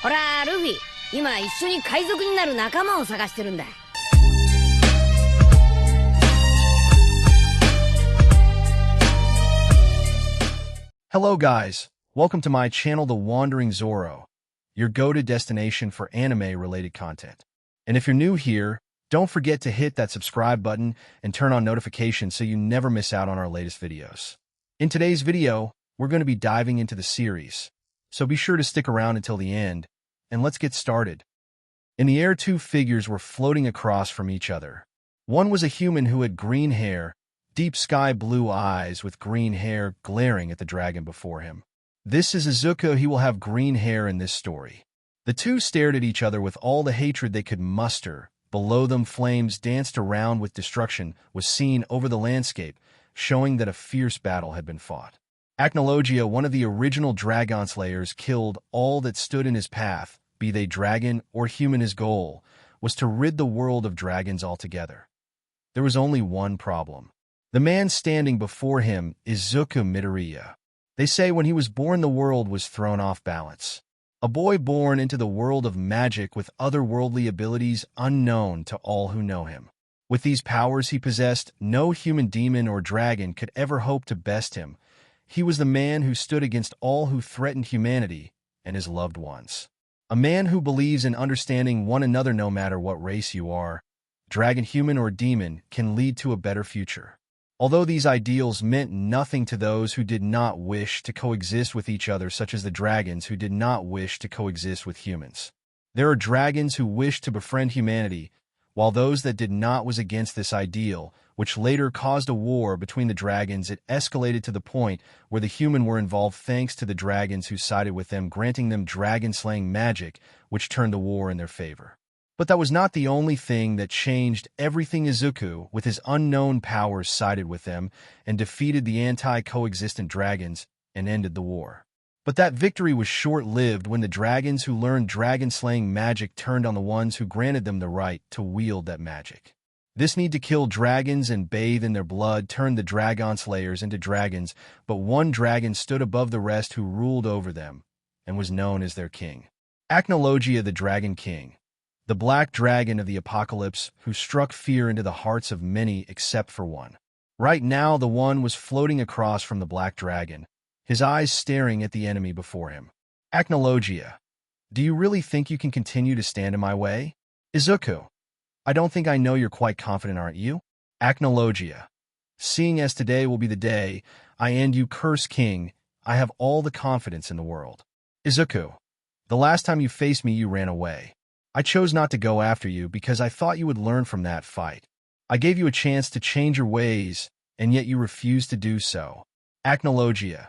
ほら、ルフィ、今一緒に海賊になる仲間を探してるんだ。Hello guys, welcome to my channel The Wandering Zoro, your go-to destination for anime-related content. And if you're new here, don't forget to hit that subscribe button and turn on notifications so you never miss out on our latest videos. In today's video, we're going to be diving into the series, so be sure to stick around until the end, and let's get started. In the air, two figures were floating across from each other. One was a human who had green hair, deep sky blue eyes with green hair glaring at the dragon before him. This is Izuku. He will have green hair in this story. The two stared at each other with all the hatred they could muster. Below them, flames danced around with destruction was seen over the landscape, showing that a fierce battle had been fought. Acnologia, one of the original Dragon Slayers, killed all that stood in his path, be they dragon or human. His goal was to rid the world of dragons altogether. There was only one problem. The man standing before him is Izuku Midoriya. They say when he was born the world was thrown off balance. A boy born into the world of magic with otherworldly abilities unknown to all who know him. With these powers he possessed, no human demon or dragon could ever hope to best him. He was the man who stood against all who threatened humanity and his loved ones. A man who believes in understanding one another no matter what race you are, dragon, human, or demon, can lead to a better future. Although these ideals meant nothing to those who did not wish to coexist with each other, such as the dragons who did not wish to coexist with humans. There are dragons who wished to befriend humanity, while those that did not was against this ideal, which later caused a war between the dragons. It escalated to the point where the human were involved thanks to the dragons who sided with them, granting them dragon-slaying magic, which turned the war in their favor. But that was not the only thing that changed everything. Izuku, with his unknown powers, sided with them and defeated the anti-coexistent dragons and ended the war. But that victory was short-lived when the dragons who learned dragon-slaying magic turned on the ones who granted them the right to wield that magic. This need to kill dragons and bathe in their blood turned the Dragon Slayers into dragons, but one dragon stood above the rest who ruled over them and was known as their king. Acnologia, the Dragon King. The black dragon of the apocalypse, who struck fear into the hearts of many except for one. Right now, the one was floating across from the black dragon, his eyes staring at the enemy before him. Acnologia, do you really think you can continue to stand in my way? Izuku, I don't think I know. You're quite confident, aren't you? Acnologia, seeing as today will be the day I end you, cursed king, I have all the confidence in the world. Izuku, the last time you faced me, you ran away. I chose not to go after you because I thought you would learn from that fight. I gave you a chance to change your ways, and yet you refused to do so. Acnologia,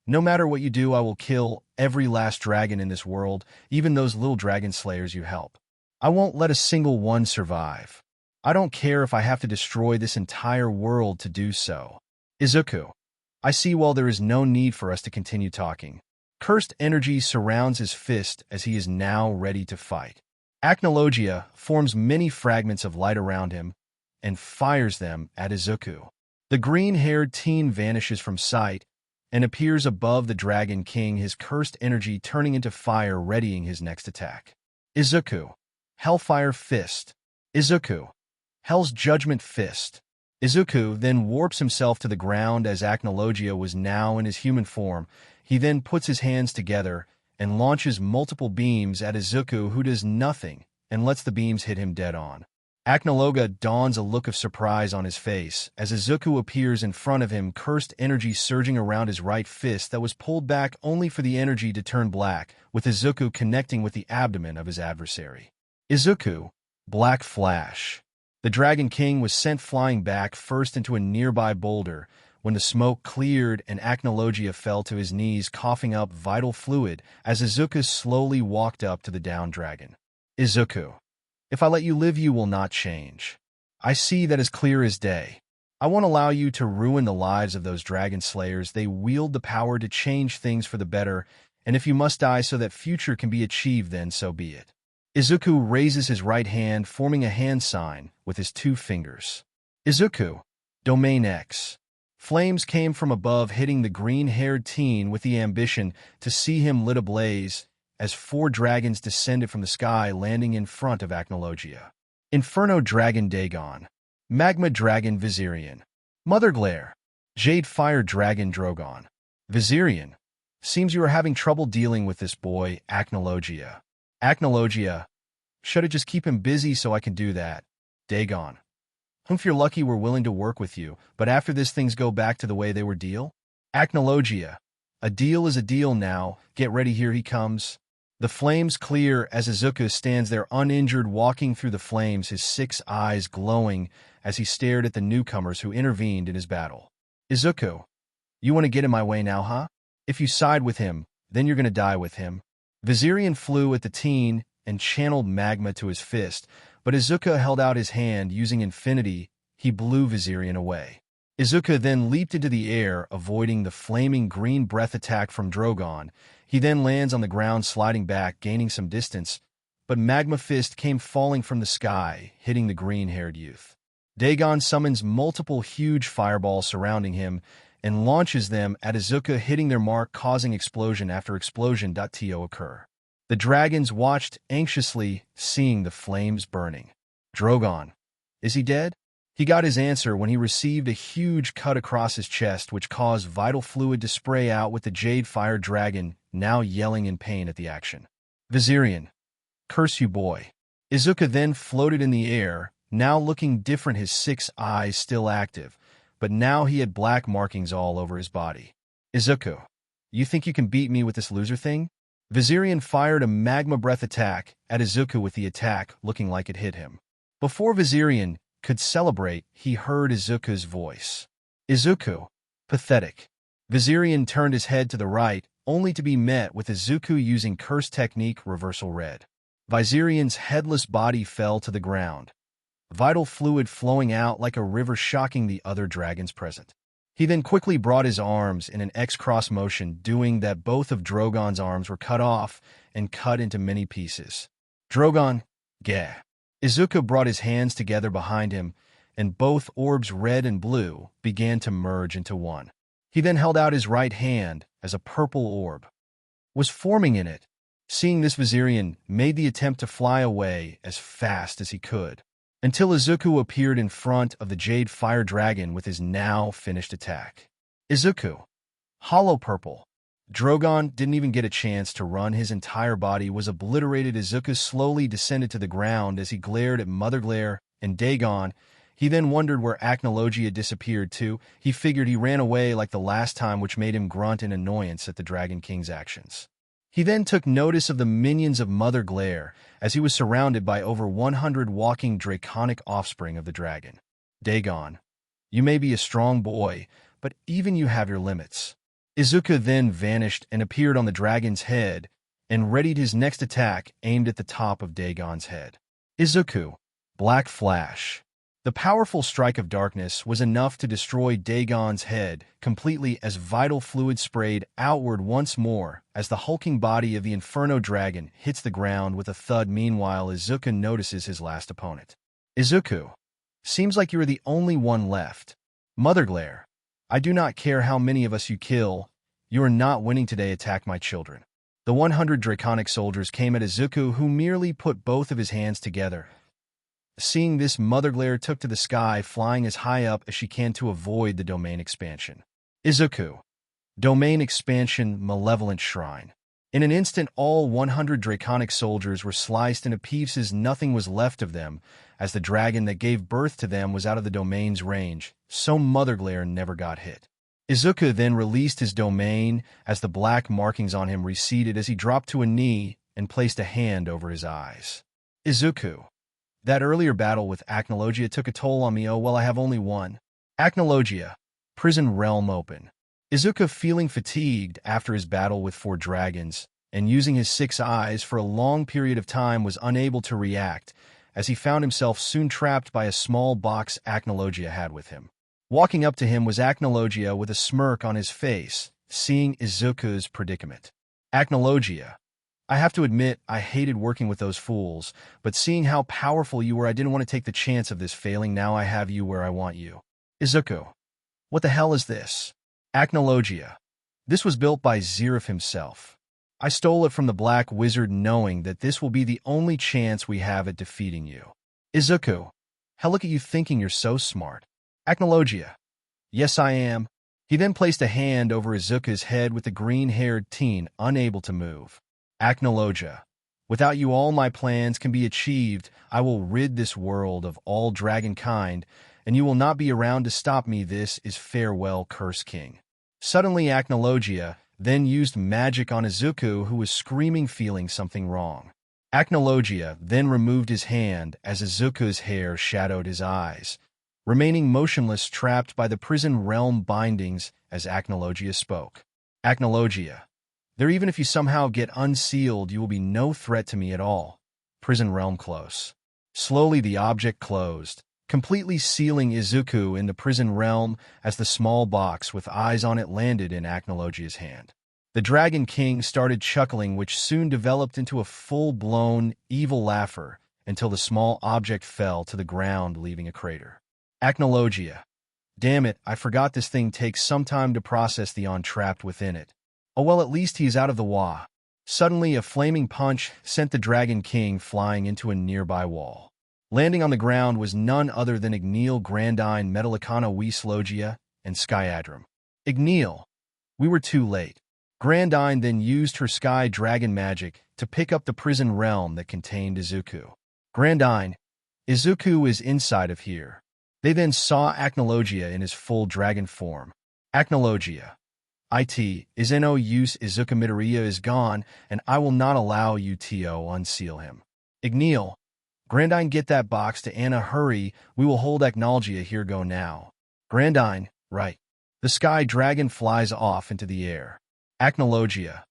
no matter what you do, I will kill every last dragon in this world, even those little dragon slayers you help. I won't let a single one survive. I don't care if I have to destroy this entire world to do so. Izuku, I see while there is no need for us to continue talking. Cursed energy surrounds his fist as he is now ready to fight. Acnologia forms many fragments of light around him and fires them at Izuku. The green-haired teen vanishes from sight and appears above the Dragon King, his cursed energy turning into fire, readying his next attack. Izuku, Hellfire Fist. Izuku, Hell's Judgment Fist. Izuku then warps himself to the ground as Acnologia was now in his human form. He then puts his hands together and launches multiple beams at Izuku, who does nothing and lets the beams hit him dead on. Acnologia dawns a look of surprise on his face as Izuku appears in front of him, cursed energy surging around his right fist that was pulled back only for the energy to turn black, with Izuku connecting with the abdomen of his adversary. Izuku, Black Flash. The Dragon King was sent flying back first into a nearby boulder, when the smoke cleared and Acnologia fell to his knees, coughing up vital fluid as Izuku slowly walked up to the downed dragon. Izuku, if I let you live, you will not change. I see that as clear as day. I won't allow you to ruin the lives of those dragon slayers. They wield the power to change things for the better, and if you must die so that future can be achieved, then so be it. Izuku raises his right hand, forming a hand sign with his two fingers. Izuku, Domain X. Flames came from above, hitting the green-haired teen with the ambition to see him lit ablaze as 4 dragons descended from the sky, landing in front of Acnologia. Inferno Dragon Dagon, Magma Dragon Viserion, Mother Glare, Jade Fire Dragon Drogon. Viserion, seems you are having trouble dealing with this boy, Acnologia. Acnologia, should I just keep him busy so I can do that? Dagon, if you're lucky we're willing to work with you, but after this things go back to the way they were deal? Acnologia, a deal is a deal now, get ready, here he comes. The flames clear as Izuku stands there uninjured, walking through the flames, his 6 eyes glowing as he stared at the newcomers who intervened in his battle. Izuku, you want to get in my way now, huh? If you side with him, then you're going to die with him. Viserion flew at the teen and channeled magma to his fist, but Izuku held out his hand. Using infinity, he blew Viserion away. Izuku then leaped into the air, avoiding the flaming green breath attack from Drogon. He then lands on the ground, sliding back, gaining some distance, but Magma Fist came falling from the sky, hitting the green-haired youth. Dagon summons multiple huge fireballs surrounding him and launches them at Izuku, hitting their mark, causing explosion after explosion. To occur. The dragons watched anxiously, seeing the flames burning. Drogon, is he dead? He got his answer when he received a huge cut across his chest, which caused vital fluid to spray out, with the Jade Fire Dragon now yelling in pain at the action. Viserion, curse you, boy. Izuku then floated in the air, now looking different, his 6 eyes still active, but now he had black markings all over his body. Izuku, you think you can beat me with this loser thing? Viserion fired a magma breath attack at Izuku, with the attack looking like it hit him. Before Viserion could celebrate, he heard Izuku's voice. Izuku, pathetic. Viserion turned his head to the right, only to be met with Izuku using curse technique Reversal Red. Viserion's headless body fell to the ground, vital fluid flowing out like a river, shocking the other dragons present. He then quickly brought his arms in an X-cross motion, doing that both of Drogon's arms were cut off and cut into many pieces. Drogon, gah. Izuku brought his hands together behind him, and both orbs, red and blue, began to merge into one. He then held out his right hand as a purple orb was forming in it. Seeing this, Viserion made the attempt to fly away as fast as he could, until Izuku appeared in front of the Jade Fire Dragon with his now finished attack. Izuku, hollow purple. Drogon didn't even get a chance to run. His entire body was obliterated. Izuku slowly descended to the ground as he glared at Mother Glare and Dagon. He then wondered where Acnologia disappeared to. He figured he ran away like the last time, which made him grunt in annoyance at the Dragon King's actions. He then took notice of the minions of Mother Glare, as he was surrounded by over 100 walking draconic offspring of the dragon. Dagon, you may be a strong boy, but even you have your limits. Izuku then vanished and appeared on the dragon's head and readied his next attack, aimed at the top of Dagon's head. Izuku, Black Flash. The powerful strike of darkness was enough to destroy Dagon's head completely, as vital fluid sprayed outward once more as the hulking body of the Inferno Dragon hits the ground with a thud. Meanwhile, Izuku notices his last opponent. Izuku, seems like you are the only one left. Mother Glare, I do not care how many of us you kill, you are not winning today. Attack my children. The 100 draconic soldiers came at Izuku, who merely put both of his hands together. Seeing this, Mother Glare took to the sky, flying as high up as she can to avoid the domain expansion. Izuku, Domain Expansion Malevolent Shrine. In an instant, all 100 draconic soldiers were sliced into pieces. Nothing was left of them, as the dragon that gave birth to them was out of the domain's range, so Mother Glare never got hit. Izuku then released his domain as the black markings on him receded, as he dropped to a knee and placed a hand over his eyes. Izuku, that earlier battle with Acnologia took a toll on me. Oh well, I have only one. Acnologia, Prison Realm Open. Izuku, feeling fatigued after his battle with 4 dragons, and using his 6 eyes for a long period of time, was unable to react, as he found himself soon trapped by a small box Acnologia had with him. Walking up to him was Acnologia with a smirk on his face, seeing Izuku's predicament. Acnologia, I have to admit, I hated working with those fools, but seeing how powerful you were, I didn't want to take the chance of this failing. Now I have you where I want you. Izuku, what the hell is this? Acnologia, this was built by Zeref himself. I stole it from the Black Wizard knowing that this will be the only chance we have at defeating you. Izuku, hell, look at you thinking you're so smart. Acnologia. Yes, I am. He then placed a hand over Izuku's head with the green-haired teen unable to move. Acnologia. Without you all my plans can be achieved. I will rid this world of all dragon kind, and you will not be around to stop me. This is farewell, Curse King. Suddenly Acnologia then used magic on Izuku, who was screaming, feeling something wrong. Acnologia then removed his hand as Izuku's hair shadowed his eyes, remaining motionless, trapped by the prison realm bindings as Acnologia spoke. Acnologia. There, even if you somehow get unsealed, you will be no threat to me at all. Prison realm close. Slowly the object closed, completely sealing Izuku in the prison realm as the small box with eyes on it landed in Acnologia's hand. The Dragon King started chuckling, which soon developed into a full-blown, evil laugher until the small object fell to the ground, leaving a crater. Acnologia. Damn it, I forgot this thing takes some time to process the trapped within it. Oh well, at least he's out of the wa. Suddenly, a flaming punch sent the Dragon King flying into a nearby wall. Landing on the ground was none other than Igneel, Grandine, Metallicana, Weaslogia, and Skyadram. Igneel. We were too late. Grandine then used her Sky Dragon magic to pick up the prison realm that contained Izuku. Grandine. Izuku is inside of here. They then saw Acnologia in his full dragon form. Acnologia. It is no use. Izuku Midoriya is gone, and I will not allow you to unseal him. Igneel. Grandine, get that box to Anna, hurry. We will hold Acnologia here. Go now. Grandine. Right. The Sky Dragon flies off into the air. Acnologia.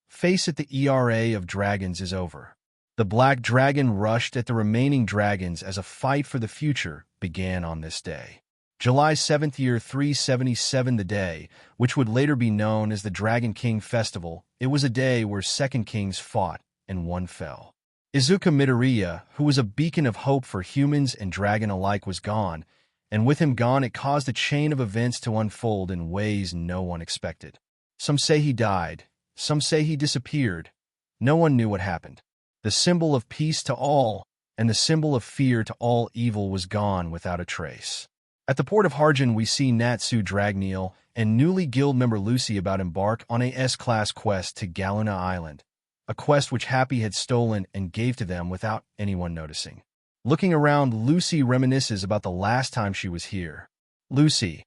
Face it, the era of dragons is over. The Black Dragon rushed at the remaining dragons as a fight for the future began on this day. July 7th, year 377, the day, which would later be known as the Dragon King Festival. It was a day where second kings fought, and one fell. Izuku Midoriya, who was a beacon of hope for humans and dragon alike, was gone, and with him gone it caused a chain of events to unfold in ways no one expected. Some say he died, some say he disappeared. No one knew what happened. The symbol of peace to all, and the symbol of fear to all evil was gone without a trace. At the port of Harjin, we see Natsu Dragneel and newly guild member Lucy about embark on a S-class quest to Galuna Island, a quest which Happy had stolen and gave to them without anyone noticing. Looking around, Lucy reminisces about the last time she was here. Lucy.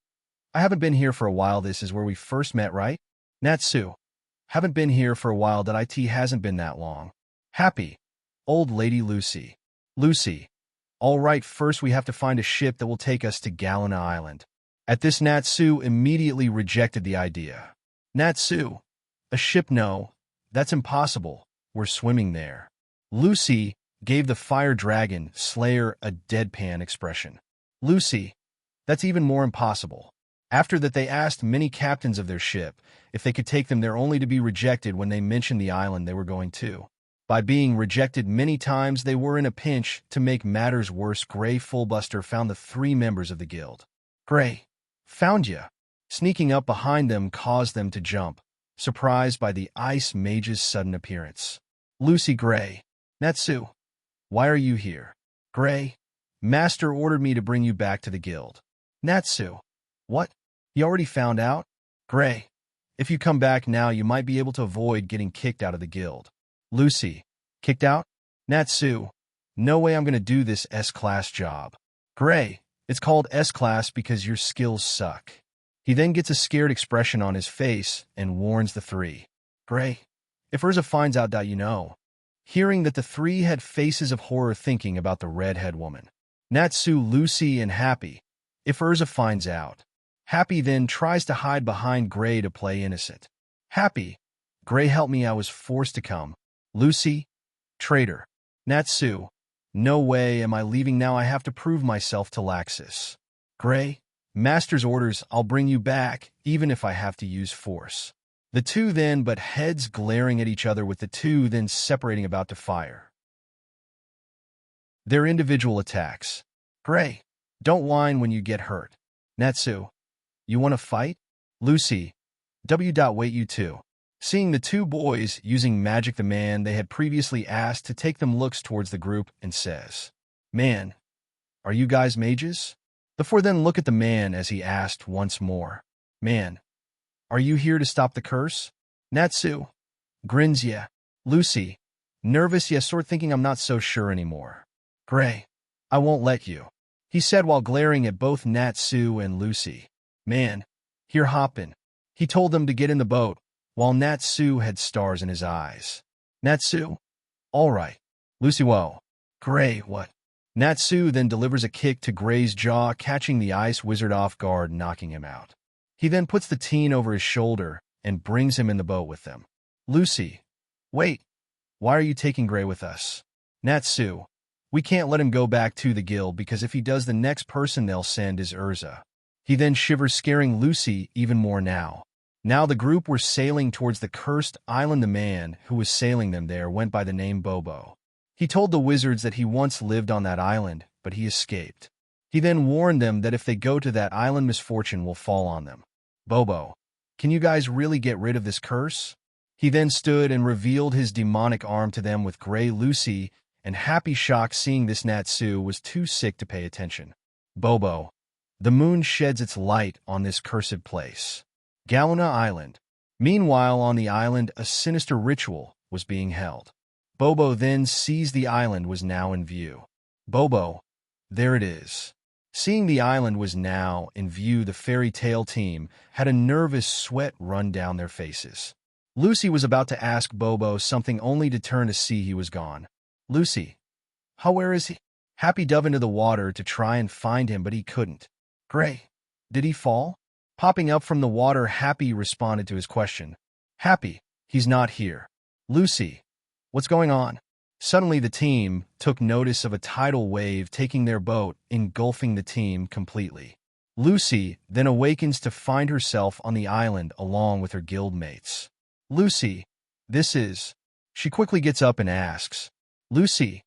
I haven't been here for a while. This is where we first met, right? Natsu. Haven't been here for a while. That it hasn't been that long. Happy. Old lady Lucy. Lucy. All right, first we have to find a ship that will take us to Galuna Island. At this, Natsu immediately rejected the idea. Natsu. A ship? No. That's impossible. We're swimming there. Lucy gave the Fire Dragon Slayer a deadpan expression. Lucy. That's even more impossible. After that, they asked many captains of their ship if they could take them there, only to be rejected when they mentioned the island they were going to. By being rejected many times, they were in a pinch. To make matters worse, Gray Fullbuster found the three members of the guild. Gray. Found ya. Sneaking up behind them caused them to jump, surprised by the Ice Mage's sudden appearance. Lucy. Gray. Natsu. Why are you here? Gray. Master ordered me to bring you back to the guild. Natsu. What? He already found out? Gray. If you come back now, you might be able to avoid getting kicked out of the guild. Lucy. Kicked out? Natsu. No way I'm going to do this S-class job. Gray. It's called S-class because your skills suck. He then gets a scared expression on his face and warns the three. Gray. If Urza finds out that you know. Hearing that the three had faces of horror thinking about the redhead woman. Natsu, Lucy, and Happy. If Urza finds out. Happy then tries to hide behind Gray to play innocent. Happy. Gray, help me, I was forced to come. Lucy. Traitor. Natsu. No way am I leaving now, I have to prove myself to Laxus. Gray. Master's orders, I'll bring you back, even if I have to use force. The two then but heads glaring at each other, with the two then separating, about to fire their individual attacks. Gray. Don't whine when you get hurt. Natsu. You want to fight? Lucy. Wait, you two. Seeing the two boys using magic, the man they had previously asked to take them looks towards the group and says, "Man, are you guys mages?" The four then look at the man as he asked once more, "Man, are you here to stop the curse?" Natsu grins, "Yeah." Lucy, nervous, "Yeah, sort thinking, I'm not so sure anymore." "Gray, I won't let you," he said while glaring at both Natsu and Lucy. "Man, here hoppin'." He told them to get in the boat, while Natsu had stars in his eyes. Natsu, "All right." Lucy, "Whoa." "Gray, what?" Natsu then delivers a kick to Gray's jaw, catching the ice wizard off guard, knocking him out. He then puts the teen over his shoulder and brings him in the boat with them. Lucy, "Wait, why are you taking Gray with us?" Natsu, "We can't let him go back to the guild because if he does, the next person they'll send is Urza." He then shivers, scaring Lucy even more now. Now the group were sailing towards the cursed island. The man who was sailing them there went by the name Bobo. He told the wizards that he once lived on that island, but he escaped. He then warned them that if they go to that island, misfortune will fall on them. "Bobo, can you guys really get rid of this curse?" He then stood and revealed his demonic arm to them with Gray, Lucy, and Happy shocked. Seeing this, Natsu was too sick to pay attention. "Bobo, the moon sheds its light on this cursed place. Galuna Island." Meanwhile, on the island, a sinister ritual was being held. Bobo then sees the island was now in view. "Bobo, there it is." Seeing the island was now in view, the fairy tale team had a nervous sweat run down their faces. Lucy was about to ask Bobo something only to turn to see he was gone. "Lucy, where is he?" Happy dove into the water to try and find him, but he couldn't. "Gray, did he fall?" Popping up from the water, Happy responded to his question. "Happy, he's not here." "Lucy, what's going on?" Suddenly the team took notice of a tidal wave taking their boat, engulfing the team completely. Lucy then awakens to find herself on the island along with her guild mates. "Lucy, this is..." She quickly gets up and asks, "Lucy,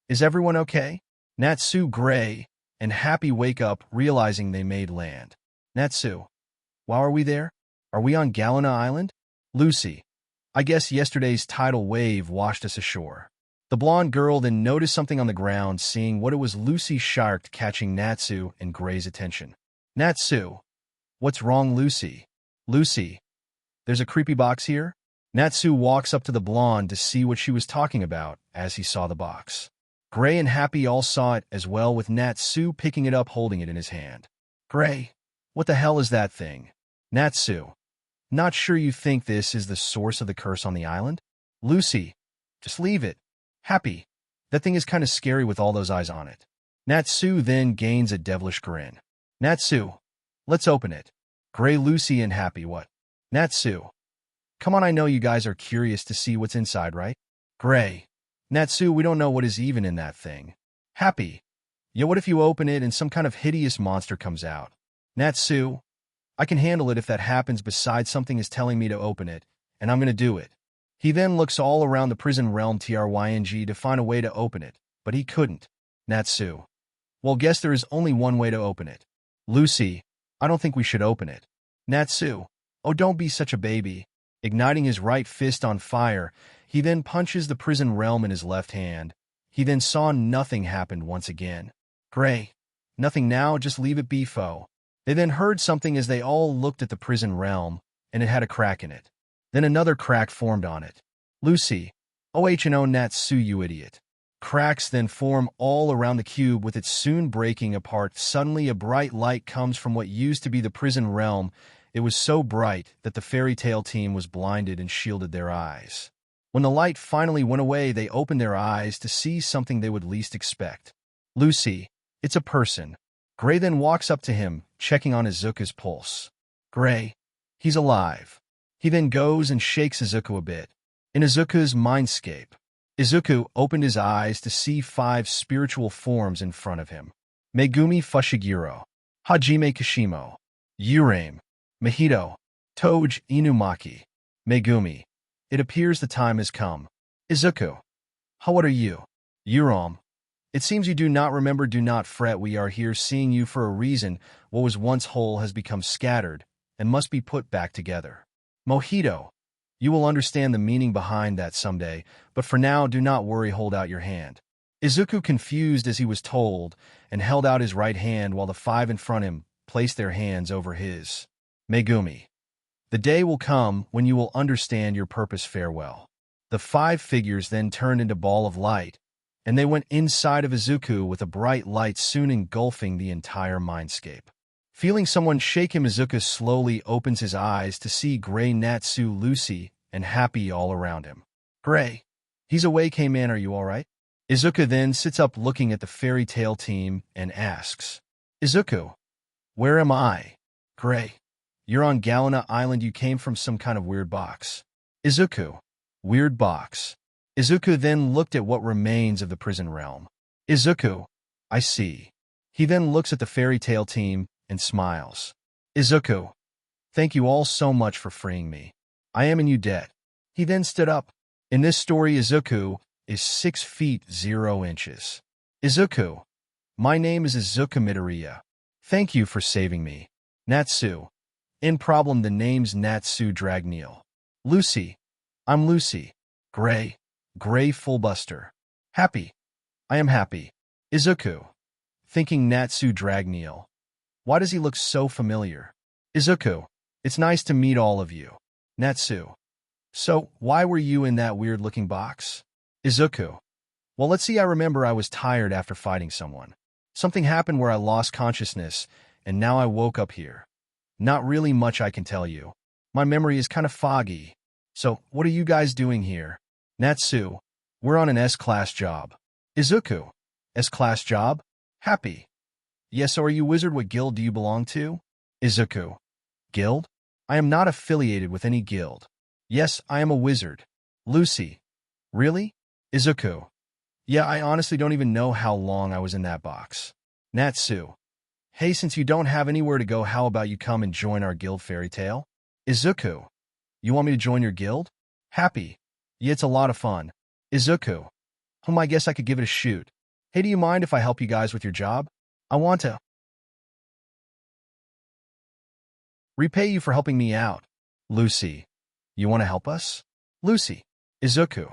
is everyone okay?" Natsu, Gray, and Happy wake up, realizing they made land. "Natsu, why are we there? Are we on Galuna Island?" "Lucy, I guess yesterday's tidal wave washed us ashore." The blonde girl then noticed something on the ground. Seeing what it was, Lucy sharked, catching Natsu and Gray's attention. "Natsu, what's wrong, Lucy?" "Lucy, there's a creepy box here." Natsu walks up to the blonde to see what she was talking about as he saw the box. Gray and Happy all saw it as well, with Natsu picking it up, holding it in his hand. "Gray, what the hell is that thing?" Natsu, "Not sure you think this is the source of the curse on the island?" Lucy, "Just leave it." Happy, "That thing is kind of scary with all those eyes on it." Natsu then gains a devilish grin. "Natsu, let's open it." Gray, Lucy, and Happy, "What?" Natsu, "Come on, I know you guys are curious to see what's inside, right?" Gray, "Natsu, we don't know what is even in that thing." Happy, "Yeah, what if you open it and some kind of hideous monster comes out?" Natsu, "I can handle it if that happens. Besides, something is telling me to open it, and I'm going to do it." He then looks all around the prison realm TRYNG to find a way to open it, but he couldn't. Natsu, "Well, guess there is only one way to open it." Lucy, "I don't think we should open it." Natsu, "Oh, don't be such a baby." Igniting his right fist on fire, he then punches the prison realm in his left hand. He then saw nothing happened once again. Gray, "Nothing now, just leave it be, foe." They then heard something as they all looked at the prison realm, and it had a crack in it. Then another crack formed on it. Lucy, "Oh no, Natsu, you idiot." Cracks then form all around the cube, with it soon breaking apart. Suddenly a bright light comes from what used to be the prison realm. It was so bright that the fairy tale team was blinded and shielded their eyes. When the light finally went away, they opened their eyes to see something they would least expect. Lucy, "It's a person." Gray then walks up to him, checking on Izuku's pulse. Gray, "He's alive." He then goes and shakes Izuku a bit. In Izuku's mindscape, Izuku opened his eyes to see 5 spiritual forms in front of him. Megumi Fushiguro, Hajime Kishimo, Urame, Mahito, Toge Inumaki. Megumi, "It appears the time has come." Izuku, "What are you?" Urame, "It seems you do not remember. Do not fret, we are here seeing you for a reason. What was once whole has become scattered and must be put back together." Mohito, You will understand the meaning behind that someday, but for now, do not worry, hold out your hand. Izuku, confused as he was told, and held out his right hand while the five in front of him placed their hands over his. Megumi. The day will come when you will understand your purpose. Farewell. The five figures then turned into ball of light, and they went inside of Izuku with a bright light soon engulfing the entire mindscape. Feeling someone shake him, Izuku slowly opens his eyes to see Gray, Natsu, Lucy, and Happy all around him. Gray. He's awake. Hey man, are you alright? Izuku then sits up looking at the fairy tale team and asks, Izuku, where am I? Gray. You're on Galena Island. You came from some kind of weird box. Izuku. Weird box. Izuku then looked at what remains of the prison realm. Izuku. I see. He then looks at the fairy tale team and smiles. Izuku. Thank you all so much for freeing me. I am in you debt. He then stood up. In this story, Izuku is 6 feet 0 inches. Izuku. My name is Izuku Midoriya. Thank you for saving me. Natsu. In problem, the name's Natsu Dragneel. Lucy. I'm Lucy. Gray. Gray Fullbuster. Happy. I am Happy. Izuku. Thinking Natsu Dragneel. Why does he look so familiar? Izuku. It's nice to meet all of you. Natsu. So, why were you in that weird-looking box? Izuku. Well, let's see, I remember I was tired after fighting someone. Something happened where I lost consciousness, and now I woke up here. Not really much I can tell you. My memory is kind of foggy. So, what are you guys doing here? Natsu. We're on an S-class job. Izuku. S-class job? Happy. Yes, so are you wizard? What guild do you belong to? Izuku. Guild? I am not affiliated with any guild. Yes, I am a wizard. Lucy. Really? Izuku. Yeah, I honestly don't even know how long I was in that box. Natsu. Hey, since you don't have anywhere to go, how about you come and join our guild, Fairy Tale? Izuku. You want me to join your guild? Happy. Yeah, it's a lot of fun. Izuku. I guess I could give it a shoot. Hey, do you mind if I help you guys with your job? I want to repay you for helping me out. Lucy. You want to help us? Lucy. Izuku.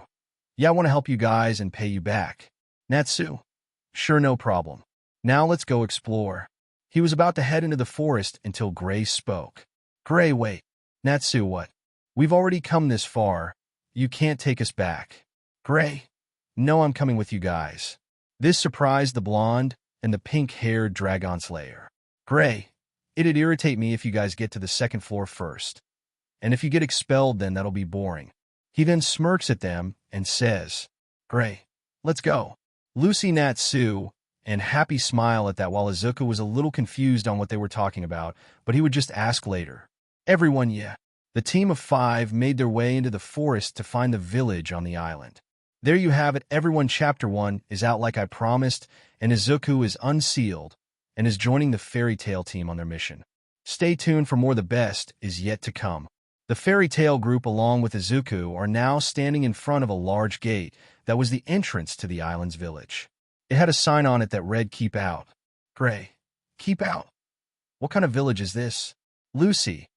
Yeah, I want to help you guys and pay you back. Natsu. Sure, no problem. Now let's go explore. He was about to head into the forest until Gray spoke. Gray, wait. Natsu, what? We've already come this far. You can't take us back. Gray. No, I'm coming with you guys. This surprised the blonde and the pink-haired Dragon Slayer. Gray. It'd irritate me if you guys get to the second floor first. And if you get expelled, then that'll be boring. He then smirks at them and says, Gray, let's go. Lucy, Natsu, and Happy smile at that while Izuku was a little confused on what they were talking about, but he would just ask later. Everyone, yeah. The team of 5 made their way into the forest to find the village on the island. There you have it, everyone. Chapter 1 is out like I promised, and Izuku is unsealed and is joining the fairy tale team on their mission. Stay tuned for more. The best is yet to come. The fairy tale group along with Izuku are now standing in front of a large gate that was the entrance to the island's village. It had a sign on it that read, Keep out. Gray. Keep out. What kind of village is this? Lucy.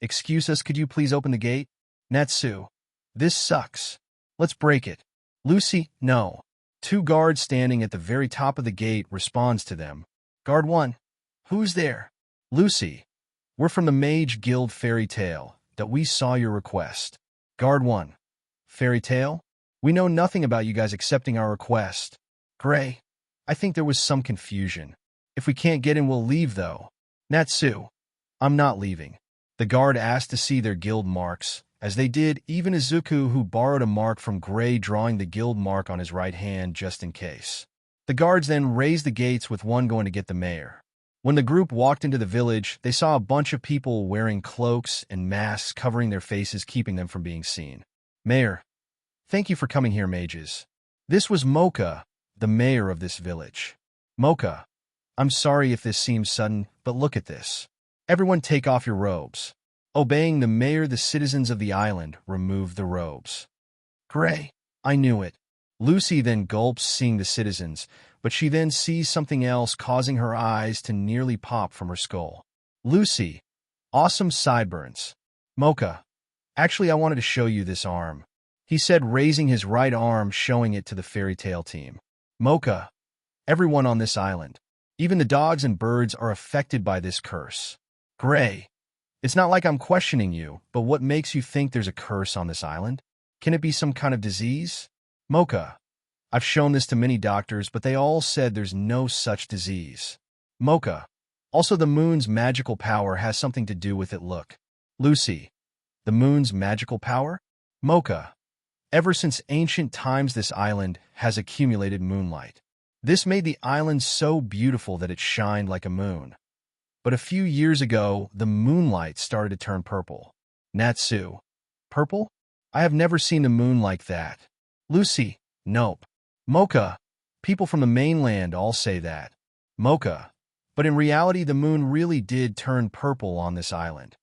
Excuse us, could you please open the gate? Natsu. This sucks. Let's break it. Lucy. No. 2 guards standing at the very top of the gate responds to them. Guard 1. Who's there? Lucy. We're from the Mage Guild Fairy Tale, that we saw your request. Guard 1. Fairy Tale? We know nothing about you guys accepting our request. Gray. I think there was some confusion. If we can't get in, we'll leave, though. Natsu. I'm not leaving. The guard asked to see their guild marks, as they did even Izuku, who borrowed a mark from Gray, drawing the guild mark on his right hand just in case. The guards then raised the gates, with one going to get the mayor. When the group walked into the village, they saw a bunch of people wearing cloaks and masks covering their faces, keeping them from being seen. Mayor. Thank you for coming here, mages. This was Mocha, the mayor of this village. Mocha. I'm sorry if this seems sudden, but look at this. Everyone take off your robes. Obeying the mayor, the citizens of the island removed the robes. Gray. I knew it. Lucy then gulps, seeing the citizens, but she then sees something else, causing her eyes to nearly pop from her skull. Lucy. Awesome sideburns. Mocha. Actually, I wanted to show you this arm, he said, raising his right arm, showing it to the fairy tale team. Mocha, everyone on this island, even the dogs and birds, are affected by this curse. Gray, it's not like I'm questioning you, but what makes you think there's a curse on this island? Can it be some kind of disease? Mocha, I've shown this to many doctors, but they all said there's no such disease. Mocha, also the moon's magical power has something to do with it. Look. Lucy, the moon's magical power? Mocha, ever since ancient times this island has accumulated moonlight. This made the island so beautiful that it shined like a moon. But a few years ago, the moonlight started to turn purple. Natsu, purple? I have never seen the moon like that. Lucy, nope. Mocha, people from the mainland all say that. Mocha, but in reality the moon really did turn purple on this island.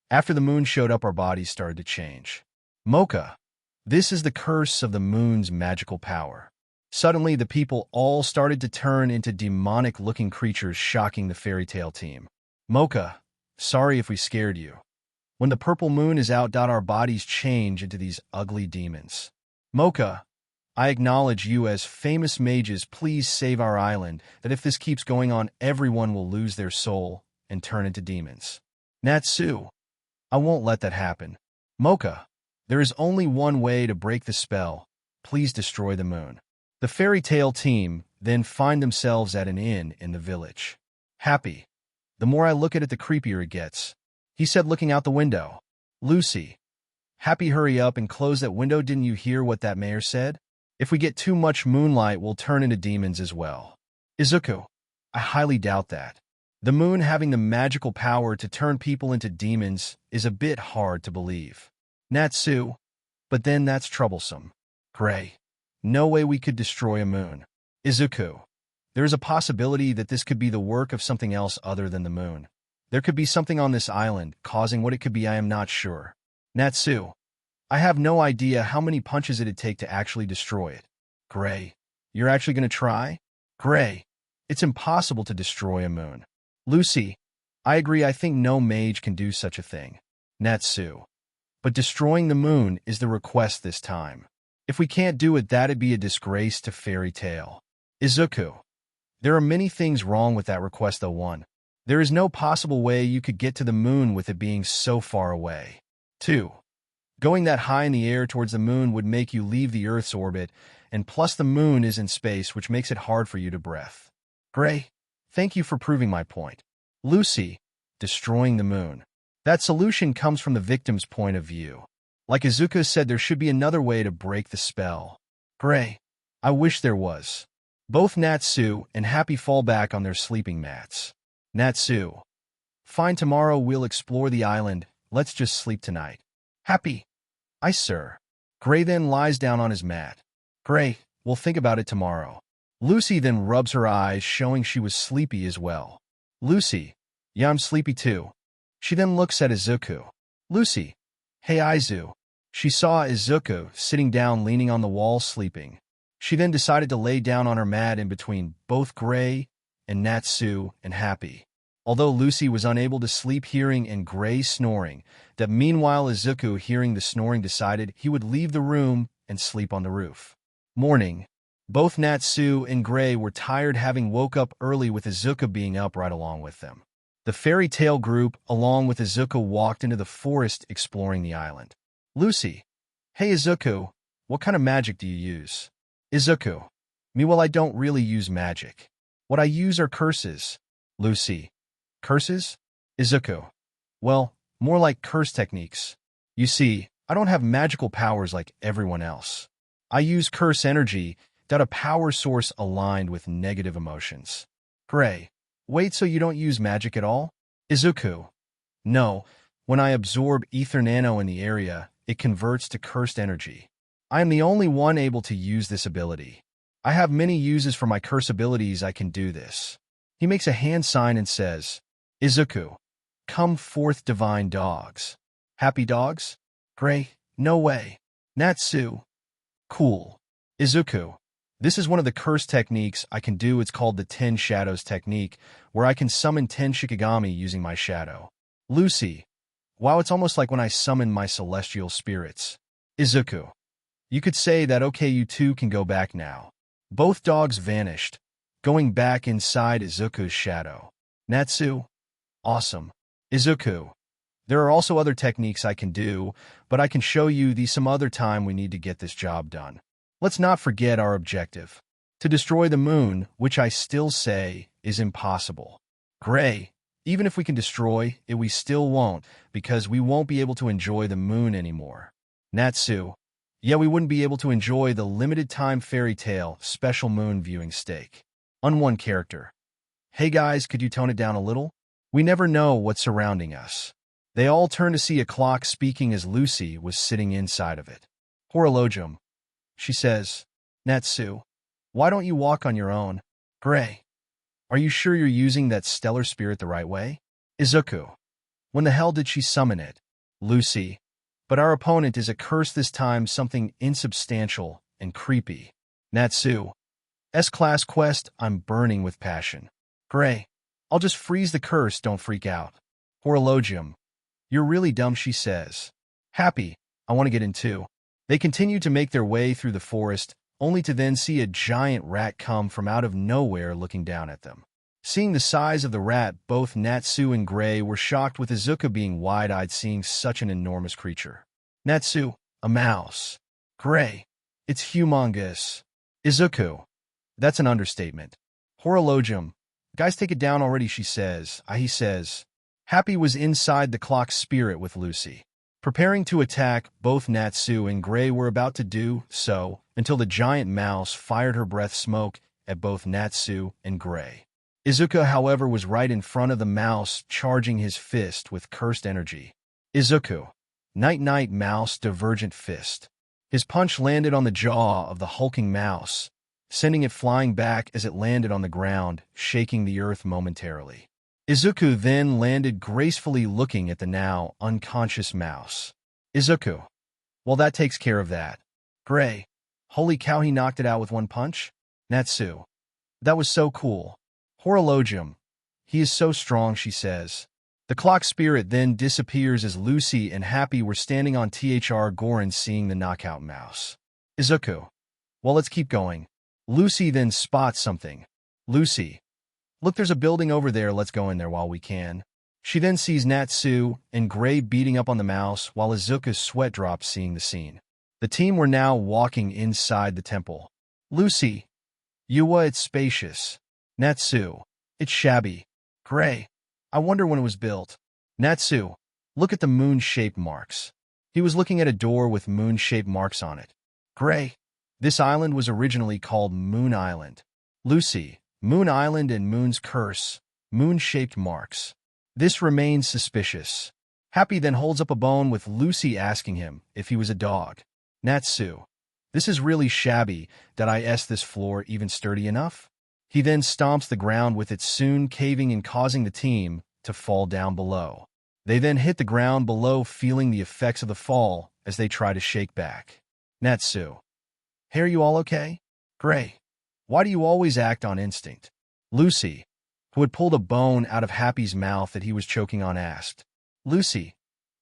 After the moon showed up, our bodies started to change. Mocha, this is the curse of the moon's magical power. Suddenly, the people all started to turn into demonic-looking creatures, shocking the fairy tale team. Mocha, sorry if we scared you. When the purple moon is out, our bodies change into these ugly demons. Mocha, I acknowledge you as famous mages. Please save our island, that if this keeps going on, everyone will lose their soul and turn into demons. Natsu, I won't let that happen. Mocha, there is only one way to break the spell. Please destroy the moon. The fairy tale team then find themselves at an inn in the village. Happy, the more I look at it, the creepier it gets, he said, looking out the window. Lucy, Happy, hurry up and close that window. Didn't you hear what that mayor said? If we get too much moonlight, we'll turn into demons as well. Izuku, I highly doubt that. The moon having the magical power to turn people into demons is a bit hard to believe. Natsu, but then that's troublesome. Gray, no way we could destroy a moon. Izuku, there is a possibility that this could be the work of something else other than the moon. There could be something on this island causing what it could be. I am not sure. Natsu, I have no idea how many punches it'd take to actually destroy it. Gray, you're actually going to try? Gray, it's impossible to destroy a moon. Lucy, I agree. I think no mage can do such a thing. Natsu, but destroying the moon is the request this time. If we can't do it, that'd be a disgrace to fairy tale. Izuku, there are many things wrong with that request though. 1. There is no possible way you could get to the moon with it being so far away. 2. Going that high in the air towards the moon would make you leave the Earth's orbit, and plus the moon is in space, which makes it hard for you to breathe. Gray, thank you for proving my point. Lucy, destroying the moon. That solution comes from the victim's point of view. Like Izuku said, there should be another way to break the spell. Gray, I wish there was. Both Natsu and Happy fall back on their sleeping mats. Natsu, fine, tomorrow we'll explore the island. Let's just sleep tonight. Happy, aye sir. Gray then lies down on his mat. Gray, we'll think about it tomorrow. Lucy then rubs her eyes, showing she was sleepy as well. Lucy, yeah, I'm sleepy too. She then looks at Izuku. Lucy, hey Izu. She saw Izuku sitting down, leaning on the wall, sleeping. She then decided to lay down on her mat in between both Gray and Natsu and Happy. Although Lucy was unable to sleep, hearing and Gray snoring, that meanwhile Izuku, hearing the snoring, decided he would leave the room and sleep on the roof. Morning. Both Natsu and Gray were tired, having woke up early, with Izuku being up right along with them. The fairy tale group, along with Izuku, walked into the forest exploring the island. Lucy, hey Izuku, what kind of magic do you use? Izuku, me, well, I don't really use magic. What I use are curses. Lucy, curses? Izuku, well, more like curse techniques. You see, I don't have magical powers like everyone else. I use curse energy, that a power source aligned with negative emotions. Gray, wait, so you don't use magic at all? Izuku, no, when I absorb ether nano in the area, it converts to cursed energy. I am the only one able to use this ability. I have many uses for my curse abilities. I can do this. He makes a hand sign and says, Izuku, come forth, divine dogs. Happy dogs? Gray, no way. Natsu, cool. Izuku, this is one of the curse techniques I can do. It's called the 10 Shadows technique, where I can summon 10 Shikigami using my shadow. Lucy, Wow, it's almost like when I summon my celestial spirits. Izuku. You could say that okay, you two can go back now. Both dogs vanished, going back inside Izuku's shadow. Natsu. Awesome. Izuku. There are also other techniques I can do, but I can show you these some other time. We need to get this job done. Let's not forget our objective. To destroy the moon, which I still say is impossible. Gray. Even if we can destroy it, we still won't, because we won't be able to enjoy the moon anymore. Natsu. Yeah, we wouldn't be able to enjoy the limited-time fairy tale special moon viewing stake. Unone character. Hey guys, could you tone it down a little? We never know what's surrounding us. They all turn to see a clock speaking as Lucy was sitting inside of it. Horologium. She says, Natsu, why don't you walk on your own? Gray. Are you sure you're using that stellar spirit the right way? Izuku. When the hell did she summon it? Lucy. But our opponent is a curse this time, something insubstantial and creepy. Natsu. S-Class quest, I'm burning with passion. Gray. I'll just freeze the curse, don't freak out. Horologium. You're really dumb, she says. Happy, I want to get in too. They continue to make their way through the forest, only to then see a giant rat come from out of nowhere looking down at them. Seeing the size of the rat, both Natsu and Gray were shocked, with Izuku being wide-eyed seeing such an enormous creature. Natsu, a mouse. Gray, it's humongous. Izuku, that's an understatement. Horologium, guys, take it down already, she says. He says. Happy was inside the clock spirit with Lucy. Preparing to attack, both Natsu and Gray were about to do so until the giant mouse fired her breath smoke at both Natsu and Gray. Izuku, however, was right in front of the mouse, charging his fist with cursed energy. Izuku. Night-night mouse divergent fist. His punch landed on the jaw of the hulking mouse, sending it flying back as it landed on the ground, shaking the earth momentarily. Izuku then landed gracefully looking at the now unconscious mouse. Izuku. Well, that takes care of that. Gray. Holy cow, he knocked it out with one punch? Natsu. That was so cool. Horologium. He is so strong, she says. The clock spirit then disappears as Lucy and Happy were standing on THR Gorin seeing the knockout mouse. Izuku. Well, let's keep going. Lucy then spots something. Lucy. Look, there's a building over there, let's go in there while we can. She then sees Natsu and Gray beating up on the mouse while Izuku's sweat drops seeing the scene. The team were now walking inside the temple. Lucy. Yuwa, it's spacious. Natsu. It's shabby. Gray. I wonder when it was built. Natsu. Look at the moon-shaped marks. He was looking at a door with moon-shaped marks on it. Gray. This island was originally called Moon Island. Lucy. Moon Island and Moon's Curse. Moon-shaped marks. This remains suspicious. Happy then holds up a bone with Lucy asking him if he was a dog. Natsu. This is really shabby. Did I this floor even sturdy enough? He then stomps the ground with it, soon caving and causing the team to fall down below. They then hit the ground below, feeling the effects of the fall as they try to shake back. Natsu. Hey, are you all okay? Gray. Why do you always act on instinct? Lucy, who had pulled a bone out of Happy's mouth that he was choking on, asked. Lucy.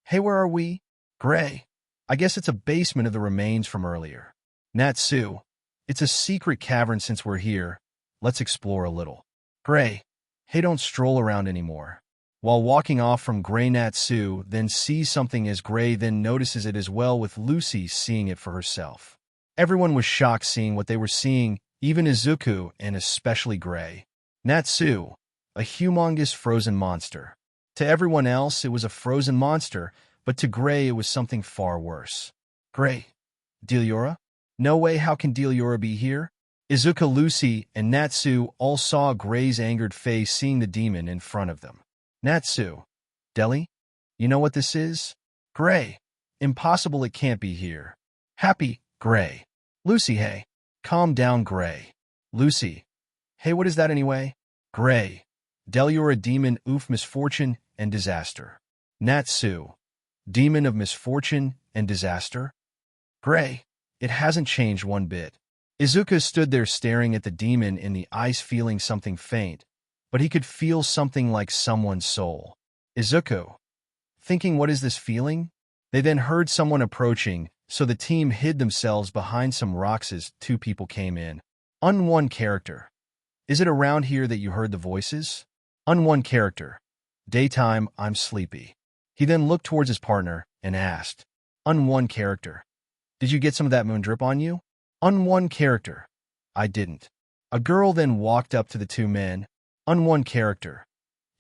Hey, where are we? Gray. I guess it's a basement of the remains from earlier. Natsu. It's a secret cavern since we're here. Let's explore a little. Gray. Hey, don't stroll around anymore. While walking off from Gray, Natsu then sees something as Gray then notices it as well, with Lucy seeing it for herself. Everyone was shocked seeing what they were seeing, even Izuku and especially Gray. Natsu. A humongous frozen monster. To everyone else, it was a frozen monster, but to Gray, it was something far worse. Gray. Deliora? No way, how can Deliora be here? Izuku, Lucy, and Natsu all saw Gray's angered face seeing the demon in front of them. Natsu. Deli? You know what this is? Gray. Impossible, it can't be here. Happy. Gray. Lucy. Hey. Calm down, Gray. Lucy. Hey, what is that anyway? Gray. Deliora, demon, oof, misfortune and disaster. Natsu. Demon of misfortune and disaster? Gray. It hasn't changed one bit. Izuku stood there staring at the demon in the eyes, feeling something faint, but he could feel something like someone's soul. Izuku. thinking what is this feeling? They then heard someone approaching, so the team hid themselves behind some rocks as two people came in. Unone character. Is it around here that you heard the voices? Unone character. Daytime, I'm sleepy. He then looked towards his partner and asked, Unone character. Did you get some of that moon drip on you? Unone character. I didn't. A girl then walked up to the two men. Unone character.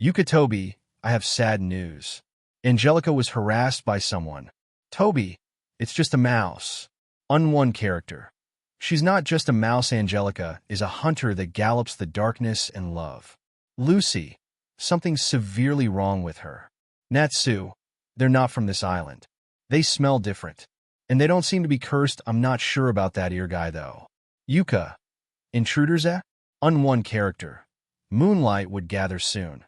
Yuka Toby, I have sad news. Angelica was harassed by someone. Toby, it's just a mouse. Unone character. She's not just a mouse. Angelica is a hunter that gallops the darkness and love. Lucy, something's severely wrong with her. Natsu, they're not from this island. They smell different. And they don't seem to be cursed. I'm not sure about that ear guy though. Yuka, intruders at? Unone character. Moonlight would gather soon.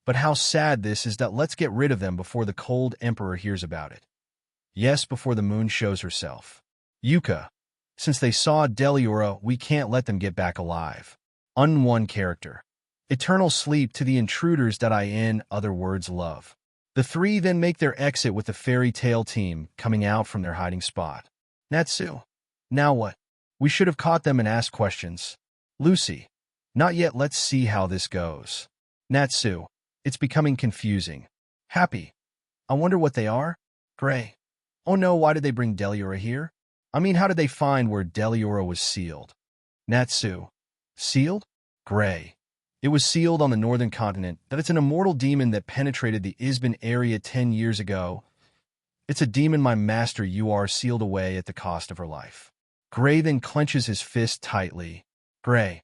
But how sad this is that let's get rid of them before the cold emperor hears about it. Yes, before the moon shows herself. Yuka, since they saw Deliora, we can't let them get back alive. Unone character. Eternal sleep to the intruders that I in other words love. The three then make their exit with the fairy tale team coming out from their hiding spot. Natsu, now what? We should have caught them and asked questions. Lucy, not yet, let's see how this goes. Natsu, it's becoming confusing. Happy, I wonder what they are? Gray, oh no, why did they bring Deliora here? I mean, how did they find where Deliora was sealed? Natsu, sealed? Gray, it was sealed on the northern continent, that it's an immortal demon that penetrated the Isban area 10 years ago. It's a demon, my master, you are sealed away at the cost of her life. Gray then clenches his fist tightly. Gray,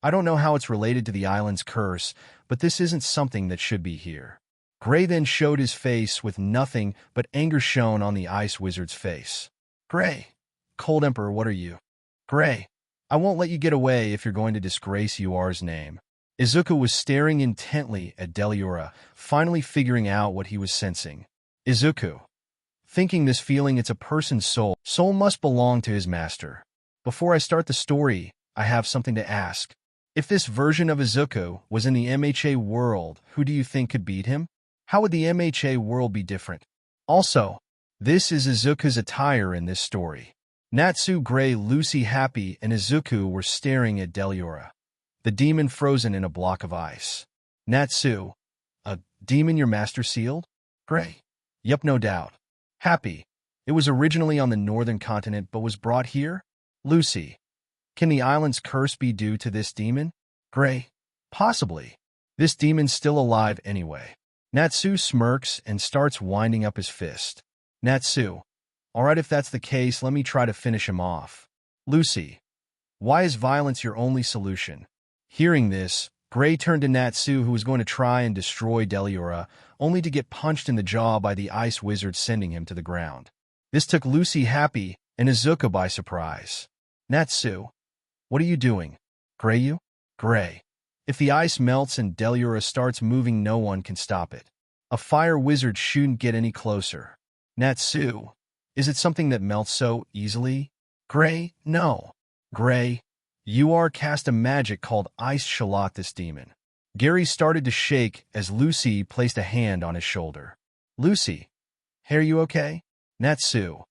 I don't know how it's related to the island's curse, but this isn't something that should be here. Gray then showed his face with nothing but anger shown on the ice wizard's face. Gray, Cold Emperor, what are you? Gray, I won't let you get away if you're going to disgrace UR's name. Izuku was staring intently at Deliora, finally figuring out what he was sensing. Izuku, thinking this feeling, it's a person's soul. Soul must belong to his master. Before I start the story, I have something to ask. If this version of Izuku was in the MHA world, who do you think could beat him? How would the MHA world be different? Also, this is Izuku's attire in this story. Natsu, Gray, Lucy, Happy, and Izuku were staring at Deliora, the demon frozen in a block of ice. Natsu, a demon your master sealed? Gray, yep, no doubt. Happy, it was originally on the northern continent but was brought here? Lucy, can the island's curse be due to this demon? Gray, possibly. This demon's still alive anyway. Natsu smirks and starts winding up his fist. Natsu, alright, if that's the case, let me try to finish him off. Lucy, why is violence your only solution? Hearing this, Gray turned to Natsu, who was going to try and destroy Deliora, only to get punched in the jaw by the ice wizard, sending him to the ground. This took Lucy, Happy, and Izuku by surprise. Natsu, what are you doing? Gray, you? Gray, if the ice melts and Deliora starts moving, no one can stop it. A fire wizard shouldn't get any closer. Natsu, is it something that melts so easily? Gray, no. Gray, you are cast a magic called Ice Shallot this demon. Gary started to shake as Lucy placed a hand on his shoulder. Lucy, hey, are you okay? Natsu,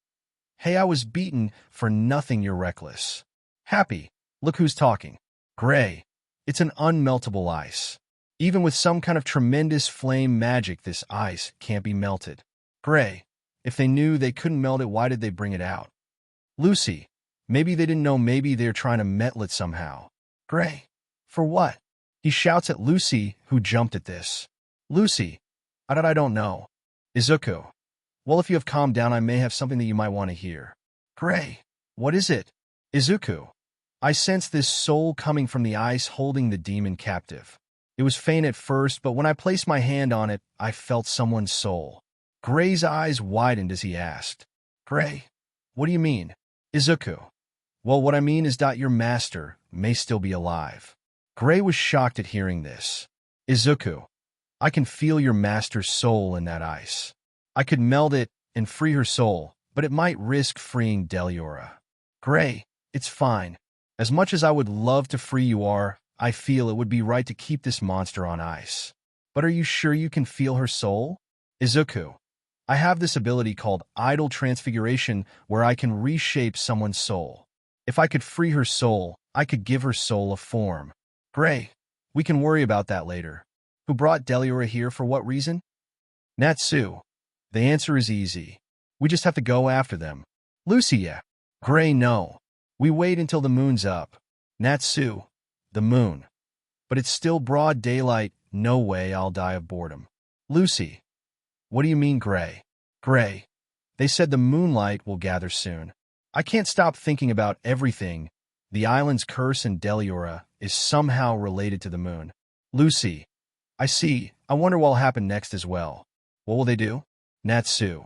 hey, I was beaten for nothing, you're reckless. Happy, look who's talking. Gray, it's an unmeltable ice. Even with some kind of tremendous flame magic, this ice can't be melted. Gray, if they knew they couldn't melt it, why did they bring it out? Lucy, maybe they didn't know, maybe they're trying to metal it somehow. Gray, for what? He shouts at Lucy, who jumped at this. Lucy, I don't know. Izuku, well, if you have calmed down, I may have something that you might want to hear. Gray, what is it? Izuku, I sense this soul coming from the ice holding the demon captive. It was faint at first, but when I placed my hand on it, I felt someone's soul. Gray's eyes widened as he asked, Gray, what do you mean? Izuku, well, what I mean is that your master may still be alive. Gray was shocked at hearing this. Izuku, I can feel your master's soul in that ice. I could melt it and free her soul, but it might risk freeing Deliora. Gray, it's fine. As much as I would love to free you, I feel it would be right to keep this monster on ice. But are you sure you can feel her soul? Izuku, I have this ability called idol transfiguration where I can reshape someone's soul. If I could free her soul, I could give her soul a form. Gray, we can worry about that later. Who brought Deliora here for what reason? Natsu. The answer is easy. We just have to go after them. Lucy, yeah. Gray, no. We wait until the moon's up. Natsu. The moon. But it's still broad daylight. No way I'll die of boredom. Lucy. What do you mean, Gray? Gray. They said the moonlight will gather soon. I can't stop thinking about everything. The island's curse and Deliora is somehow related to the moon. Lucy. I see. I wonder what'll happen next as well. What will they do? Natsu.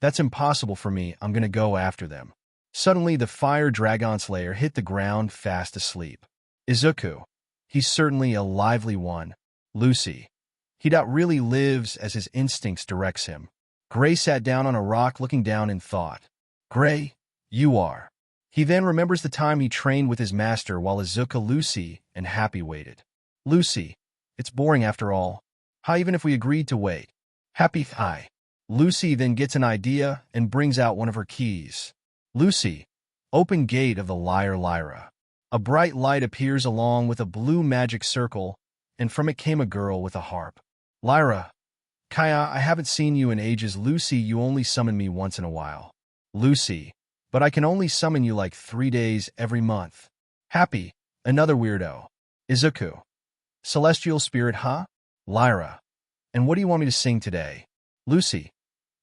That's impossible for me. I'm gonna go after them. Suddenly, the fire dragon slayer hit the ground fast asleep. Izuku. He's certainly a lively one. Lucy. He really lives as his instincts directs him. Gray sat down on a rock looking down in thought. Gray, you are. He then remembers the time he trained with his master while Izuku, Lucy, and Happy waited. Lucy. It's boring after all. How even if we agreed to wait? Happy hi. Lucy then gets an idea and brings out one of her keys. Lucy. Open gate of the Lyra. A bright light appears along with a blue magic circle, and from it came a girl with a harp. Lyra. Kaya, I haven't seen you in ages. Lucy, you only summon me once in a while. Lucy. But I can only summon you like 3 days every month. Happy. Another weirdo. Izuku. Celestial spirit, huh? Lyra. And what do you want me to sing today? Lucy.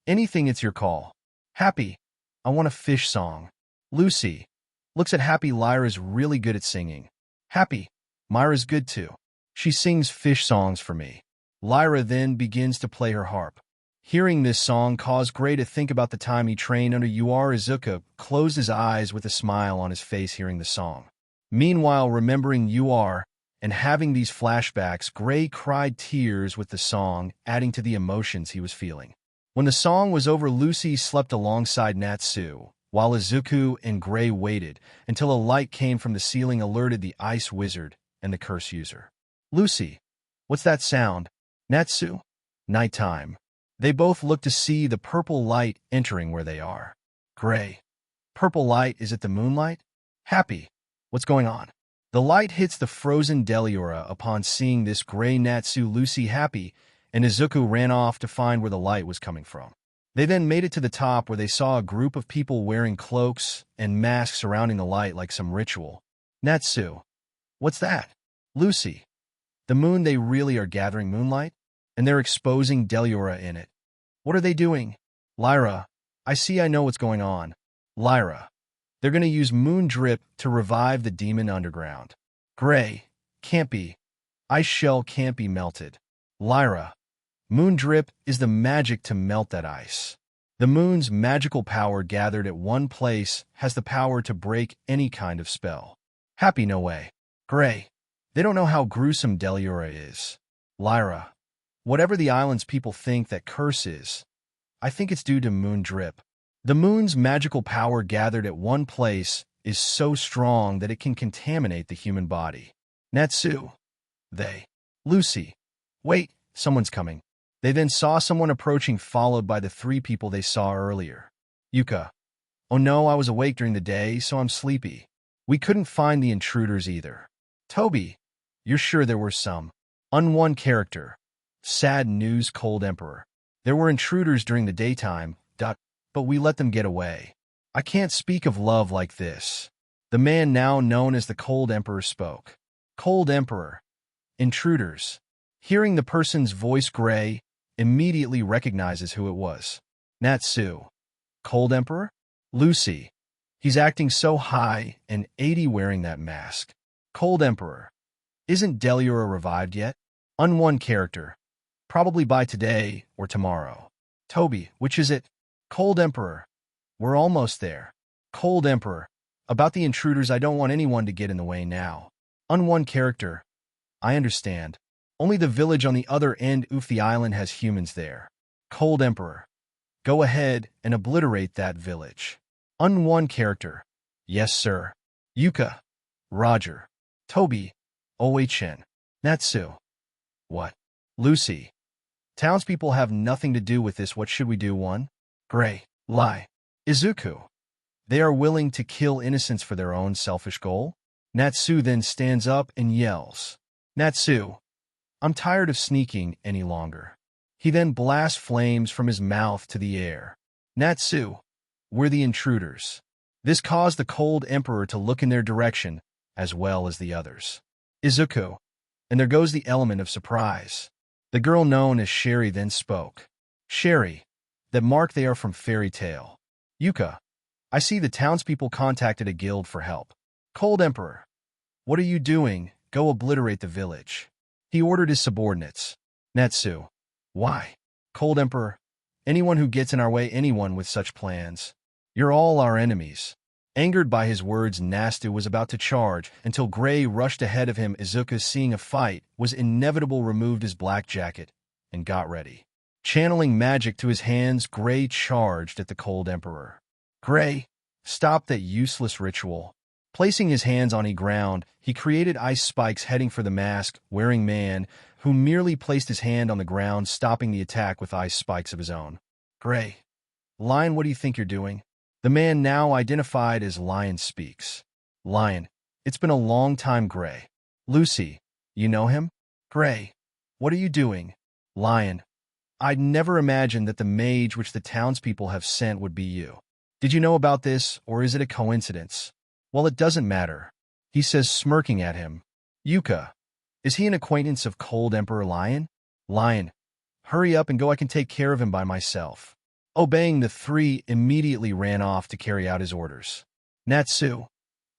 Anything, it's your call. Happy. I want a fish song. Lucy. Looks at Happy. Lyra's really good at singing. Happy. Myra's good too. She sings fish songs for me. Lyra then begins to play her harp. Hearing this song caused Gray to think about the time he trained under UR. Izuku closed his eyes with a smile on his face hearing the song. Meanwhile, remembering UR and having these flashbacks, Gray cried tears with the song, adding to the emotions he was feeling. When the song was over, Lucy slept alongside Natsu, while Izuku and Gray waited until a light came from the ceiling alerted the ice wizard and the curse user. Lucy. What's that sound? Natsu. Nighttime. They both look to see the purple light entering where they are. Gray. Purple light, is it the moonlight? Happy. What's going on? The light hits the frozen Deliora. Upon seeing this, Gray, Natsu, Lucy, Happy, and Izuku ran off to find where the light was coming from. They then made it to the top where they saw a group of people wearing cloaks and masks surrounding the light like some ritual. Natsu. What's that? Lucy. The moon, they really are gathering moonlight? And they're exposing Deliora in it. What are they doing? Lyra. I know what's going on. Lyra. They're going to use moon drip to revive the demon underground. Gray. Can't be. Ice shell can't be melted. Lyra. Moon drip is the magic to melt that ice. The moon's magical power gathered at one place has the power to break any kind of spell. Happy, no way. Gray. They don't know how gruesome Deliora is. Lyra. Whatever the island's people think that curse is, I think it's due to moon drip. The moon's magical power gathered at one place is so strong that it can contaminate the human body. Natsu. They. Lucy. Wait, someone's coming. They then saw someone approaching followed by the 3 people they saw earlier. Yuka. Oh no, I was awake during the day, so I'm sleepy. We couldn't find the intruders either. Toby. You're sure there were some? Unone character. Sad news, Cold Emperor. There were intruders during the daytime, but we let them get away. I can't speak of love like this. The man now known as the Cold Emperor spoke. Cold Emperor. Intruders. Hearing the person's voice, Gray immediately recognizes who it was. Natsu. Cold Emperor? Lucy. He's acting so high and 80 wearing that mask. Cold Emperor. Isn't Deliora revived yet? Unone character. Probably by today or tomorrow. Toby, which is it? Cold Emperor. We're almost there. Cold Emperor. About the intruders, I don't want anyone to get in the way now. Unone character. I understand. Only the village on the other end of the island has humans there. Cold Emperor. Go ahead and obliterate that village. Unone character. Yes, sir. Yuka. Roger. Toby. OHN. Natsu. What? Lucy. Townspeople have nothing to do with this. What should we do? 1. Gray. Lie. Izuku. They are willing to kill innocents for their own selfish goal? Natsu then stands up and yells, Natsu, I'm tired of sneaking any longer. He then blasts flames from his mouth to the air. Natsu, we're the intruders. This caused the Cold Emperor to look in their direction, as well as the others. Izuku. And there goes the element of surprise. The girl known as Sherry then spoke. Sherry. That mark they are from Fairy Tale. Yuka. I see the townspeople contacted a guild for help. Cold Emperor. What are you doing? Go obliterate the village. He ordered his subordinates. Natsu. Why? Cold Emperor. Anyone who gets in our way, anyone with such plans. You're all our enemies. Angered by his words, Natsu was about to charge until Gray rushed ahead of him. Izuku, seeing a fight was inevitable, removed his black jacket and got ready. Channeling magic to his hands, Gray charged at the Cold Emperor. Gray, stop that useless ritual. Placing his hands on the ground, he created ice spikes heading for the mask-wearing man, who merely placed his hand on the ground, stopping the attack with ice spikes of his own. Gray. Lion, what do you think you're doing? The man now identified as Lion speaks. Lion. It's been a long time, Gray. Lucy. You know him? Gray. What are you doing? Lion. I'd never imagined that the mage which the townspeople have sent would be you. Did you know about this, or is it a coincidence? Well, it doesn't matter. He says, smirking at him. Yuka. Is he an acquaintance of Cold Emperor Lion? Lion. Hurry up and go, I can take care of him by myself. Obeying, the three immediately ran off to carry out his orders. Natsu.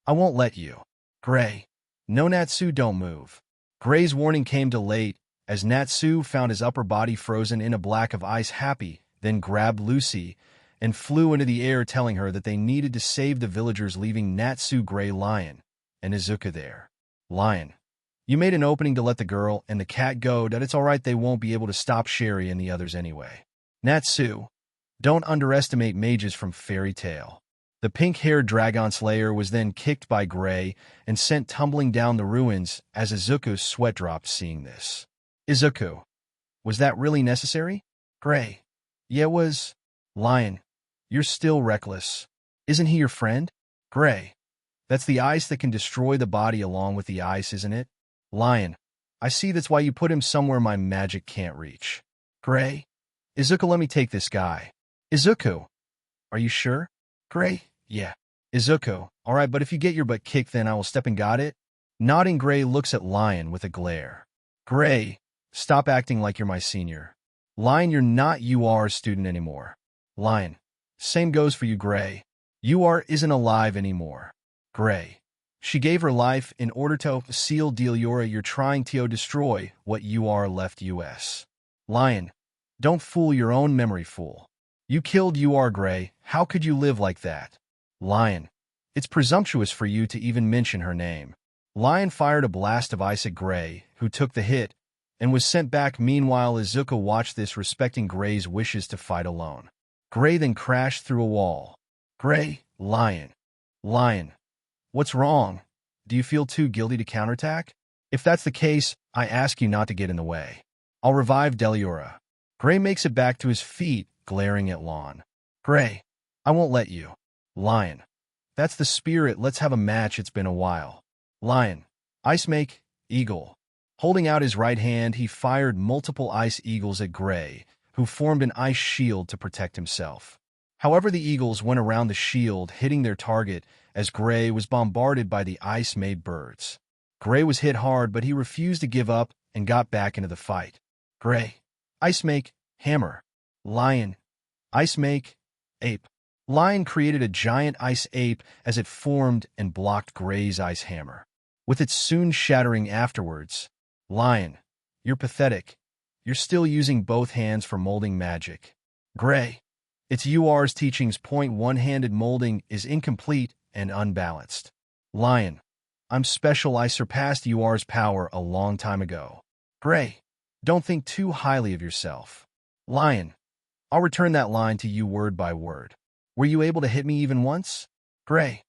I won't let you. Gray. No, Natsu, don't move. Gray's warning came too late, as Natsu found his upper body frozen in a block of ice. Happy then grabbed Lucy and flew into the air, telling her that they needed to save the villagers, leaving Natsu, Gray, Lion, and Izuku there. Lion. You made an opening to let the girl and the cat go. That it's all right, they won't be able to stop Sherry and the others anyway. Natsu. Don't underestimate mages from Fairy Tale. The pink-haired dragon slayer was then kicked by Gray and sent tumbling down the ruins as Izuku's sweat dropped seeing this. Izuku. Was that really necessary? Gray. Yeah, it was. Lion. You're still reckless. Isn't he your friend? Gray. That's the ice that can destroy the body along with the ice, isn't it? Lion. I see, that's why you put him somewhere my magic can't reach. Gray. Izuku, let me take this guy. Izuku. Are you sure? Gray. Yeah. Izuku. All right, but if you get your butt kicked, then I will step and got it. Nodding, Gray looks at Lion with a glare. Gray. Stop acting like you're my senior. Lion, you're not UR's student anymore. Lion. Same goes for you, Gray. UR isn't alive anymore. Gray. She gave her life in order to seal deal. You're trying to destroy what UR left us. Lion. Don't fool your own memory, fool. You killed UR, Gray. How could you live like that? Lion. It's presumptuous for you to even mention her name. Lion fired a blast of ice at Gray, who took the hit and was sent back. Meanwhile, Izuku watched this, respecting Gray's wishes to fight alone. Gray then crashed through a wall. Gray. Lion. Lion. What's wrong? Do you feel too guilty to counterattack? If that's the case, I ask you not to get in the way. I'll revive Deliura. Gray makes it back to his feet, glaring at Lon. Gray. I won't let you. Lion. That's the spirit, let's have a match, it's been a while. Lion. Ice make, eagle. Holding out his right hand, he fired multiple ice eagles at Gray, who formed an ice shield to protect himself. However, the eagles went around the shield, hitting their target as Gray was bombarded by the ice-made birds. Gray was hit hard, but he refused to give up and got back into the fight. Gray. Ice make, hammer. Lion. Ice make, ape. Lion created a giant ice ape as it formed and blocked Gray's ice hammer, with it soon shattering afterwards. Lion. You're pathetic. You're still using both hands for molding magic. Gray. It's UR's teachings. Point, one-handed molding is incomplete and unbalanced. Lion. I'm special. I surpassed UR's power a long time ago. Gray. Don't think too highly of yourself. Lion. I'll return that line to you word by word. Were you able to hit me even once? Gray.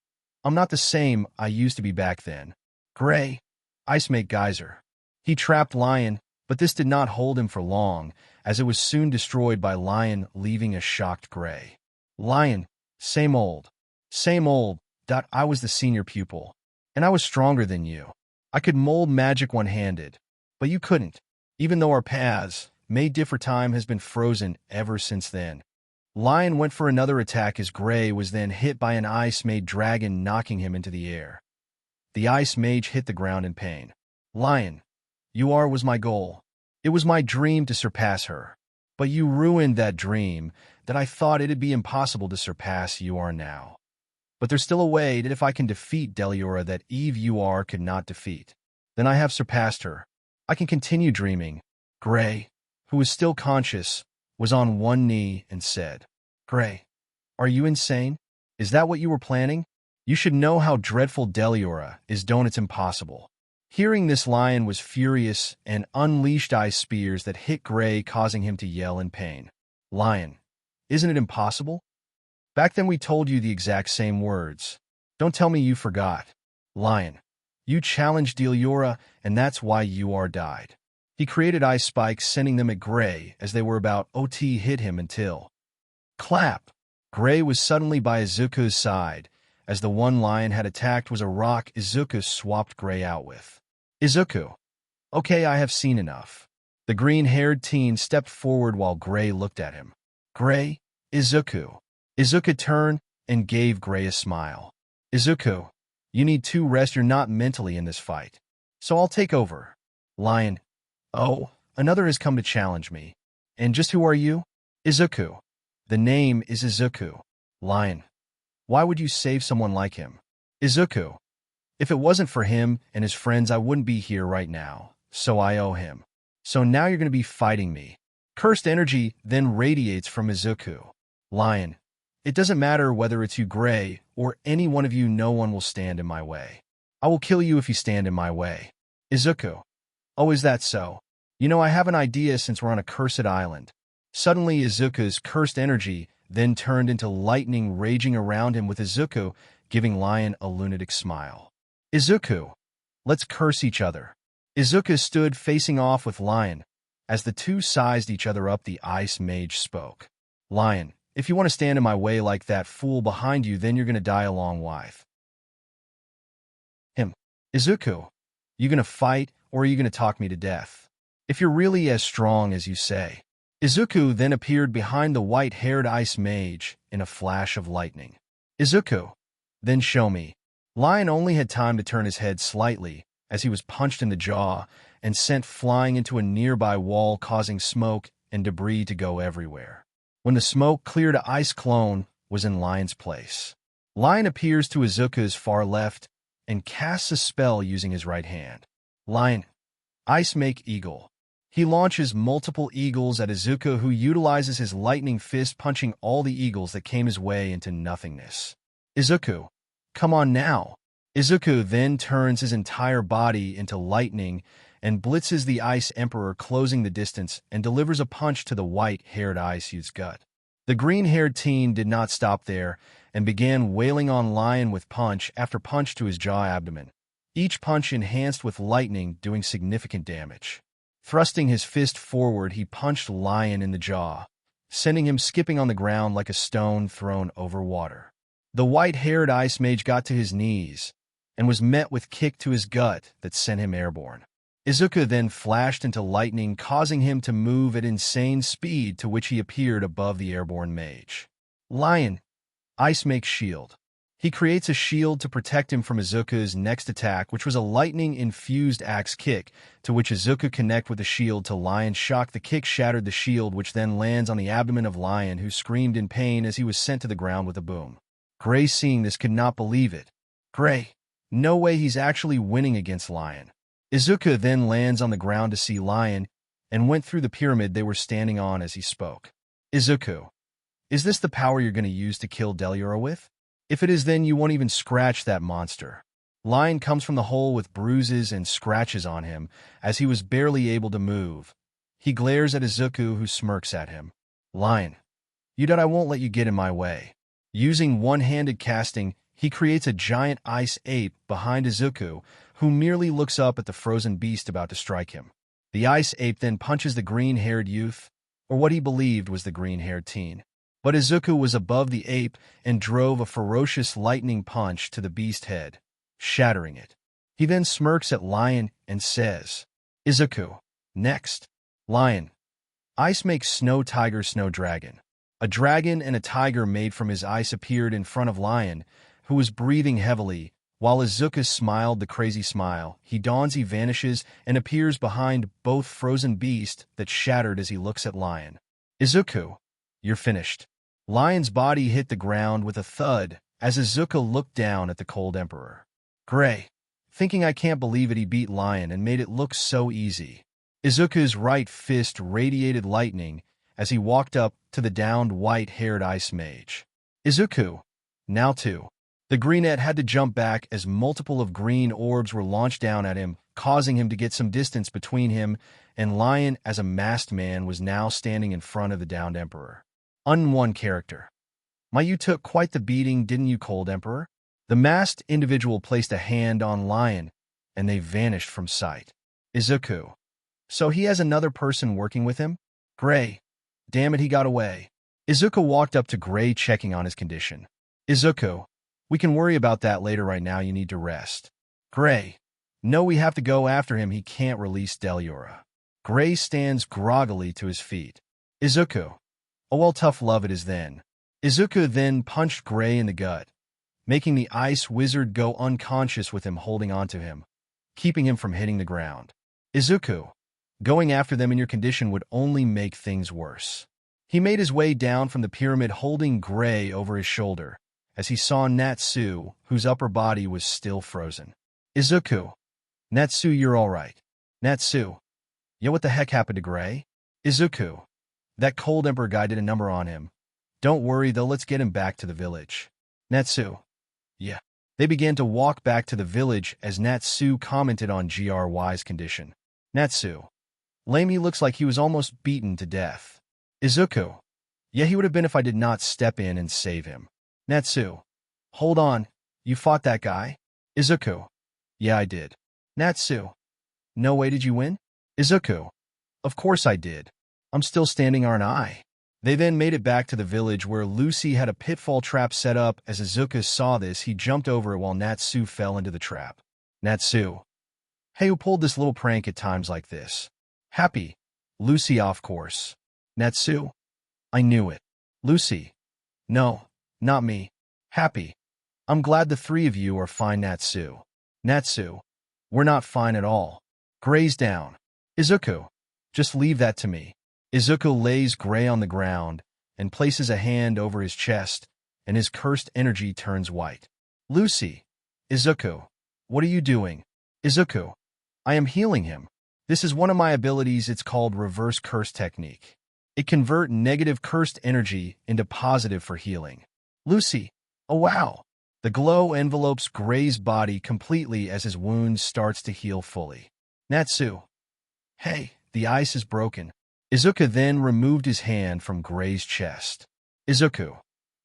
I'm not the same I used to be back then. Gray. Ice make geyser. He trapped Lion, But this did not hold him for long, as it was soon destroyed by Lion, leaving a shocked Gray. Lion, same old. Same old. I was the senior pupil. And I was stronger than you. I could mold magic one-handed. But you couldn't. Even though our paths may differ, time has been frozen ever since then. Lion went for another attack as Gray was then hit by an ice-made dragon, knocking him into the air. The ice mage hit the ground in pain. Lion, was my goal. It was my dream to surpass her. But you ruined that dream, that I thought it'd be impossible to surpass you are now. But there's still a way that if I can defeat Deliora that Eve could not defeat. Then I have surpassed her. I can continue dreaming. Gray, who was still conscious, was on one knee and said, Gray, are you insane? Is that what you were planning? You should know how dreadful Deliora is. Don't, it's impossible. Hearing this, Lion was furious and unleashed ice spears that hit Gray, causing him to yell in pain. Lion, isn't it impossible? Back then we told you the exact same words. Don't tell me you forgot. Lion, you challenged Deliora, and that's why died. He created ice spikes, sending them at Gray as they were about to hit him until... Clap! Gray was suddenly by Izuku's side, as the one Lion had attacked was a rock Izuku swapped Gray out with. Izuku. Okay, I have seen enough. The green-haired teen stepped forward while Gray looked at him. Gray, Izuku. Izuku turned and gave Gray a smile. Izuku, you need to rest. You're not mentally in this fight. So I'll take over. Lion. Oh, another has come to challenge me. And just who are you? Izuku. The name is Izuku. Lion. Why would you save someone like him? Izuku. If it wasn't for him and his friends, I wouldn't be here right now. So I owe him. So now you're going to be fighting me. Cursed energy then radiates from Izuku. Lion. It doesn't matter whether it's you, Gray, or any one of you. No one will stand in my way. I will kill you if you stand in my way. Izuku. Oh, is that so? You know, I have an idea since we're on a cursed island. Suddenly, Izuku's cursed energy then turned into lightning raging around him, with Izuku giving Lion a lunatic smile. Izuku, let's curse each other. Izuku stood facing off with Lion. As the two sized each other up, the ice mage spoke. Lion, if you want to stand in my way like that fool behind you, then you're going to die along with him. Izuku, you going to fight, or are you going to talk me to death? If you're really as strong as you say. Izuku then appeared behind the white-haired ice mage in a flash of lightning. Izuku, then show me. Lion only had time to turn his head slightly as he was punched in the jaw and sent flying into a nearby wall, causing smoke and debris to go everywhere. When the smoke cleared, an ice clone was in Lion's place. Lion appears to Izuku's far left and casts a spell using his right hand. Lion, Ice Make Eagle. He launches multiple eagles at Izuku, who utilizes his lightning fist, punching all the eagles that came his way into nothingness. Izuku, come on now. Izuku then turns his entire body into lightning and blitzes the Ice Emperor, closing the distance, and delivers a punch to the white-haired ice youth's gut. The green-haired teen did not stop there and began wailing on Lion with punch after punch to his jaw abdomen. Each punch enhanced with lightning, doing significant damage. Thrusting his fist forward, he punched Lion in the jaw, sending him skipping on the ground like a stone thrown over water. The white-haired ice mage got to his knees and was met with kick to his gut that sent him airborne. Izuku then flashed into lightning, causing him to move at insane speed, to which he appeared above the airborne mage. Lion, Ice Make Shield. He creates a shield to protect him from Izuku's next attack, which was a lightning-infused axe kick, to which Izuku connect with the shield to Lion's shock. The kick shattered the shield, which then lands on the abdomen of Lion, who screamed in pain as he was sent to the ground with a boom. Gray, seeing this, could not believe it. Gray, no way, he's actually winning against Lion. Izuku then lands on the ground to see Lion and went through the pyramid they were standing on as he spoke. Izuku, is this the power you're going to use to kill Deliora with? If it is, then you won't even scratch that monster. Lion comes from the hole with bruises and scratches on him as he was barely able to move. He glares at Izuku, who smirks at him. Lion, I won't let you get in my way. Using one-handed casting, he creates a giant ice ape behind Izuku, who merely looks up at the frozen beast about to strike him. The ice ape then punches the green-haired youth, or what he believed was the green-haired teen. But Izuku was above the ape and drove a ferocious lightning punch to the beast's head, shattering it. He then smirks at Lion and says, Izuku, next. Lion. Ice makes snow tiger snow dragon. A dragon and a tiger made from his ice appeared in front of Lion, who was breathing heavily. While Izuku smiled the crazy smile, he vanishes and appears behind both frozen beast that shattered as he looks at Lion. Izuku, you're finished. Lion's body hit the ground with a thud as Izuku looked down at the cold emperor. Gray, thinking I can't believe it, he beat Lion and made it look so easy. Izuku's right fist radiated lightning as he walked up to the downed white-haired ice mage. Izuku, now too. The greenette had to jump back as multiple of green orbs were launched down at him, causing him to get some distance between him, and Lion, as a masked man, was now standing in front of the downed emperor. Unone character. You took quite the beating, didn't you, Cold Emperor? The masked individual placed a hand on Lion, and they vanished from sight. Izuku. So he has another person working with him? Gray. Damn it, he got away. Izuku walked up to Gray, checking on his condition. Izuku. We can worry about that later. Right now you need to rest. Gray. No, we have to go after him. He can't release Deliora. Gray stands groggily to his feet. Izuku. Oh well, tough love it is then. Izuku then punched Gray in the gut, making the ice wizard go unconscious with him holding onto him, keeping him from hitting the ground. Izuku. Going after them in your condition would only make things worse. He made his way down from the pyramid holding Gray over his shoulder, as he saw Natsu, whose upper body was still frozen. Izuku. Natsu, you're all right. Natsu. Yeah, what the heck happened to Gray? Izuku. That cold emperor guy did a number on him. Don't worry though, let's get him back to the village. Natsu. Yeah. They began to walk back to the village as Natsu commented on Gry's condition. Natsu. Lame, he looks like he was almost beaten to death. Izuku. Yeah, he would have been if I did not step in and save him. Natsu. Hold on, you fought that guy? Izuku. Yeah, I did. Natsu. No way, did you win? Izuku. Of course I did. I'm still standing, aren't I? They then made it back to the village where Lucy had a pitfall trap set up. As Izuku saw this, he jumped over it while Natsu fell into the trap. Natsu. Hey, who pulled this little prank at times like this? Happy. Lucy, of course. Natsu. I knew it. Lucy. No. Not me. Happy. I'm glad the three of you are fine, Natsu. Natsu. We're not fine at all. Gray's down. Izuku. Just leave that to me. Izuku lays Gray on the ground and places a hand over his chest, and his cursed energy turns white. Lucy. Izuku. What are you doing? Izuku. I am healing him. This is one of my abilities. It's called Reverse Curse Technique. It converts negative cursed energy into positive for healing. Lucy. Oh wow. The glow envelopes Gray's body completely as his wound starts to heal fully. Natsu. Hey, the ice is broken. Izuku then removed his hand from Gray's chest. Izuku.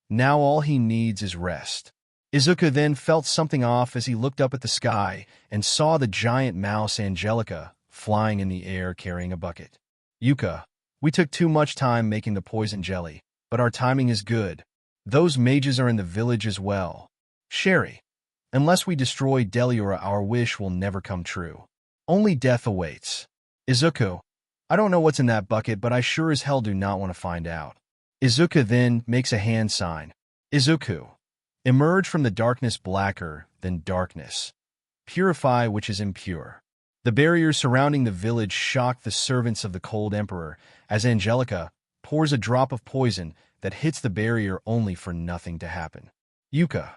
Now all he needs is rest. Izuku then felt something off as he looked up at the sky and saw the giant mouse Angelica flying in the air carrying a bucket. Yuka. We took too much time making the poison jelly, but our timing is good. Those mages are in the village as well. Sherry. Unless we destroy Deliora, our wish will never come true. Only death awaits. Izuku. I don't know what's in that bucket, but I sure as hell do not want to find out. Izuku then makes a hand sign. Izuku. Emerge from the darkness blacker than darkness. Purify which is impure. The barriers surrounding the village shock the servants of the Cold Emperor as Angelica pours a drop of poison that hits the barrier only for nothing to happen. Yuka.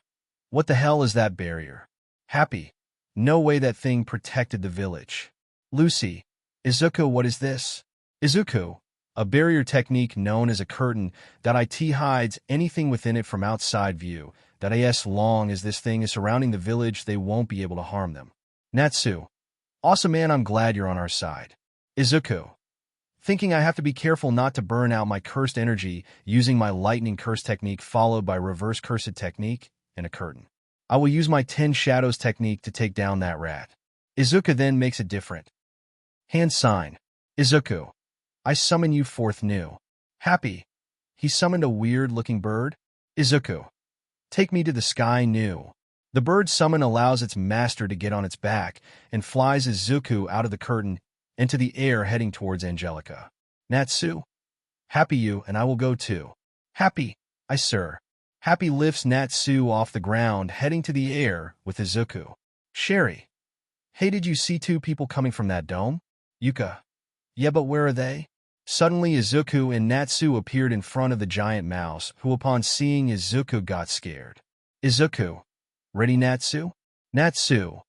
What the hell is that barrier? Happy. No way, that thing protected the village. Lucy. Izuku, what is this? Izuku. A barrier technique known as a curtain that it hides anything within it from outside view, that as long as this thing is surrounding the village, they won't be able to harm them. Natsu. Awesome, man, I'm glad you're on our side. Izuku. Thinking I have to be careful not to burn out my cursed energy using my lightning curse technique followed by reverse cursed technique and a curtain. I will use my 10 shadows technique to take down that rat. Izuku then makes it different. Hand sign. Izuku. I summon you forth new. Happy. He summoned a weird-looking bird. Izuku. Take me to the sky new. The bird summon allows its master to get on its back and flies Izuku out of the curtain into the air heading towards Angelica. Natsu. Happy you and I will go too. Happy. I sir. Happy lifts Natsu off the ground heading to the air with Izuku. Sherry. Hey, did you see two people coming from that dome? Yuka. Yeah, but where are they? Suddenly Izuku and Natsu appeared in front of the giant mouse, who upon seeing Izuku got scared. Izuku. Ready, Natsu? Natsu.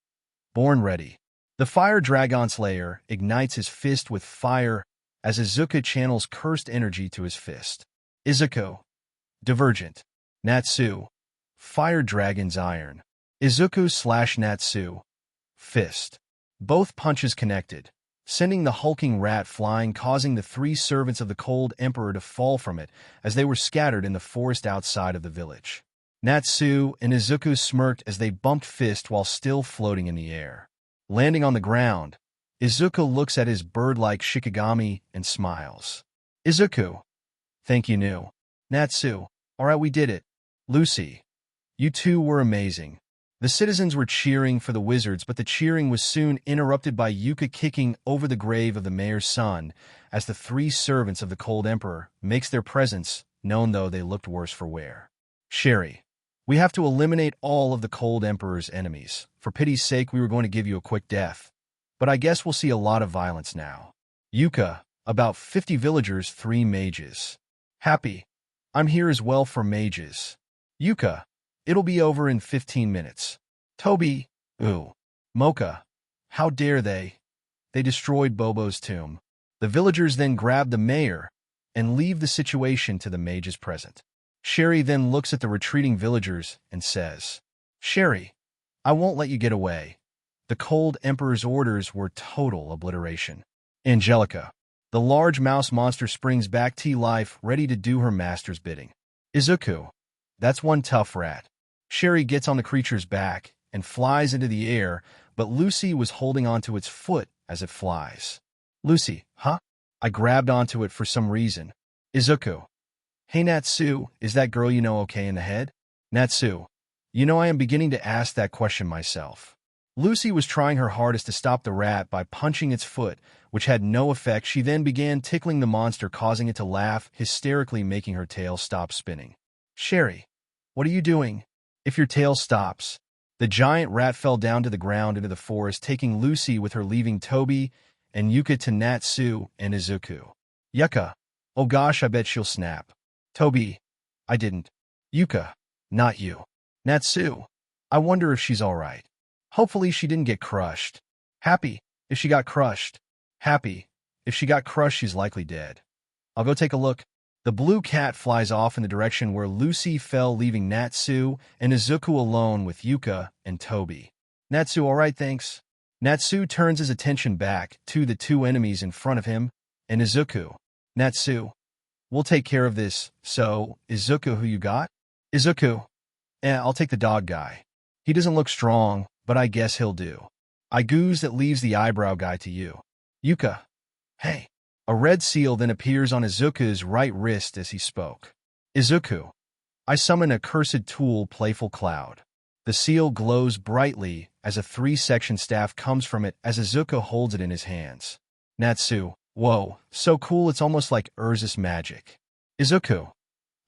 Born ready. The Fire Dragon Slayer ignites his fist with fire as Izuku channels cursed energy to his fist. Izuku. Divergent. Natsu. Fire Dragon's Iron. Izuku / Natsu. Fist. Both punches connected, sending the hulking rat flying, causing the three servants of the Cold Emperor to fall from it as they were scattered in the forest outside of the village. Natsu and Izuku smirked as they bumped fist while still floating in the air. Landing on the ground, Izuku looks at his bird-like Shikigami and smiles. Izuku. Thank you, new. Natsu. Alright, we did it. Lucy. You two were amazing. The citizens were cheering for the wizards, but the cheering was soon interrupted by Yuka kicking over the grave of the mayor's son as the three servants of the Cold Emperor makes their presence known, though they looked worse for wear. Sherry. We have to eliminate all of the Cold Emperor's enemies. For pity's sake, we were going to give you a quick death. But I guess we'll see a lot of violence now. Yuka. About 50 villagers, 3 mages. Happy. I'm here as well for mages. Yuka. It'll be over in 15 minutes. Toby. Ooh. Mocha. How dare they? They destroyed Bobo's tomb. The villagers then grab the mayor and leave the situation to the mages present. Sherry then looks at the retreating villagers and says, Sherry, I won't let you get away. The Cold Emperor's orders were total obliteration. Angelica. The large mouse monster springs back to life, ready to do her master's bidding. Izuku. That's one tough rat. Sherry gets on the creature's back and flies into the air, but Lucy was holding onto its foot as it flies. Lucy. Huh? I grabbed onto it for some reason. Izuku. Hey Natsu, is that girl you know okay in the head? Natsu. You know, I am beginning to ask that question myself. Lucy was trying her hardest to stop the rat by punching its foot, which had no effect. She then began tickling the monster, causing it to laugh hysterically, making her tail stop spinning. Sherry. What are you doing? If your tail stops. The giant rat fell down to the ground into the forest, taking Lucy with her, leaving Toby and Yuka to Natsu and Izuku. Yuka. Oh gosh, I bet she'll snap. Toby. I didn't. Yuka. Not you. Natsu. I wonder if she's alright. Hopefully she didn't get crushed. Happy. If she got crushed. Happy. If she got crushed, she's likely dead. I'll go take a look. The blue cat flies off in the direction where Lucy fell, leaving Natsu and Izuku alone with Yuka and Toby. Natsu, alright, thanks. Natsu turns his attention back to the two enemies in front of him and Izuku. Natsu. We'll take care of this. So, Izuku, who you got? Izuku. I'll take the dog guy. He doesn't look strong, but I guess he'll do. I goose, that leaves the eyebrow guy to you. Yuka. Hey. A red seal then appears on Izuku's right wrist as he spoke. Izuku. I summon a cursed tool, Playful Cloud. The seal glows brightly as a 3-section staff comes from it as Izuku holds it in his hands. Natsu. Whoa, so cool, it's almost like Urza's magic. Izuku.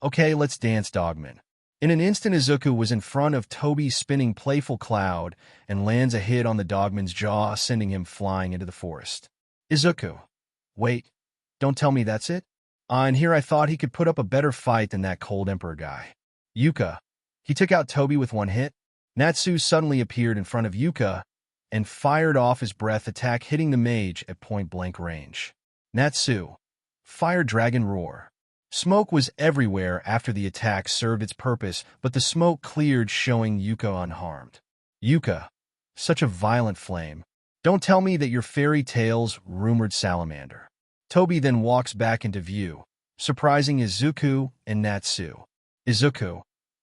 Okay, let's dance, Dogman. In an instant, Izuku was in front of Toby, spinning Playful Cloud, and lands a hit on the Dogman's jaw, sending him flying into the forest. Izuku. Wait, don't tell me that's it? And here I thought he could put up a better fight than that Cold Emperor guy. Yuka. He took out Toby with one hit. Natsu suddenly appeared in front of Yuka and fired off his breath attack, hitting the mage at point-blank range. Natsu. Fire Dragon Roar. Smoke was everywhere after the attack served its purpose, but the smoke cleared, showing Yuka unharmed. Yuka. Such a violent flame. Don't tell me that your fairy tales rumored salamander. Toby then walks back into view, surprising Izuku and Natsu. Izuku.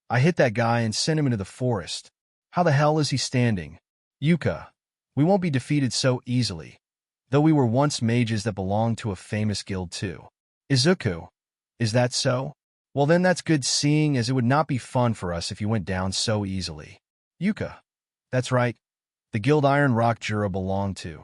I hit that guy and sent him into the forest. How the hell is he standing? Yuka. We won't be defeated so easily. though we were once mages that belonged to a famous guild too. Izuku, is that so? Well then that's good, seeing as it would not be fun for us if you went down so easily. Yuka, that's right, the guild Iron Rock Jura belonged to.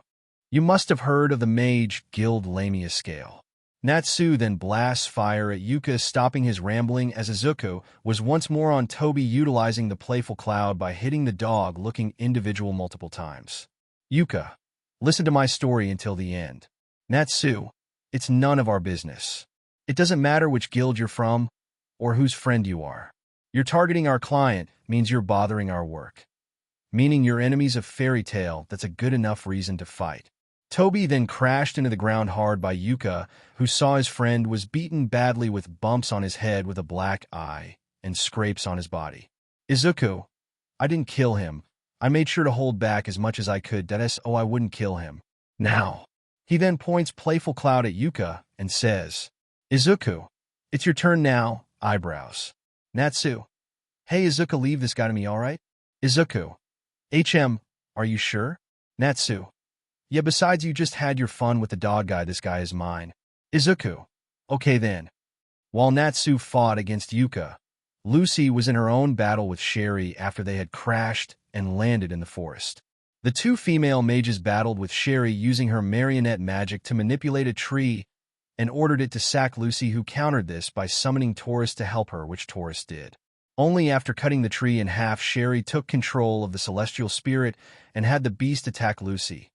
You must have heard of the mage guild Lamia scale. Natsu then blasts fire at Yuka, stopping his rambling as Izuku was once more on Toby, utilizing the playful cloud by hitting the dog-looking individual multiple times. Yuka, listen to my story until the end. Natsu, it's none of our business. It doesn't matter which guild you're from or whose friend you are. You're targeting our client means you're bothering our work. Meaning you're enemies of Fairy Tail, that's a good enough reason to fight. Toby then crashed into the ground hard by Yuka, who saw his friend was beaten badly with bumps on his head with a black eye and scrapes on his body. Izuku, I didn't kill him. I made sure to hold back as much as I could, I wouldn't kill him. Now. He then points playful cloud at Yuka and says, Izuku, it's your turn now, eyebrows. Natsu, hey Izuku, leave this guy to me, alright? Izuku, are you sure? Natsu, yeah, besides you just had your fun with the dog guy, this guy is mine. Izuku, okay then. While Natsu fought against Yuka, Lucy was in her own battle with Sherry after they had crashed and landed in the forest. The two female mages battled with Sherry using her marionette magic to manipulate a tree and ordered it to sack Lucy, who countered this by summoning Taurus to help her, which Taurus did. Only after cutting the tree in half, Sherry took control of the celestial spirit and had the beast attack Lucy.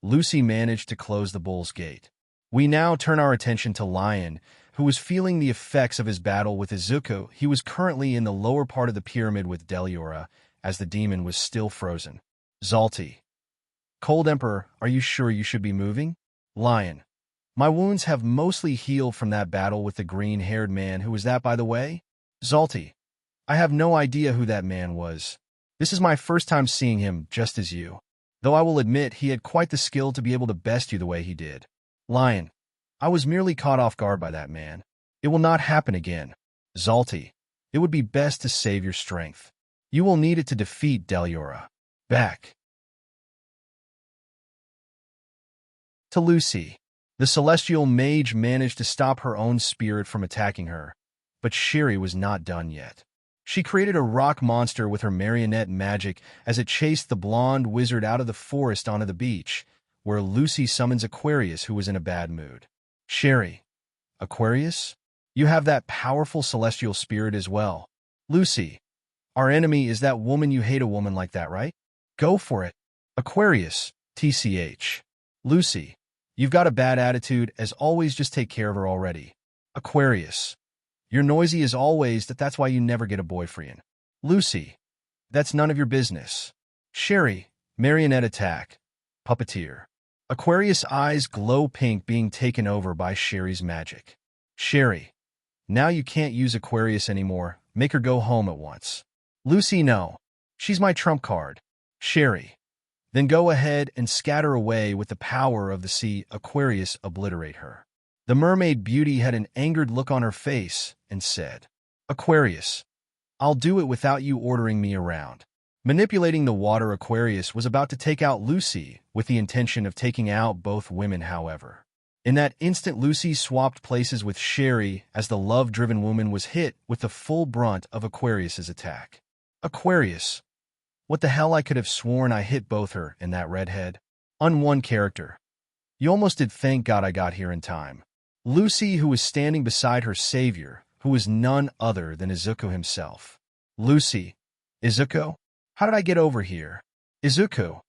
Lucy managed to close the bull's gate. We now turn our attention to Lion, who was feeling the effects of his battle with Izuku. He was currently in the lower part of the pyramid with Deliora, as the demon was still frozen. Zalti. Cold Emperor, are you sure you should be moving? Lion. My wounds have mostly healed from that battle with the green-haired man. Who was that, by the way? Zalti. I have no idea who that man was. This is my first time seeing him, just as you. Though I will admit he had quite the skill to be able to best you the way he did. Lion. I was merely caught off guard by that man. It will not happen again. Zalti. It would be best to save your strength. You will need it to defeat Deliora. Back. To Lucy. The celestial mage managed to stop her own spirit from attacking her, but Sherry was not done yet. She created a rock monster with her marionette magic as it chased the blonde wizard out of the forest onto the beach, where Lucy summons Aquarius, who was in a bad mood. Sherry. Aquarius? You have that powerful celestial spirit as well. Lucy. Our enemy is that woman you hate, a woman like that, right? Go for it. Aquarius. TCH. Lucy. You've got a bad attitude, as always, just take care of her already. Aquarius. You're noisy as always, that's why you never get a boyfriend. Lucy. That's none of your business. Sherry. Marionette attack. Puppeteer. Aquarius' eyes glow pink, being taken over by Sherry's magic. Sherry. Now you can't use Aquarius anymore. Make her go home at once. Lucy, no. She's my trump card. Sherry. Then go ahead and scatter away with the power of the sea. Aquarius, obliterate her. The mermaid beauty had an angered look on her face and said, Aquarius, I'll do it without you ordering me around. Manipulating the water, Aquarius was about to take out Lucy with the intention of taking out both women, however. In that instant, Lucy swapped places with Sherry as the love-driven woman was hit with the full brunt of Aquarius's attack. Aquarius. What the hell, I could have sworn I hit both her and that redhead. One character. You almost did. Thank God I got here in time. Lucy, who was standing beside her savior, who was none other than Izuku himself. Lucy. Izuku? How did I get over here? Izuku.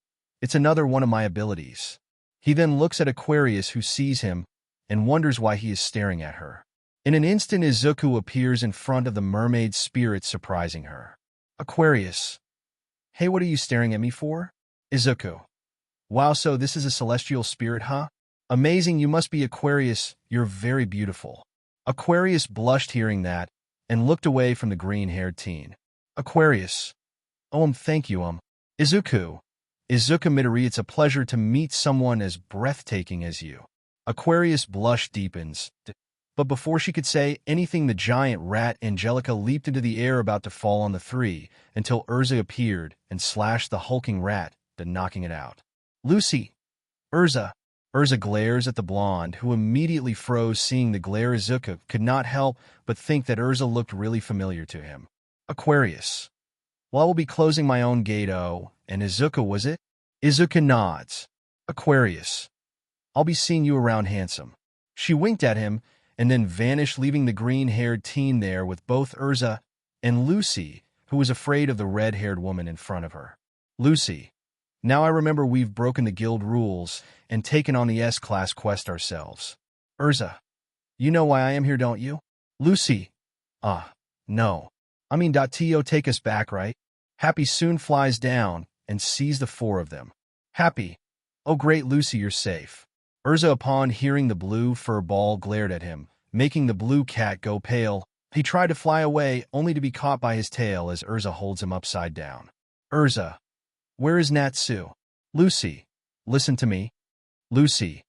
It's another one of my abilities. He then looks at Aquarius, who sees him and wonders why he is staring at her. In an instant, Izuku appears in front of the mermaid spirit, surprising her. Aquarius. Hey, what are you staring at me for? Izuku. Wow, so this is a celestial spirit, huh? Amazing, you must be Aquarius. You're very beautiful. Aquarius blushed hearing that and looked away from the green-haired teen. Aquarius. Thank you, Izuku. Izuku Midori, it's a pleasure to meet someone as breathtaking as you. Aquarius' blush deepens, but before she could say anything, the giant rat Angelica leaped into the air, about to fall on the three, until Urza appeared and slashed the hulking rat, knocking it out. Lucy. Urza. Urza glares at the blonde, who immediately froze. Seeing the glare, Izuku could not help but think that Urza looked really familiar to him. Aquarius. Well, I will be closing my own gate. Oh, and Izuku, was it? Izuku nods. Aquarius. I'll be seeing you around, handsome. She winked at him and then vanished, leaving the green-haired teen there with both Urza and Lucy, who was afraid of the red-haired woman in front of her. Lucy. Now I remember we've broken the guild rules and taken on the S-class quest ourselves. Urza. You know why I am here, don't you? Lucy. No. I mean, Tio, take us back, right? Happy soon flies down and sees the four of them. Happy. Oh great, Lucy, you're safe. Urza, upon hearing the blue fur ball, glared at him, making the blue cat go pale. He tried to fly away, only to be caught by his tail as Urza holds him upside down. Urza. Where is Natsu? Lucy. Listen to me. Lucy.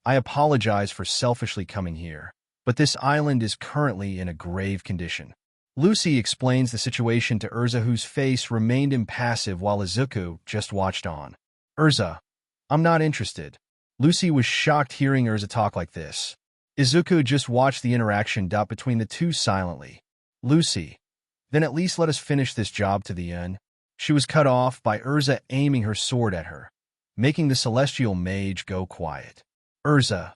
I apologize for selfishly coming here, but this island is currently in a grave condition. Lucy explains the situation to Urza, whose face remained impassive while Izuku just watched on. Urza. I'm not interested. Lucy was shocked hearing Urza talk like this. Izuku just watched the interaction between the two silently. Lucy. Then at least let us finish this job to the end. She was cut off by Urza aiming her sword at her, making the celestial mage go quiet. Urza.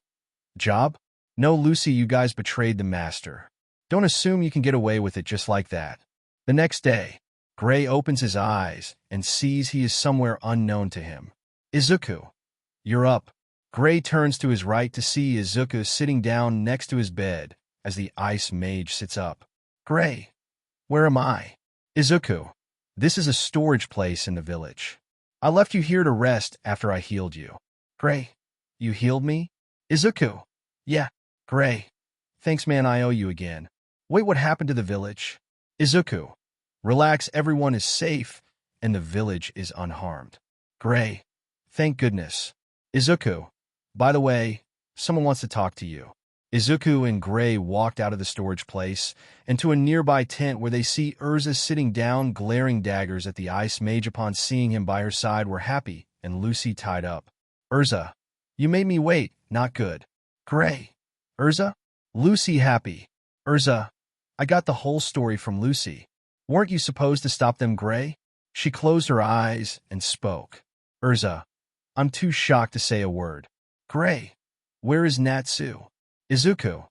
Job? No, Lucy, you guys betrayed the master. Don't assume you can get away with it just like that. The next day, Gray opens his eyes and sees he is somewhere unknown to him. Izuku. You're up. Gray turns to his right to see Izuku sitting down next to his bed as the ice mage sits up. Gray. Where am I? Izuku. This is a storage place in the village. I left you here to rest after I healed you. Gray. You healed me? Izuku. Yeah. Gray. Thanks, man, I owe you again. Wait, what happened to the village? Izuku. Relax, everyone is safe, and the village is unharmed. Gray. Thank goodness. Izuku. By the way, someone wants to talk to you. Izuku and Gray walked out of the storage place and to a nearby tent where they see Urza sitting down, glaring daggers at the ice mage. Upon seeing him by her side were Happy and Lucy tied up. Urza. You made me wait. Not good. Gray. Urza? Lucy. Happy. Urza. I got the whole story from Lucy. Weren't you supposed to stop them, Gray? She closed her eyes and spoke. Urza. I'm too shocked to say a word. Gray. Where is Natsu? Izuku.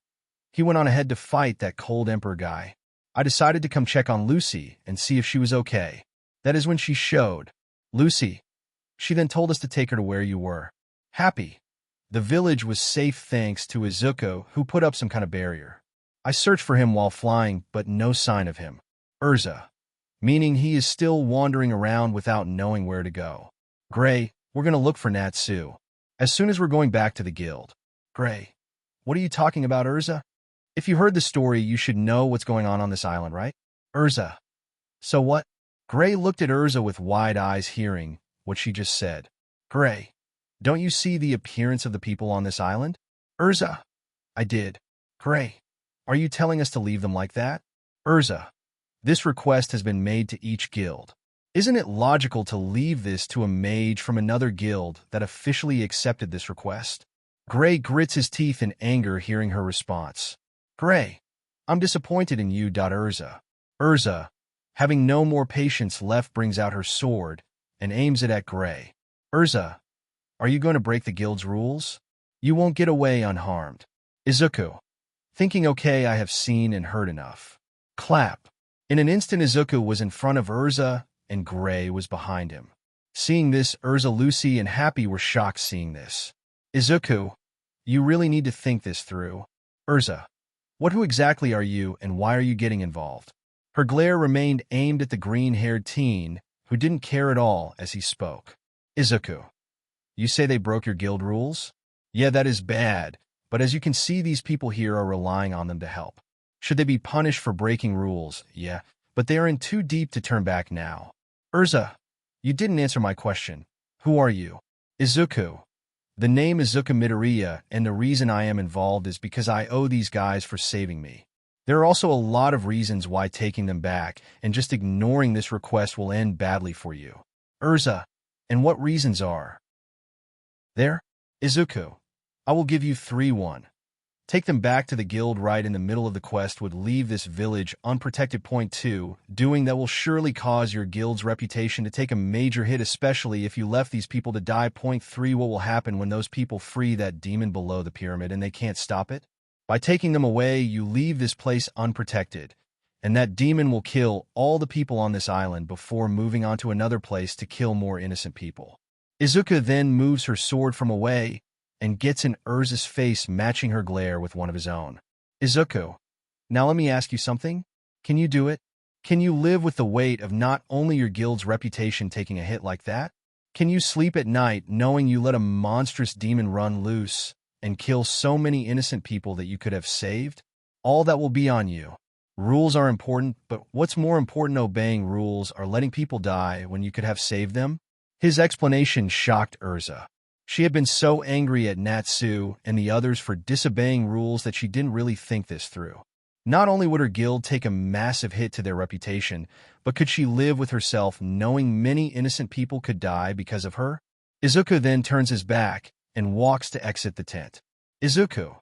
He went on ahead to fight that cold emperor guy. I decided to come check on Lucy and see if she was okay. That is when she showed. Lucy. She then told us to take her to where you were. Happy. The village was safe thanks to Izuku, who put up some kind of barrier. I searched for him while flying, but no sign of him. Urza. Meaning he is still wandering around without knowing where to go. Gray. We're going to look for Natsu as soon as we're going back to the guild. Gray. What are you talking about, Urza? If you heard the story, you should know what's going on this island, right? Urza. So what? Gray looked at Urza with wide eyes, hearing what she just said. Gray. Don't you see the appearance of the people on this island? Urza. I did. Gray. Are you telling us to leave them like that? Urza. This request has been made to each guild. Isn't it logical to leave this to a mage from another guild that officially accepted this request? Gray grits his teeth in anger hearing her response. Gray. I'm disappointed in you. Urza. Urza, having no more patience left, brings out her sword and aims it at Gray. Urza. Are you going to break the guild's rules? You won't get away unharmed. Izuku. Thinking, okay, I have seen and heard enough. Clap. In an instant, Izuku was in front of Urza, and Gray was behind him. Seeing this, Urza, Lucy, and Happy were shocked seeing this. Izuku, you really need to think this through. Urza. Who exactly are you, and why are you getting involved? Her glare remained aimed at the green-haired teen, who didn't care at all as he spoke. Izuku. You say they broke your guild rules? Yeah, that is bad, but as you can see, these people here are relying on them to help. Should they be punished for breaking rules? Yeah, but they are in too deep to turn back now. Urza, you didn't answer my question. Who are you? Izuku. The name Izuku Midoriya, and the reason I am involved is because I owe these guys for saving me. There are also a lot of reasons why taking them back and just ignoring this request will end badly for you. Urza, and what reasons are there? Izuku, I will give you 3-1. Take them back to the guild right in the middle of the quest would leave this village unprotected. Point 2. Doing that will surely cause your guild's reputation to take a major hit, especially if you left these people to die. Point 3. What will happen when those people free that demon below the pyramid and they can't stop it? By taking them away, you leave this place unprotected, and that demon will kill all the people on this island before moving on to another place to kill more innocent people. Izuku then moves her sword from away and gets in Urza's face, matching her glare with one of his own. Izuku, now let me ask you something. Can you do it? Can you live with the weight of not only your guild's reputation taking a hit like that? Can you sleep at night knowing you let a monstrous demon run loose and kill so many innocent people that you could have saved? All that will be on you. Rules are important, but what's more important, obeying rules or letting people die when you could have saved them? His explanation shocked Urza. She had been so angry at Natsu and the others for disobeying rules that she didn't really think this through. Not only would her guild take a massive hit to their reputation, but could she live with herself knowing many innocent people could die because of her? Izuku then turns his back and walks to exit the tent. Izuku,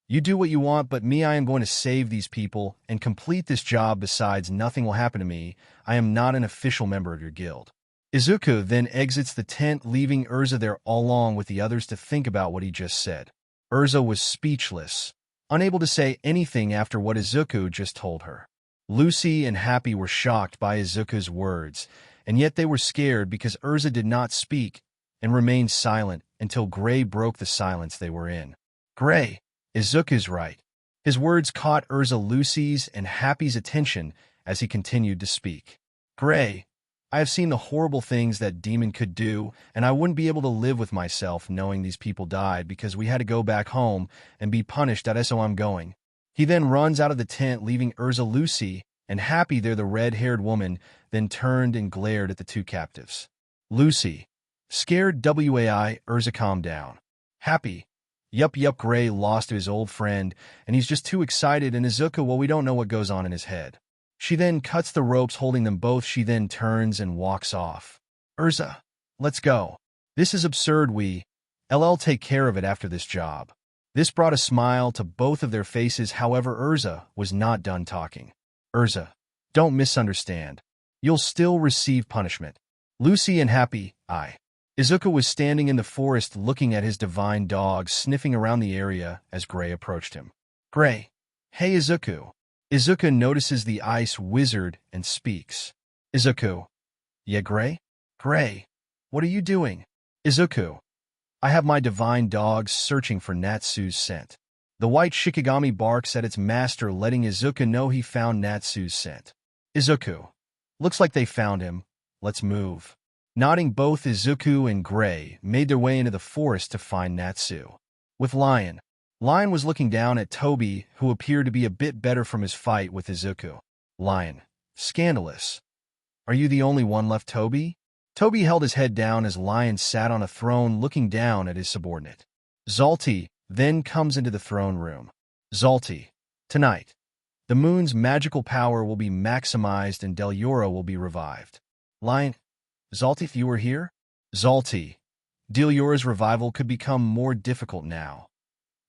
you do what you want, but me, I am going to save these people and complete this job. Besides, nothing will happen to me. I am not an official member of your guild. Izuku then exits the tent, leaving Urza there along with the others to think about what he just said. Urza was speechless, unable to say anything after what Izuku just told her. Lucy and Happy were shocked by Izuku's words, and yet they were scared because Urza did not speak and remained silent until Gray broke the silence they were in. Gray, Izuku's right. His words caught Urza, Lucy's, and Happy's attention as he continued to speak. Gray, I have seen the horrible things that demon could do, and I wouldn't be able to live with myself knowing these people died because we had to go back home and be punished. So I'm going. He then runs out of the tent, leaving Urza, Lucy, and Happy there. The red-haired woman then turned and glared at the two captives. Lucy, scared. Wai, Urza, calm down. Happy, yup, Gray lost his old friend, and he's just too excited. And Izuku, well, we don't know what goes on in his head. She then cuts the ropes holding them both. She then turns and walks off. Urza, let's go. This is absurd. I'll take care of it after this job. This brought a smile to both of their faces. However, Urza was not done talking. Urza, don't misunderstand. You'll still receive punishment. Lucy and Happy, Izuku was standing in the forest looking at his divine dog sniffing around the area as Gray approached him. Gray, hey Izuku. Izuku notices the ice wizard and speaks. Izuku, yeah, Gray? Gray, what are you doing? Izuku, I have my divine dog searching for Natsu's scent. The white Shikigami barks at its master, letting Izuku know he found Natsu's scent. Izuku, looks like they found him. Let's move. Nodding, both Izuku and Gray made their way into the forest to find Natsu. With Lion was looking down at Toby, who appeared to be a bit better from his fight with Izuku. Lion, scandalous. Are you the only one left, Toby? Toby held his head down as Lion sat on a throne looking down at his subordinate. Zalti then comes into the throne room. Zalti, tonight, the moon's magical power will be maximized and Deliora will be revived. Lion, Zalti, if you were here? Zalti, Deliora's revival could become more difficult now.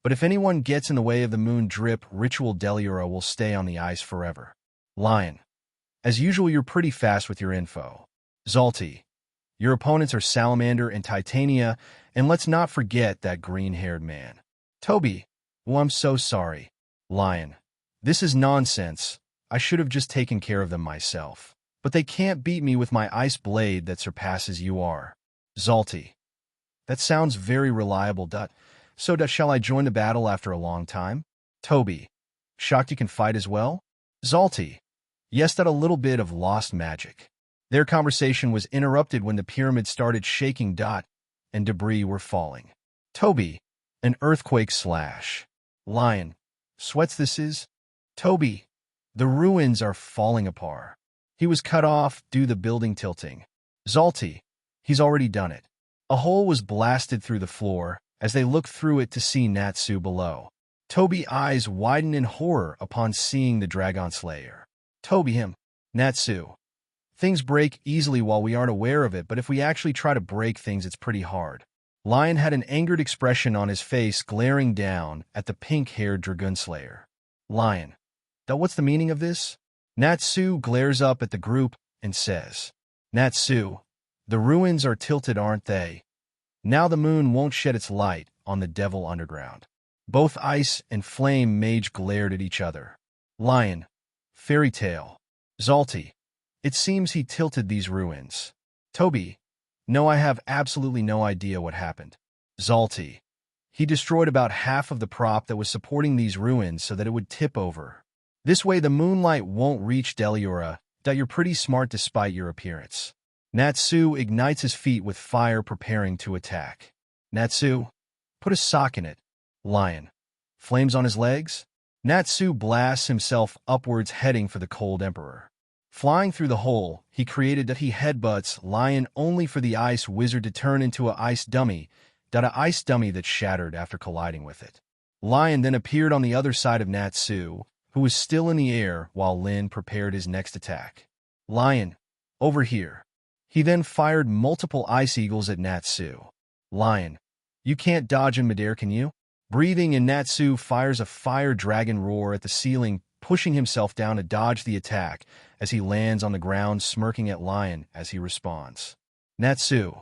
But if anyone gets in the way of the moon drip ritual, Deliora will stay on the ice forever. Lion, as usual, you're pretty fast with your info. Zalti, your opponents are Salamander and Titania, and let's not forget that green-haired man. Toby, well, I'm so sorry. Lion, this is nonsense. I should have just taken care of them myself. But they can't beat me with my ice blade that surpasses you are. Zalti, that sounds very reliable. So shall I join the battle after a long time? Toby, shocked you can fight as well? Zalti, yes, that a little bit of lost magic. Their conversation was interrupted when the pyramid started shaking. And debris were falling. Toby, an earthquake slash. Lion, sweats this is? Toby, the ruins are falling apart. He was cut off due to the building tilting. Zalti, he's already done it. A hole was blasted through the floor as they looked through it to see Natsu below. Toby eyes widen in horror upon seeing the Dragon Slayer. Toby, him. Natsu. Things break easily while we aren't aware of it, but if we actually try to break things, it's pretty hard. Lion had an angered expression on his face, glaring down at the pink-haired Dragoon Slayer. Lion, what's the meaning of this? Natsu glares up at the group and says, Natsu, the ruins are tilted, aren't they? Now the moon won't shed its light on the devil underground. Both Ice and Flame Mage glared at each other. Lion, Fairy Tale, Zalti, it seems he tilted these ruins. Toby, no, I have absolutely no idea what happened. Zalti, he destroyed about half of the prop that was supporting these ruins so that it would tip over. This way the moonlight won't reach Deliura. You're pretty smart despite your appearance. Natsu ignites his feet with fire, preparing to attack. Natsu, put a sock in it. Lion, flames on his legs? Natsu blasts himself upwards, heading for the Cold Emperor. Flying through the hole, he created that he headbutts Lion, only for the Ice Wizard to turn into a ice dummy, that shattered after colliding with it. Lion then appeared on the other side of Natsu, who was still in the air while Lin prepared his next attack. Lion, over here. He then fired multiple ice eagles at Natsu. Lion, you can't dodge in midair, can you? Breathing in, Natsu fires a fire dragon roar at the ceiling, pushing himself down to dodge the attack as he lands on the ground, smirking at Lion as he responds. Natsu,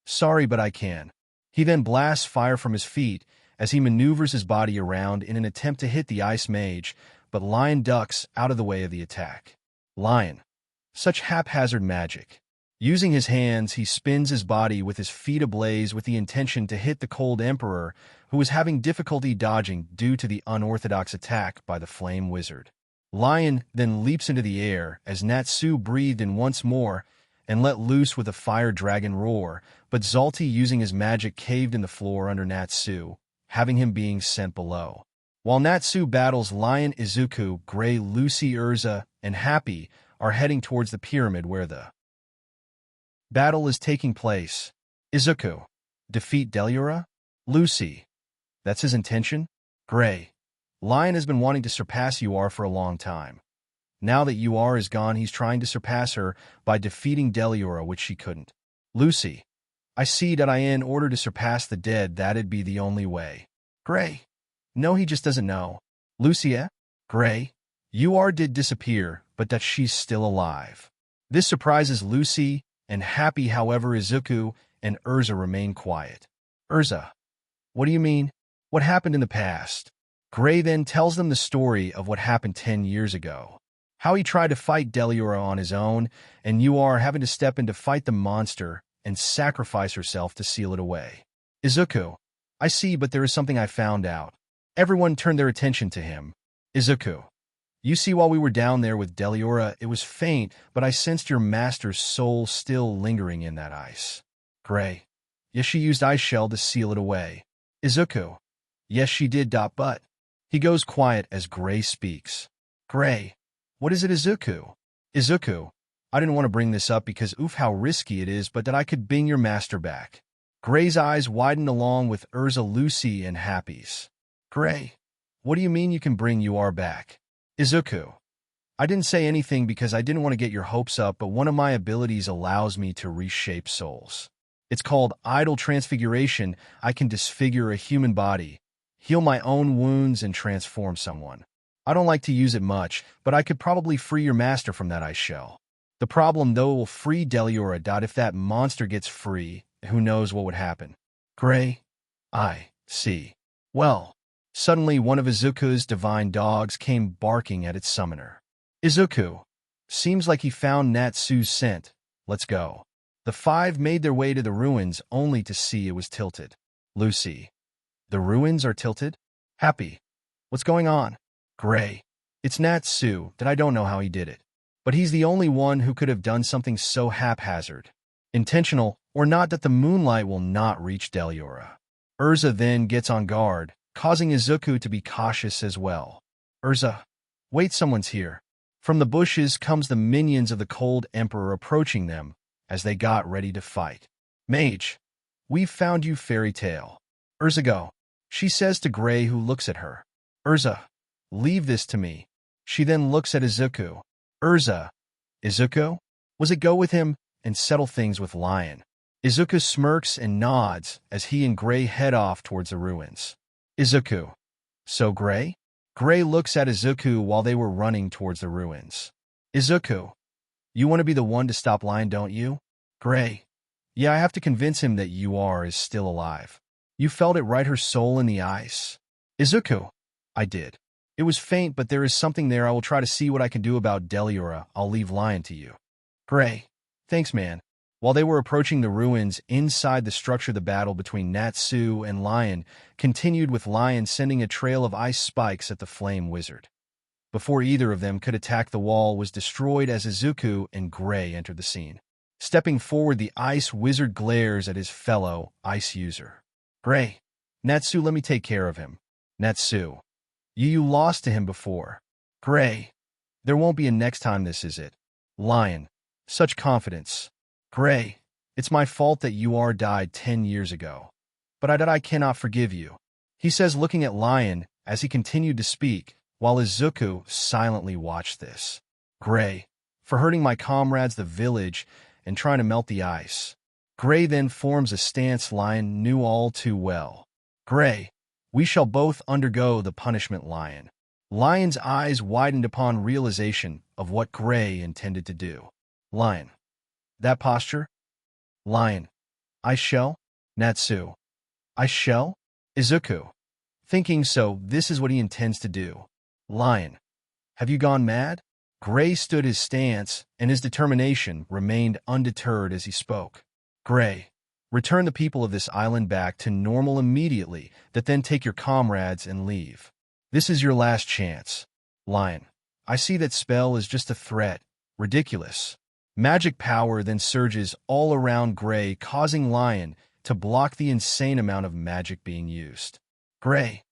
sorry, but I can. He then blasts fire from his feet as he maneuvers his body around in an attempt to hit the Ice Mage, but Lion ducks out of the way of the attack. Lion, such haphazard magic. Using his hands, he spins his body with his feet ablaze with the intention to hit the Cold Emperor, who was having difficulty dodging due to the unorthodox attack by the Flame Wizard. Lion then leaps into the air as Natsu breathed in once more and let loose with a fire dragon roar, but Zalti, using his magic, caved in the floor under Natsu, having him being sent below. While Natsu battles Lion, Izuku, Gray, Lucy, Urza, and Happy are heading towards the pyramid where the battle is taking place. Izuku, defeat Deliura? Lucy, that's his intention? Gray, Lion has been wanting to surpass UR for a long time. Now that UR is gone, he's trying to surpass her by defeating Deliura, which she couldn't. Lucy, I see that in order to surpass the dead, that'd be the only way. Gray, no, he just doesn't know. Lucia, Gray, UR did disappear, but that she's still alive. This surprises Lucy and Happy. However, Izuku and Urza remain quiet. Urza, what do you mean? What happened in the past? Gray then tells them the story of what happened 10 years ago. How he tried to fight Deliura on his own, and UR having to step in to fight the monster and sacrifice herself to seal it away. Izuku, I see, but there is something I found out. Everyone turned their attention to him. Izuku, you see, while we were down there with Deliura, it was faint, but I sensed your master's soul still lingering in that ice. Gray, yes, she used ice shell to seal it away. Izuku, yes, she did. But he goes quiet as Gray speaks. Gray, what is it, Izuku? Izuku, I didn't want to bring this up because oof how risky it is, but that I could bring your master back. Gray's eyes widened along with Urza, Lucy, and Happy's. Gray, what do you mean you can bring UR back? Izuku, I didn't say anything because I didn't want to get your hopes up, but one of my abilities allows me to reshape souls. It's called Idle Transfiguration. I can disfigure a human body, heal my own wounds, and transform someone. I don't like to use it much, but I could probably free your master from that ice shell. The problem, though, will free Deliura. If that monster gets free, who knows what would happen. Gray, I see. Well, suddenly one of Izuku's divine dogs came barking at its summoner. Izuku, seems like he found Natsu's scent. Let's go. The five made their way to the ruins only to see it was tilted. Lucy, the ruins are tilted? Happy, what's going on? Gray, it's Natsu. That I don't know how he did it. But he's the only one who could have done something so haphazard. Intentional or not, that the moonlight will not reach Deliura. Urza then gets on guard, causing Izuku to be cautious as well. Urza, wait, someone's here. From the bushes comes the minions of the Cold Emperor approaching them as they got ready to fight. Mage, we've found you, Fairy Tale. Urza, go, she says to Gray, who looks at her. Urza, leave this to me. She then looks at Izuku. Urza, Izuku, was it go with him and settle things with Lion? Izuku smirks and nods as he and Gray head off towards the ruins. Izuku. So Gray? Gray looks at Izuku while they were running towards the ruins. Izuku. You want to be the one to stop Lion, don't you? Gray. Yeah, I have to convince him that is still alive. You felt it right, her soul in the ice? Izuku. I did. It was faint, but there is something there. I will try to see what I can do about Deliura. I'll leave Lion to you. Gray. Thanks, man. While they were approaching the ruins inside the structure, the battle between Natsu and Lion continued, with Lion sending a trail of ice spikes at the flame wizard. Before either of them could attack, the wall was destroyed as Izuku and Gray entered the scene. Stepping forward, the ice wizard glares at his fellow ice user. Gray. Natsu, let me take care of him. Natsu. You lost to him before. Gray. There won't be a next time, this is it. Lion. Such confidence. Gray. It's my fault that you died 10 years ago. But I cannot forgive you. He says, looking at Lion as he continued to speak, while Izuku silently watched this. Gray. For hurting my comrades, the village, and trying to melt the ice. Gray then forms a stance Lion knew all too well. Gray. We shall both undergo the punishment, Lion. Lion's eyes widened upon realization of what Gray intended to do. Lion. That posture? Lion. I shall? Natsu. I shall? Izuku. Thinking so, this is what he intends to do. Lion. Have you gone mad? Gray stood his stance, and his determination remained undeterred as he spoke. Gray. Return the people of this island back to normal immediately, then take your comrades and leave. This is your last chance. Lion. I see that spell is just a threat. Ridiculous. Magic power then surges all around Gray, causing Lion to block the insane amount of magic being used. Gray.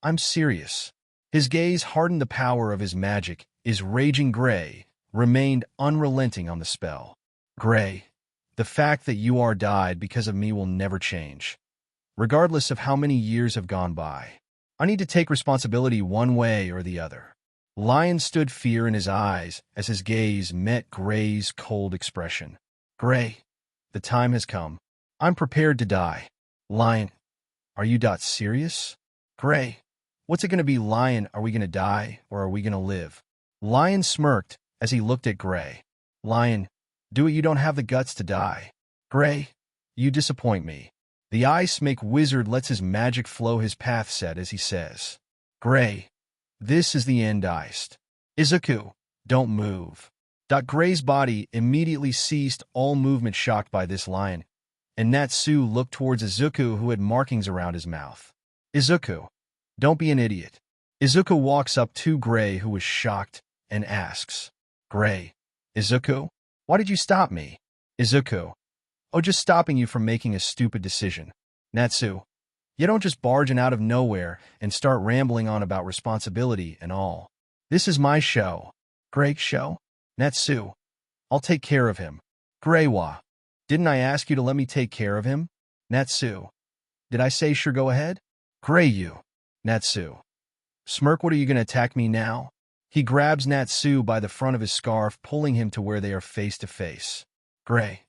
I'm serious. His gaze hardened. The power of his magic is raging. Gray remained unrelenting on the spell. Gray. The fact that you died because of me will never change. Regardless of how many years have gone by. I need to take responsibility one way or the other. Lion stood, fear in his eyes, as his gaze met Gray's cold expression. Gray. The time has come. I'm prepared to die. Lion. Are you serious? Gray. What's it gonna be, Lion? Are we gonna die, or are we gonna live? Lion smirked as he looked at Gray. Lion. Do it. You don't have the guts to die. Gray. You disappoint me. The ice make wizard lets his magic flow his path, said as he says. Gray. This is the end. Iced. Izuku. Don't move. Gray's body immediately ceased all movement, shocked by this. Lion and Natsu looked towards Izuku, who had markings around his mouth. Izuku. Don't be an idiot. Izuku walks up to Gray, who was shocked, and asks. Gray. Izuku? Why did you stop me? Izuku. Oh, just stopping you from making a stupid decision. Natsu. You don't just barge in out of nowhere and start rambling on about responsibility and all. This is my show. Gray's show? Natsu. I'll take care of him. Graywa. Didn't I ask you to let me take care of him? Natsu. Did I say sure, go ahead? Gray, you. Natsu. Smirk, what are you going to attack me now? He grabs Natsu by the front of his scarf, pulling him to where they are face to face. Gray.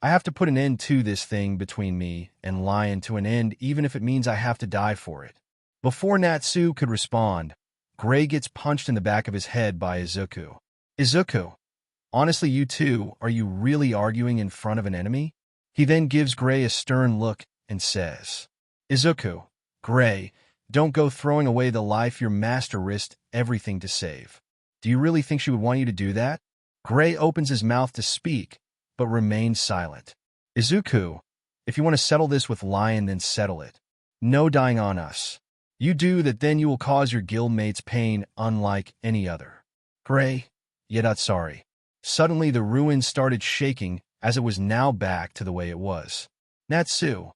I have to put an end to this thing between me and Lion, to an end even if it means I have to die for it. Before Natsu could respond, Gray gets punched in the back of his head by Izuku. Izuku. Honestly, you two, are you really arguing in front of an enemy? He then gives Gray a stern look and says, Izuku. Gray. Don't go throwing away the life your master risked everything to save. Do you really think she would want you to do that? Gray opens his mouth to speak, but remains silent. Izuku, if you want to settle this with Lion, then settle it. No dying on us. You do that, then you will cause your guildmates pain unlike any other. Gray, you're not sorry. Suddenly the ruins started shaking, as it was now back to the way it was. Natsu,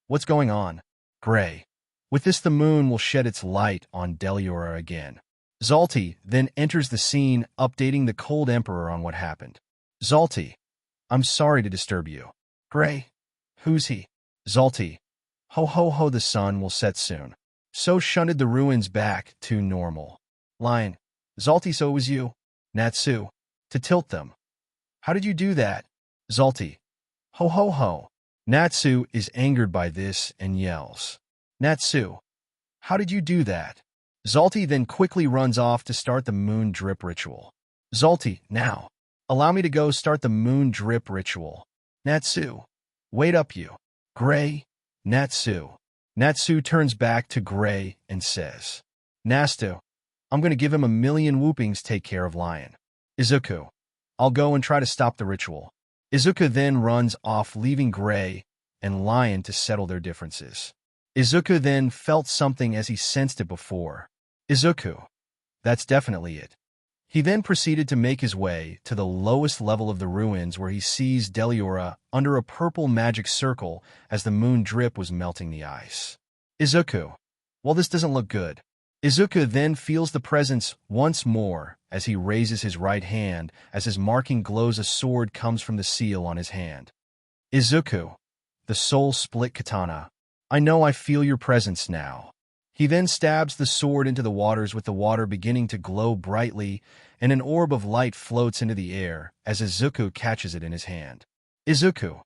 what's going on? Gray. With this, the moon will shed its light on Deliura again. Zalti then enters the scene, updating the Cold Emperor on what happened. Zalti. I'm sorry to disturb you. Gray. Who's he? Zalti. Ho ho ho, the sun will set soon. So shunted the ruins back to normal. Lion. Zalti, so it was you. Natsu. To tilt them. How did you do that? Zalti. Ho ho ho. Natsu is angered by this and yells, "Natsu, how did you do that?" Zalti then quickly runs off to start the moon drip ritual. Zalti, now. Allow me to go start the moon drip ritual. Natsu, wait up you. Gray, Natsu. Natsu turns back to Gray and says, Nastu, I'm going to give him 1,000,000 whoopings. Take care of Lion. Izuku, I'll go and try to stop the ritual. Izuku then runs off, leaving Gray and Lion to settle their differences. Izuku then felt something as he sensed it before. Izuku, that's definitely it. He then proceeded to make his way to the lowest level of the ruins, where he sees Deliora under a purple magic circle as the moon drip was melting the ice. Izuku, well, this doesn't look good. Izuku then feels the presence once more as he raises his right hand. As his marking glows, a sword comes from the seal on his hand. Izuku, the soul-split katana. I know I feel your presence now. He then stabs the sword into the waters, with the water beginning to glow brightly, and an orb of light floats into the air as Izuku catches it in his hand. Izuku,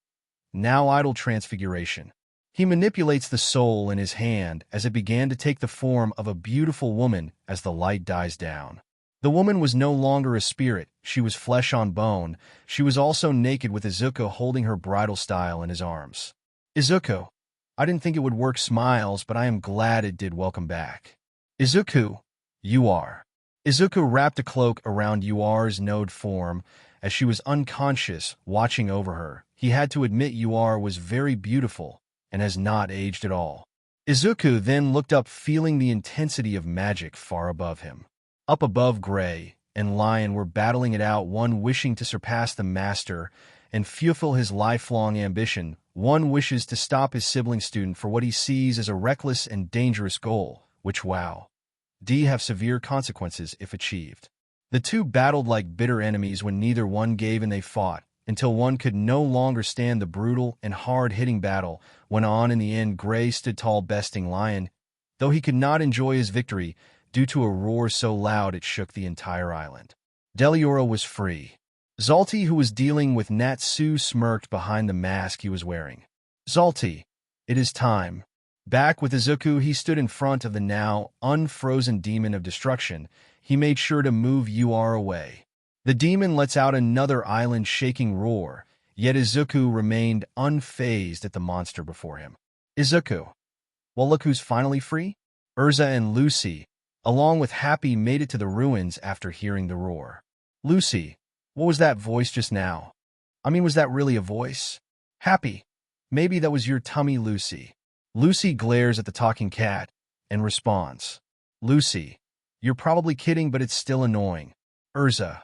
now idle transfiguration. He manipulates the soul in his hand as it began to take the form of a beautiful woman as the light dies down. The woman was no longer a spirit, she was flesh on bone. She was also naked, with Izuku holding her bridal style in his arms. Izuku, I didn't think it would work. Smiles, but I am glad it did. Welcome back. Izuku, you are. Izuku wrapped a cloak around Yuar's node form as she was unconscious, watching over her. He had to admit Yuar was very beautiful and has not aged at all. Izuku then looked up, feeling the intensity of magic far above him. Up above, Gray and Lion were battling it out, one wishing to surpass the master and fulfill his lifelong ambition. One wishes to stop his sibling student for what he sees as a reckless and dangerous goal, which have severe consequences if achieved. The two battled like bitter enemies when neither one gave, and they fought until one could no longer stand. The brutal and hard-hitting battle went on. In the end, Gray stood tall, besting Lion, though he could not enjoy his victory due to a roar so loud it shook the entire island. Deliora was free. Zalti, who was dealing with Natsu, smirked behind the mask he was wearing. Zalti, it is time. Back with Izuku, he stood in front of the now unfrozen demon of destruction. He made sure to move Yuar away. The demon lets out another island-shaking roar, yet Izuku remained unfazed at the monster before him. Izuku, well, look who's finally free? Urza and Lucy, along with Happy, made it to the ruins after hearing the roar. Lucy, what was that voice just now? I mean, was that really a voice? Happy, maybe that was your tummy. Lucy. Lucy glares at the talking cat and responds, Lucy, you're probably kidding, but it's still annoying. Urza,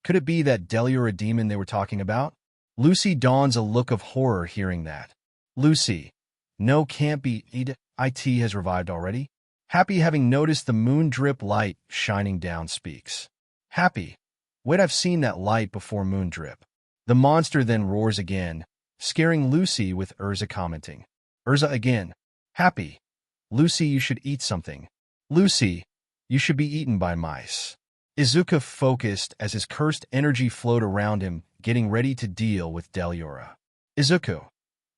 could it be that Deliora demon they were talking about? Lucy dons a look of horror hearing that. Lucy, no, can't be. It has revived already? Happy, having noticed the moon drip light shining down, speaks. Happy, wait, I've seen that light before. Moon drip. The monster then roars again, scaring Lucy, with Urza commenting. Urza again. Happy, Lucy, you should eat something. Lucy, you should be eaten by mice. Izuku focused as his cursed energy flowed around him, getting ready to deal with Deliora. Izuku,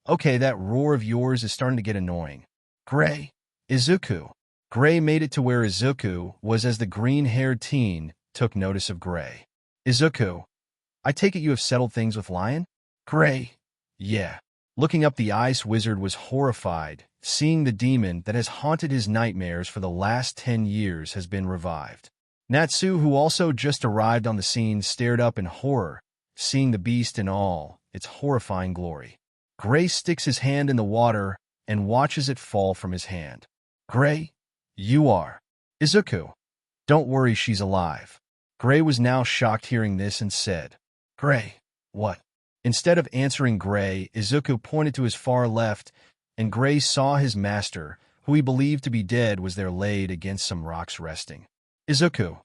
okay, that roar of yours is starting to get annoying. Gray. Izuku. Gray made it to where Izuku was as the green-haired teen took notice of Gray. Izuku, I take it you have settled things with Lion? Gray, yeah. Looking up, the ice wizard was horrified, seeing the demon that has haunted his nightmares for the last 10 years has been revived. Natsu, who also just arrived on the scene, stared up in horror, seeing the beast in all its horrifying glory. Gray sticks his hand in the water and watches it fall from his hand. Gray, you are. Izuku, don't worry, she's alive. Gray was now shocked hearing this and said, Gray, what? Instead of answering Gray, Izuku pointed to his far left, and Gray saw his master, who he believed to be dead, was there laid against some rocks resting. Izuku,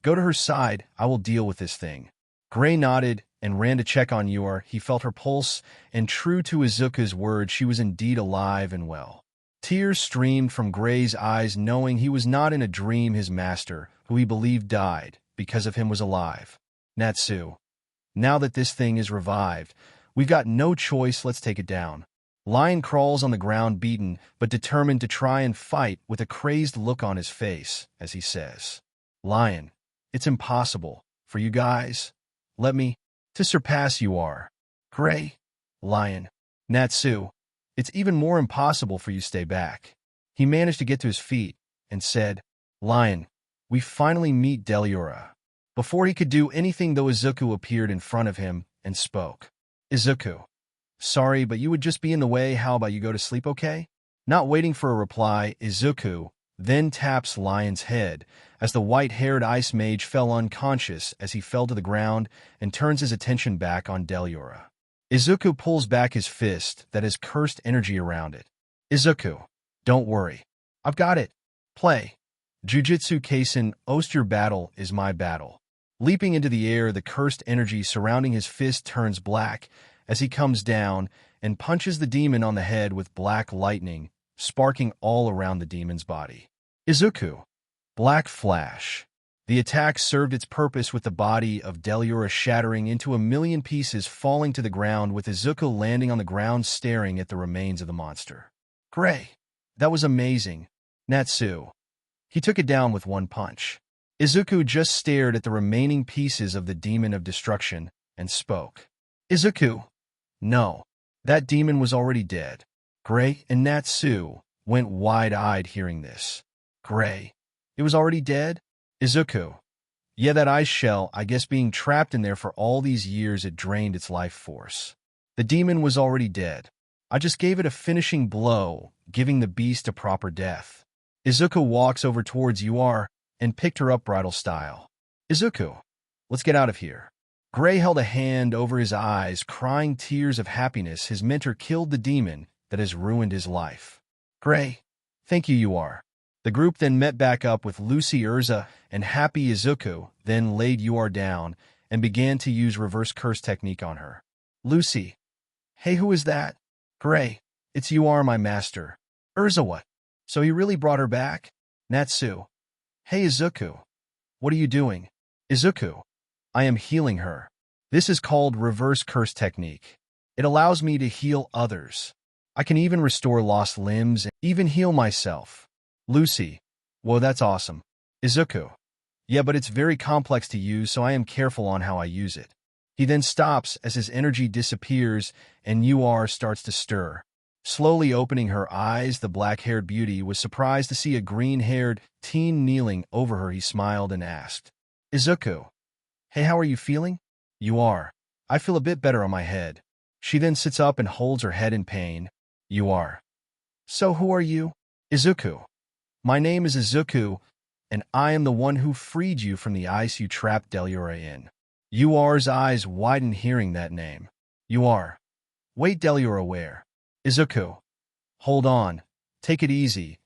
go to her side, I will deal with this thing. Gray nodded and ran to check on Yuar. He felt her pulse, and true to Izuku's word, she was indeed alive and well. Tears streamed from Gray's eyes, knowing he was not in a dream. His master, who he believed died because of him, was alive. Natsu, now that this thing is revived, we've got no choice, let's take it down. Lion crawls on the ground beaten, but determined to try and fight with a crazed look on his face, as he says, Lion, it's impossible for you guys. Let me to surpass you are. Gray. Lion. Natsu, it's even more impossible for you stay back. He managed to get to his feet and said, Lion, we finally meet Deliora. Before he could do anything though, Izuku appeared in front of him and spoke. Izuku. Sorry, but you would just be in the way. How about you go to sleep, okay? Not waiting for a reply, Izuku then taps Lion's head as the white-haired ice mage fell unconscious as he fell to the ground and turns his attention back on Deliora. Izuku pulls back his fist that has cursed energy around it. Izuku, don't worry. I've got it. Play. Jujutsu Kaisen, Ost, your battle is my battle. Leaping into the air, the cursed energy surrounding his fist turns black as he comes down and punches the demon on the head with black lightning, sparking all around the demon's body. Izuku. Black flash. The attack served its purpose with the body of Deliora shattering into a million pieces, falling to the ground with Izuku landing on the ground staring at the remains of the monster. Gray. That was amazing. Natsu. He took it down with one punch. Izuku just stared at the remaining pieces of the demon of destruction and spoke. Izuku. No. That demon was already dead. Gray and Natsu went wide-eyed hearing this. Gray. It was already dead? Izuku. Yeah, that ice shell, I guess being trapped in there for all these years, it drained its life force. The demon was already dead. I just gave it a finishing blow, giving the beast a proper death. Izuku walks over towards Ur and picked her up bridal style. Izuku, let's get out of here. Gray held a hand over his eyes, crying tears of happiness. His mentor killed the demon that has ruined his life. Gray, thank you, Ur. The group then met back up with Lucy, Urza, and happy Izuku, then laid Ur down and began to use reverse curse technique on her. Lucy. Hey, who is that? Gray. It's Ur, my master. Urza, what? So he really brought her back? Natsu. Hey, Izuku. What are you doing? Izuku. I am healing her. This is called reverse curse technique. It allows me to heal others. I can even restore lost limbs and even heal myself. Lucy. Whoa, that's awesome. Izuku. Yeah, but it's very complex to use, so I am careful on how I use it. He then stops as his energy disappears and Ur starts to stir. Slowly opening her eyes, the black-haired beauty was surprised to see a green-haired teen kneeling over her. He smiled and asked, Izuku. Hey, how are you feeling? Ur. I feel a bit better on my head. She then sits up and holds her head in pain. Ur. So who are you? Izuku. My name is Izuku, and I am the one who freed you from the ice you trapped Deliora in. Ur's eyes widened hearing that name. Ur. Wait, Deliora where? Izuku. Hold on. Take it easy.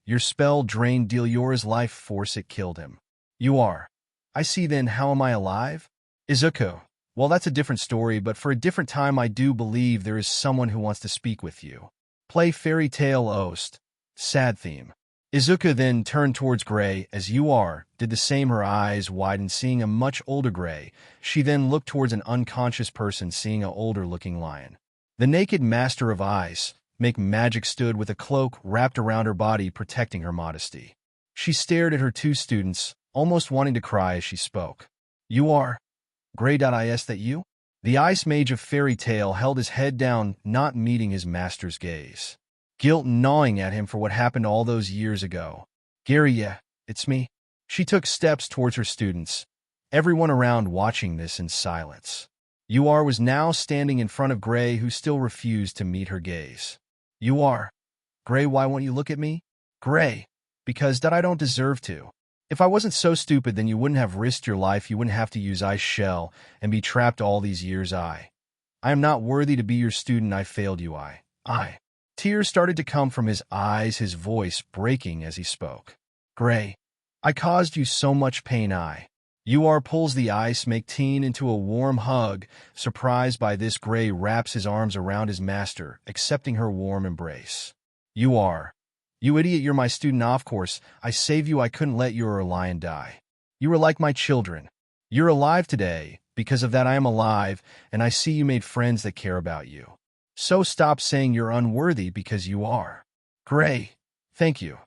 Your spell drained Deliora's life force. It killed him. Ur. I see. Then how am I alive? Izuku. Well, that's a different story, but for a different time. I do believe there is someone who wants to speak with you. Play Fairy Tale Ost. Sad theme. Izuku then turned towards Gray as Ur did the same. Her eyes widened, seeing a much older Gray. She then looked towards an unconscious person, seeing an older-looking lion. The naked master of ice, Make Magic, stood with a cloak wrapped around her body, protecting her modesty. She stared at her two students, almost wanting to cry as she spoke. You are Gray.is that you? The ice mage of Fairy Tale held his head down, not meeting his master's gaze. Guilt gnawing at him for what happened all those years ago. Gary, yeah, it's me. She took steps towards her students, everyone around watching this in silence. Ur was now standing in front of Gray, who still refused to meet her gaze. Gray, why won't you look at me? Gray, because that I don't deserve to. If I wasn't so stupid, then you wouldn't have risked your life. You wouldn't have to use ice shell and be trapped all these years. I am not worthy to be your student. I failed you. I. Tears started to come from his eyes, his voice breaking as he spoke. Gray, I caused you so much pain. Ur pulls the ice make teen into a warm hug. Surprised by this, Gray wraps his arms around his master, accepting her warm embrace. You idiot, you're my student. Of course, I saved you. I couldn't let your lion die. You were like my children. You're alive today. Because of that, I am alive, and I see you made friends that care about you. So stop saying you're unworthy because you are. Gray. Thank you.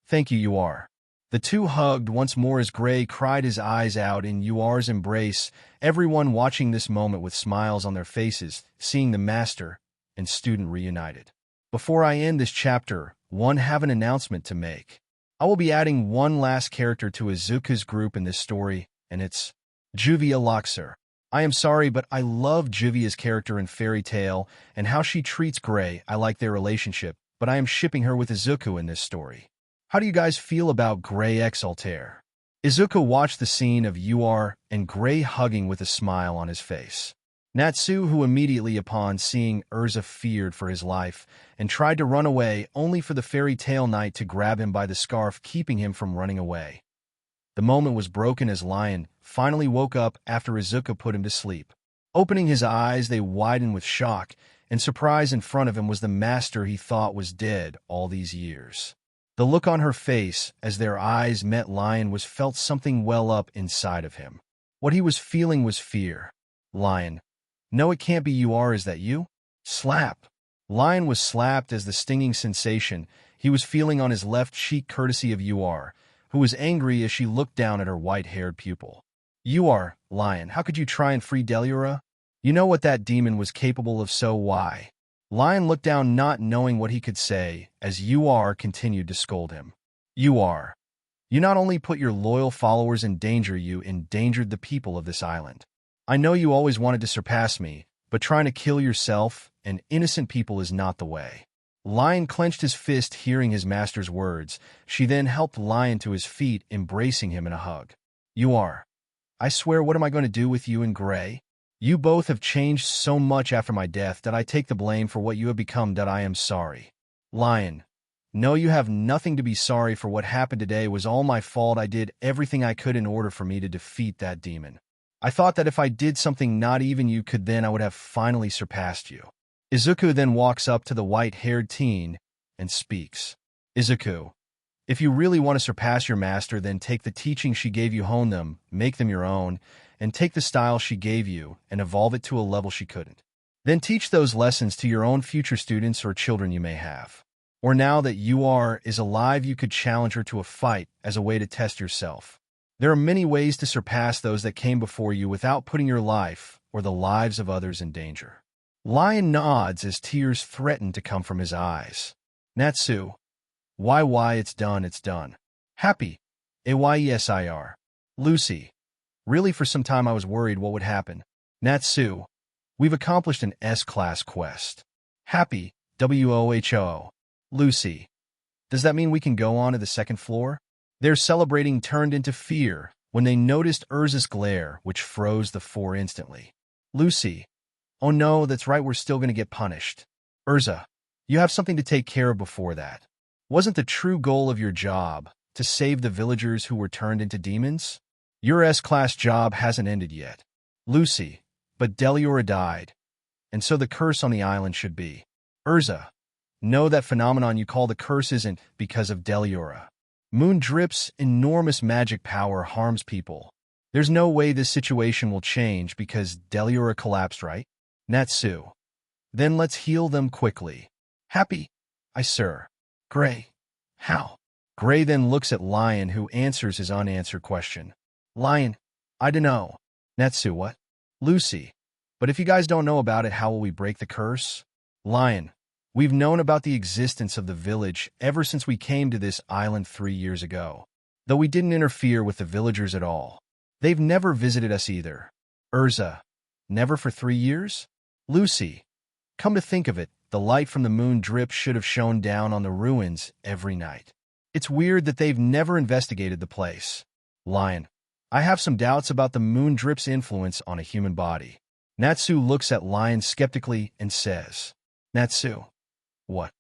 Thank you, you are. The two hugged once more as Gray cried his eyes out in Yuar's embrace, everyone watching this moment with smiles on their faces, seeing the master and student reunited. Before I end this chapter, I have an announcement to make. I will be adding one last character to Izuku's group in this story, and it's Juvia Loxer. I am sorry, but I love Juvia's character in Fairy Tail and how she treats Gray. I like their relationship, but I am shipping her with Izuku in this story. How do you guys feel about Gray x Altair? Izuku watched the scene of Yuar and Gray hugging with a smile on his face. Natsu, who immediately upon seeing Urza feared for his life and tried to run away, only for the Fairy Tail Knight to grab him by the scarf, keeping him from running away. The moment was broken as Lion finally woke up after Izuku put him to sleep. Opening his eyes, they widened with shock and surprise. In front of him was the master he thought was dead all these years. The look on her face as their eyes met Lion was felt something well up inside of him. What he was feeling was fear. Lion. No, it can't be you are, is that you? Slap. Lion was slapped as the stinging sensation he was feeling on his left cheek courtesy of Yuar, who was angry as she looked down at her white-haired pupil. Yuar, Lion, how could you try and free Deliura? You know what that demon was capable of, so why? Lion looked down not knowing what he could say as Yuar continued to scold him. Yuar, you not only put your loyal followers in danger, you endangered the people of this island. I know you always wanted to surpass me, but trying to kill yourself and innocent people is not the way. Lion clenched his fist hearing his master's words. She then helped Lion to his feet, embracing him in a hug. Yuar, I swear, what am I going to do with you and Gray? You both have changed so much after my death that I take the blame for what you have become. That I am sorry. Lion, no, you have nothing to be sorry for. What happened today was all my fault. I did everything I could in order for me to defeat that demon. I thought that if I did something not even you could, then I would have finally surpassed you. Izuku then walks up to the white-haired teen and speaks. Izuku, if you really want to surpass your master, then take the teaching she gave you, hone them, make them your own, and take the style she gave you and evolve it to a level she couldn't. Then teach those lessons to your own future students or children you may have. Or now that Yuar is alive, you could challenge her to a fight as a way to test yourself. There are many ways to surpass those that came before you without putting your life or the lives of others in danger. Lion nods as tears threaten to come from his eyes. Natsu, why, it's done, it's done. Happy, Ayesir. Lucy, really for some time I was worried what would happen. Natsu, we've accomplished an S-class quest. Happy, WOHO. Lucy, does that mean we can go on to the second floor? Their celebrating turned into fear when they noticed Urza's glare, which froze the four instantly. Lucy, oh no, that's right, we're still going to get punished. Urza, you have something to take care of before that. Wasn't the true goal of your job to save the villagers who were turned into demons? Your S-class job hasn't ended yet. Lucy, but Deliura died, and so the curse on the island should be. Urza, no, that phenomenon you call the curse isn't because of Deliura. Moondrip's enormous magic power harms people. There's no way this situation will change because Deliura collapsed, right? Natsu, then let's heal them quickly. Happy, sir. Gray, how? Gray then looks at Lion, who answers his unanswered question. Lion, I dunno. Natsu, what? Lucy, but if you guys don't know about it, how will we break the curse? Lion, we've known about the existence of the village ever since we came to this island 3 years ago, though we didn't interfere with the villagers at all. They've never visited us either. Urza, never for 3 years? Lucy, come to think of it, the light from the moon drip should have shone down on the ruins every night. It's weird that they've never investigated the place. Lion, I have some doubts about the moon drip's influence on a human body. Natsu looks at Lion skeptically and says, Natsu, what?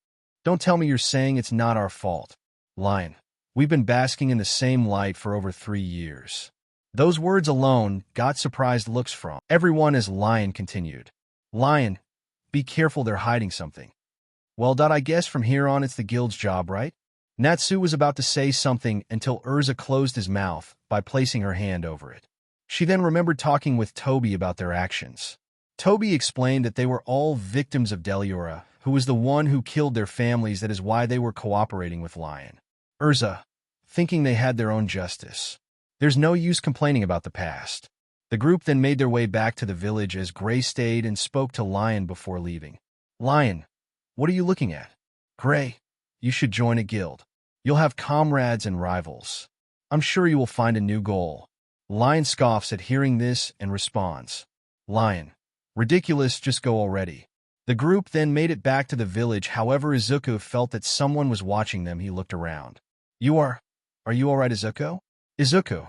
Don't tell me you're saying it's not our fault. Lion, we've been basking in the same light for over 3 years. Those words alone got surprised looks from everyone as Lion continued. Lion, be careful, they're hiding something. Well, I guess from here on it's the guild's job, right? Natsu was about to say something until Urza closed his mouth by placing her hand over it. She then remembered talking with Toby about their actions. Toby explained that they were all victims of Deliura, who was the one who killed their families. That is why they were cooperating with Lion. Urza, thinking they had their own justice. There's no use complaining about the past. The group then made their way back to the village as Gray stayed and spoke to Lion before leaving. Lion, what are you looking at? Gray, you should join a guild. You'll have comrades and rivals. I'm sure you will find a new goal. Lion scoffs at hearing this and responds. Lion, ridiculous, just go already. The group then made it back to the village. However, Izuku felt that someone was watching them. He looked around. Are you alright, Izuku? Izuku.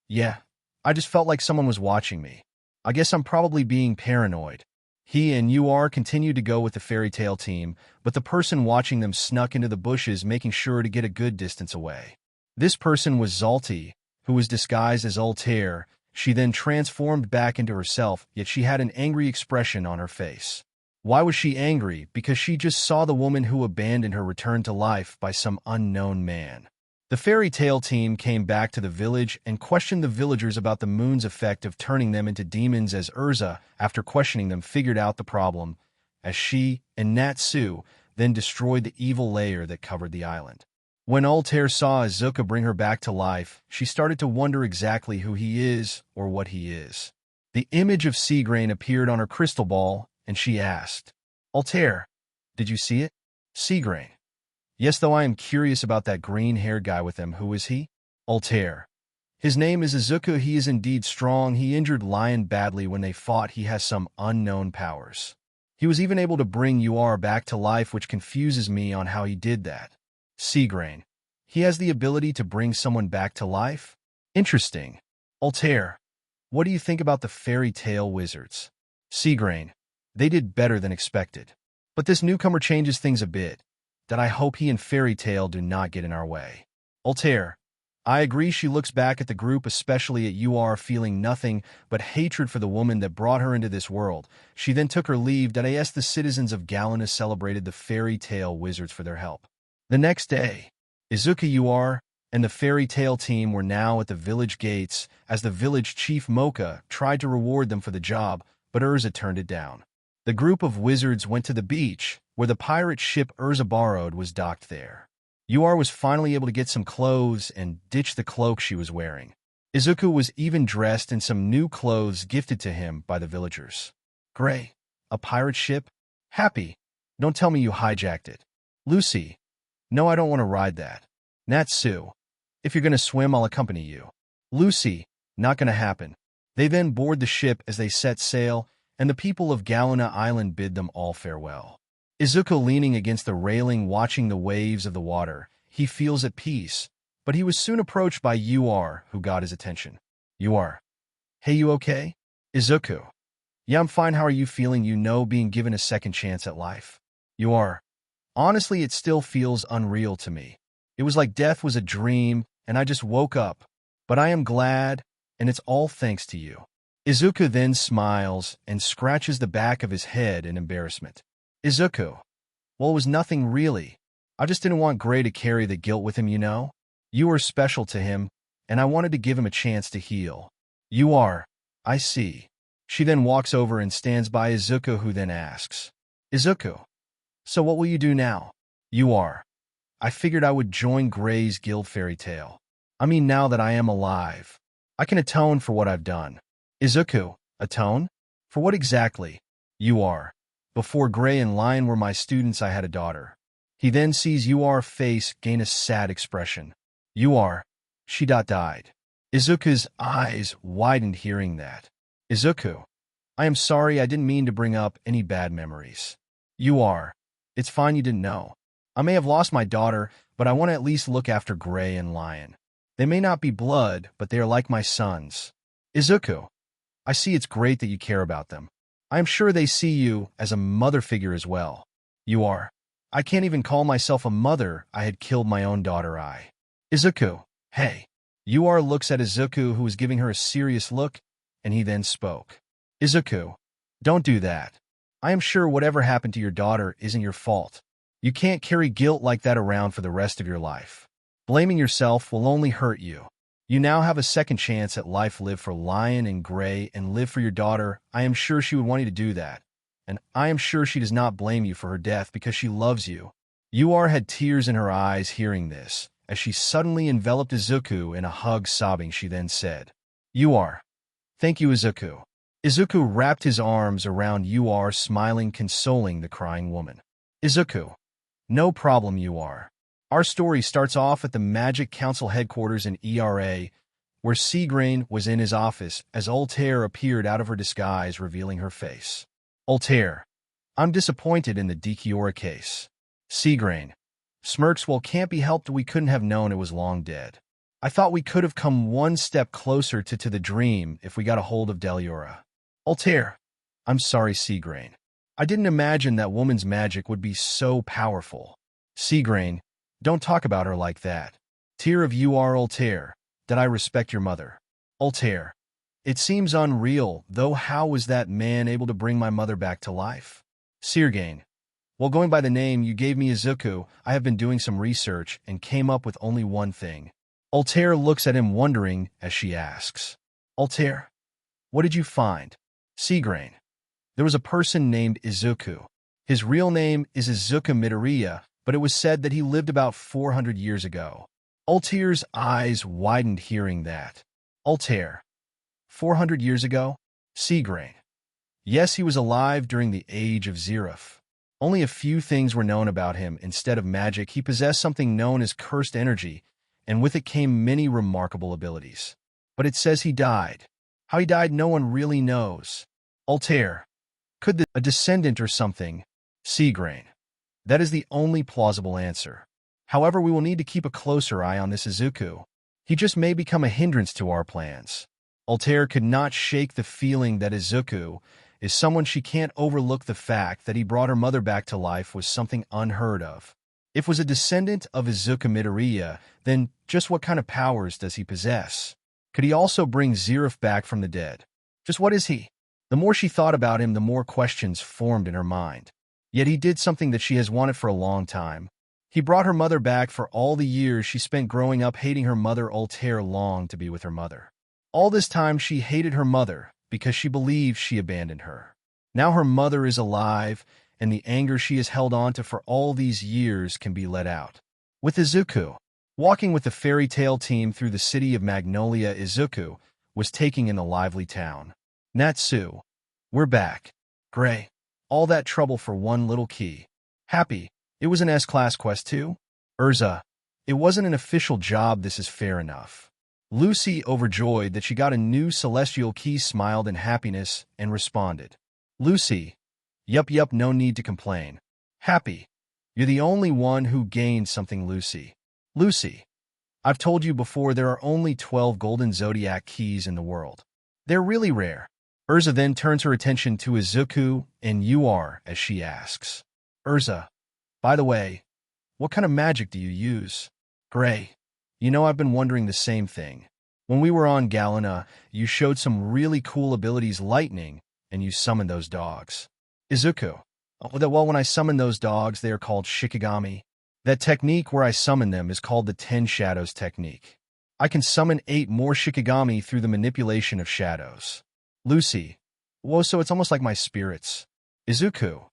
Yeah, I just felt like someone was watching me. I guess I'm probably being paranoid. He and UR continued to go with the fairy tale team, but the person watching them snuck into the bushes, making sure to get a good distance away. This person was Zalti, who was disguised as Altair. She then transformed back into herself, yet she had an angry expression on her face. Why was she angry? Because she just saw the woman who abandoned her return to life by some unknown man. The fairy tale team came back to the village and questioned the villagers about the moon's effect of turning them into demons, as Urza, after questioning them, figured out the problem, as she and Natsu then destroyed the evil layer that covered the island. When Altair saw Izuku bring her back to life, she started to wonder exactly who he is or what he is. The image of Seagrain appeared on her crystal ball, and she asked, Altair, did you see it? Seagrain. Yes, though I am curious about that green-haired guy with him. Who is he? Altair. His name is Izuku. He is indeed strong. He injured Lion badly when they fought. He has some unknown powers. He was even able to bring UR back to life, which confuses me on how he did that. Seagrain. He has the ability to bring someone back to life? Interesting. Altair, what do you think about the fairy tale wizards? Seagrain. They did better than expected. But this newcomer changes things a bit. That I hope he and Fairy Tail do not get in our way. Altair. I agree. She looks back at the group, especially at UR, feeling nothing but hatred for the woman that brought her into this world. She then took her leave. The citizens of Galena celebrated the Fairy Tale wizards for their help. The next day, Izuku, UR, and the Fairy Tale team were now at the village gates as the village chief Mocha tried to reward them for the job, but Urza turned it down. The group of wizards went to the beach, where the pirate ship Urza borrowed was docked there. UR was finally able to get some clothes and ditch the cloak she was wearing. Izuku was even dressed in some new clothes gifted to him by the villagers. Gray, a pirate ship? Happy, don't tell me you hijacked it. Lucy, no, I don't want to ride that. Natsu, if you're going to swim, I'll accompany you. Lucy, not going to happen. They then board the ship as they set sail, and the people of Galena Island bid them all farewell. Izuku leaning against the railing watching the waves of the water, he feels at peace, but he was soon approached by UR, who got his attention. UR. Hey, you okay? Izuku. Yeah, I'm fine. How are you feeling? Being given a second chance at life. UR. Honestly, it still feels unreal to me. It was like death was a dream, and I just woke up. But I am glad, and it's all thanks to you. Izuku then smiles and scratches the back of his head in embarrassment. Izuku. Well, it was nothing really. I just didn't want Gray to carry the guilt with him, You were special to him, and I wanted to give him a chance to heal. You are. I see. She then walks over and stands by Izuku, who then asks, Izuku, so what will you do now? You are. I figured I would join Gray's guild. Fairy Tale. I mean, now that I am alive, I can atone for what I've done. Izuku, atone? For what exactly? You are. Before Gray and Lion were my students, I had a daughter. He then sees UR's face gain a sad expression. UR. She died. Izuku's eyes widened hearing that. Izuku. I am sorry, I didn't mean to bring up any bad memories. UR. It's fine, you didn't know. I may have lost my daughter, but I want to at least look after Gray and Lion. They may not be blood, but they are like my sons. Izuku. I see, it's great that you care about them. I am sure they see you as a mother figure as well. You are. I can't even call myself a mother. I had killed my own daughter. Izuku. Hey. UR looks at Izuku, who was giving her a serious look, and he then spoke. Izuku. Don't do that. I am sure whatever happened to your daughter isn't your fault. You can't carry guilt like that around for the rest of your life. Blaming yourself will only hurt you. You now have a second chance at life. Live for Lion and Gray and live for your daughter. I am sure she would want you to do that. And I am sure she does not blame you for her death because she loves you. Yuar had tears in her eyes hearing this, as she suddenly enveloped Izuku in a hug, sobbing. She then said, Yuar. Thank you, Izuku. Izuku wrapped his arms around Yuar, smiling, consoling the crying woman. Izuku. No problem, Yuar. Our story starts off at the Magic Council headquarters in ERA, where Seagrain was in his office as Altair appeared out of her disguise, revealing her face. Altair. I'm disappointed in the Dekiora case. Seagrain. Smirks. Well, can't be helped. We couldn't have known it was long dead. I thought we could have come one step closer to the dream if we got a hold of Deliora. Altair. I'm sorry, Seagrain. I didn't imagine that woman's magic would be so powerful. Seagrain. Don't talk about her like that. Tear of you are Altair. That I respect your mother. Altair. It seems unreal, though. How was that man able to bring my mother back to life? Seagrain. Well, going by the name you gave me, Izuku, I have been doing some research and came up with only one thing. Altair looks at him wondering as she asks, Altair, what did you find? Seagrain. There was a person named Izuku. His real name is Izuku Midoriya, but it was said that he lived about 400 years ago. Altair's eyes widened hearing that. Altair. 400 years ago? Seagrain. Yes, he was alive during the age of Zerif. Only a few things were known about him. Instead of magic, he possessed something known as cursed energy, and with it came many remarkable abilities. But it says he died. How he died, no one really knows. Altair. Could a descendant or something? Seagrain. That is the only plausible answer. However, we will need to keep a closer eye on this Izuku. He just may become a hindrance to our plans. Altair could not shake the feeling that Izuku is someone she can't overlook. The fact that he brought her mother back to life was something unheard of. If was a descendant of Izuku Midoriya, then just what kind of powers does he possess? Could he also bring Zerif back from the dead? Just what is he? The more she thought about him, the more questions formed in her mind. Yet he did something that she has wanted for a long time. He brought her mother back. For all the years she spent growing up hating her mother, Altair longed to be with her mother. All this time she hated her mother because she believed she abandoned her. Now her mother is alive, and the anger she has held on to for all these years can be let out. With Izuku walking with the fairy tale team through the city of Magnolia, Izuku was taking in the lively town. Natsu. We're back. Gray. All that trouble for one little key. Happy. It was an S-class quest too? Urza. It wasn't an official job. This is fair enough. Lucy, overjoyed that she got a new celestial key, smiled in happiness and responded. Lucy. Yup, no need to complain. Happy. You're the only one who gained something, Lucy. Lucy. I've told you before, there are only 12 golden zodiac keys in the world. They're really rare. Urza then turns her attention to Izuku and Yuar as she asks, Urza, by the way, what kind of magic do you use? Gray. You know, I've been wondering the same thing. When we were on Galena, you showed some really cool abilities, lightning, and you summoned those dogs. Izuku. Well, when I summon those dogs, they are called Shikigami. That technique where I summon them is called the 10 Shadows technique. I can summon 8 more Shikigami through the manipulation of shadows. Lucy. Whoa, so it's almost like my spirits. Izuku.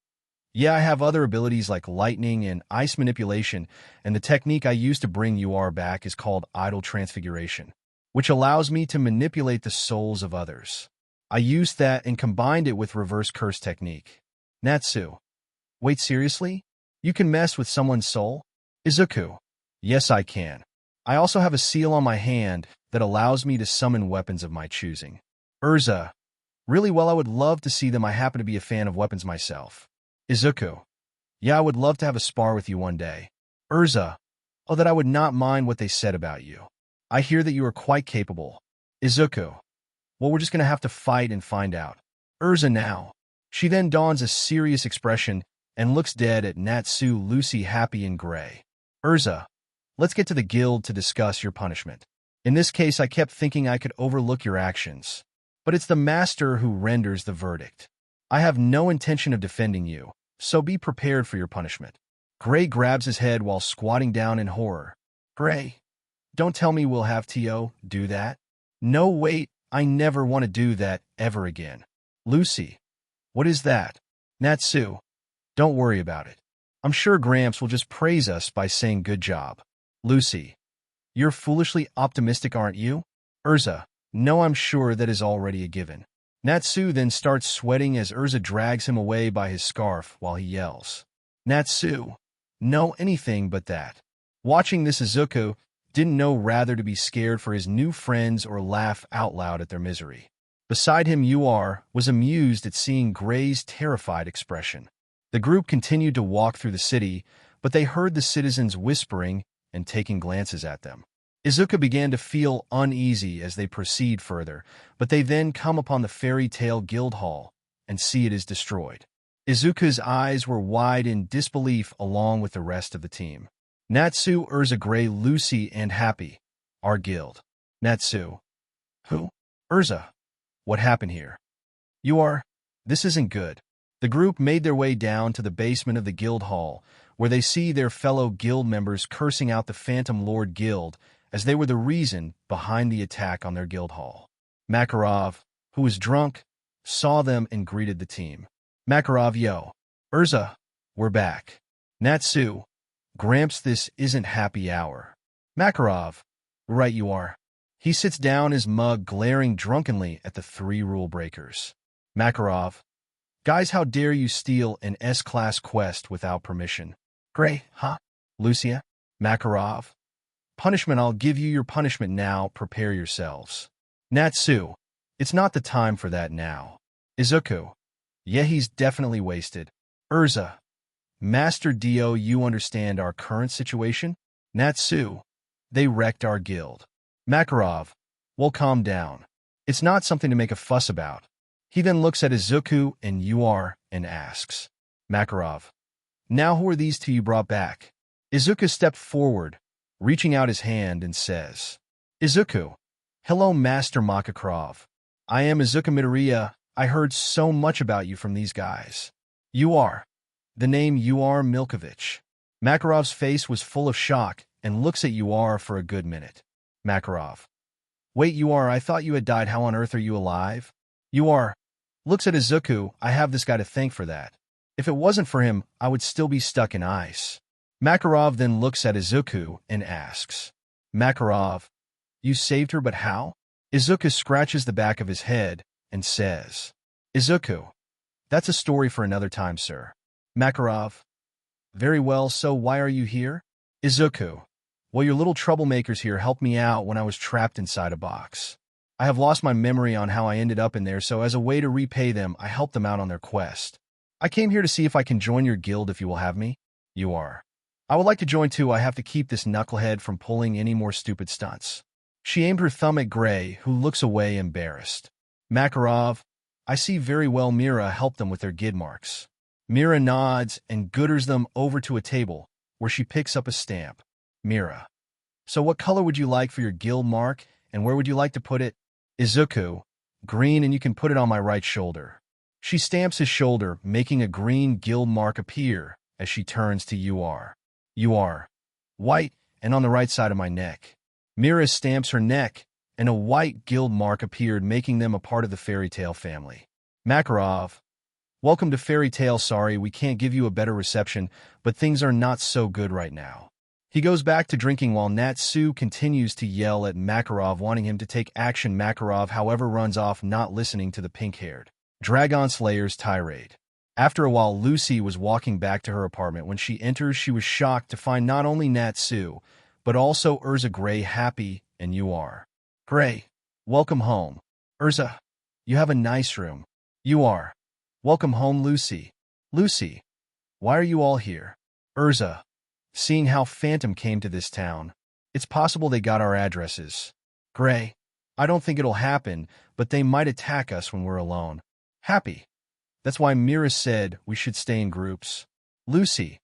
Yeah, I have other abilities like lightning and ice manipulation, and the technique I use to bring Yuar back is called Idol Transfiguration, which allows me to manipulate the souls of others. I used that and combined it with Reverse Curse technique. Natsu. Wait, seriously? You can mess with someone's soul? Izuku. Yes, I can. I also have a seal on my hand that allows me to summon weapons of my choosing. Urza. Really? Well, I would love to see them. I happen to be a fan of weapons myself. Izuku. Yeah, I would love to have a spar with you one day. Urza. Oh, that I would not mind what they said about you. I hear that you are quite capable. Izuku. Well, we're just going to have to fight and find out. Urza now. She then dons a serious expression and looks dead at Natsu, Lucy, Happy, and Gray. Urza. Let's get to the guild to discuss your punishment. In this case, I kept thinking I could overlook your actions. But it's the master who renders the verdict. I have no intention of defending you, so be prepared for your punishment. Gray grabs his head while squatting down in horror. Gray. Don't tell me we'll have Tio do that. No, wait, I never want to do that ever again. Lucy, what is that? Natsu, don't worry about it. I'm sure Gramps will just praise us by saying good job. Lucy, you're foolishly optimistic, aren't you? Urza, no, I'm sure that is already a given. Natsu then starts sweating as Urza drags him away by his scarf while he yells. Natsu, no, anything but that. Watching this, Izuku didn't know rather to be scared for his new friends or laugh out loud at their misery. Beside him, UR was amused at seeing Gray's terrified expression. The group continued to walk through the city, but they heard the citizens whispering and taking glances at them. Izuku began to feel uneasy as they proceed further, but they then come upon the Fairy Tale Guild Hall and see it is destroyed. Izuku's eyes were wide in disbelief along with the rest of the team. Natsu, Urza, Gray, Lucy, and Happy, our guild. Natsu. Who? Urza. What happened here? This isn't good. The group made their way down to the basement of the guild hall, where they see their fellow guild members cursing out the Phantom Lord Guild as they were the reason behind the attack on their guild hall. Makarov, who was drunk, saw them and greeted the team. Makarov, yo. Urza, we're back. Natsu, Gramps, this isn't happy hour. Makarov, right you are. He sits down his mug, glaring drunkenly at the three rule breakers. Makarov, guys, how dare you steal an S-class quest without permission? Gray, huh? Lucia? Makarov, punishment, I'll give you your punishment now, prepare yourselves. Natsu, it's not the time for that now. Izuku, yeah, he's definitely wasted. Urza, Master Dio, you understand our current situation? Natsu, they wrecked our guild. Makarov, well, calm down. It's not something to make a fuss about. He then looks at Izuku and UR and asks, Makarov, now who are these two you brought back? Izuku stepped forward, reaching out his hand and says, Izuku, hello Master Makarov. I am Izuku Midoriya. I heard so much about you from these guys. UR. The name UR Milkovich. Makarov's face was full of shock and looks at UR for a good minute. Makarov. Wait, UR, I thought you had died. How on earth are you alive? UR. Looks at Izuku. I have this guy to thank for that. If it wasn't for him, I would still be stuck in ice. Makarov then looks at Izuku and asks, Makarov, you saved her, but how? Izuku scratches the back of his head and says, Izuku, that's a story for another time, sir. Makarov, very well, so why are you here? Izuku, well, your little troublemakers here helped me out when I was trapped inside a box. I have lost my memory on how I ended up in there, so as a way to repay them, I helped them out on their quest. I came here to see if I can join your guild if you will have me. You are. I would like to join too. I have to keep this knucklehead from pulling any more stupid stunts. She aimed her thumb at Gray, who looks away embarrassed. Makarov, I see very well. Mira helped them with their gid marks. Mira nods and gooders them over to a table, where she picks up a stamp. Mira. So what color would you like for your guild mark, and where would you like to put it? Izuku. Green, and you can put it on my right shoulder. She stamps his shoulder, making a green guild mark appear as she turns to UR. UR. White, and on the right side of my neck. Mira stamps her neck, and a white guild mark appeared, making them a part of the Fairy Tale family. Makarov. Welcome to Fairy Tale. Sorry, we can't give you a better reception, but things are not so good right now. He goes back to drinking while Natsu continues to yell at Makarov, wanting him to take action. Makarov, however, runs off, not listening to the pink-haired Dragon Slayer's tirade. After a while, Lucy was walking back to her apartment. When she enters, she was shocked to find not only Natsu, but also Urza, Gray, Happy, and UR. Gray, welcome home. Urza, you have a nice room. UR. Welcome home, Lucy. Lucy, why are you all here? Urza, seeing how Phantom came to this town, it's possible they got our addresses. Gray, I don't think it'll happen, but they might attack us when we're alone. Happy, that's why Mira said we should stay in groups. Lucy,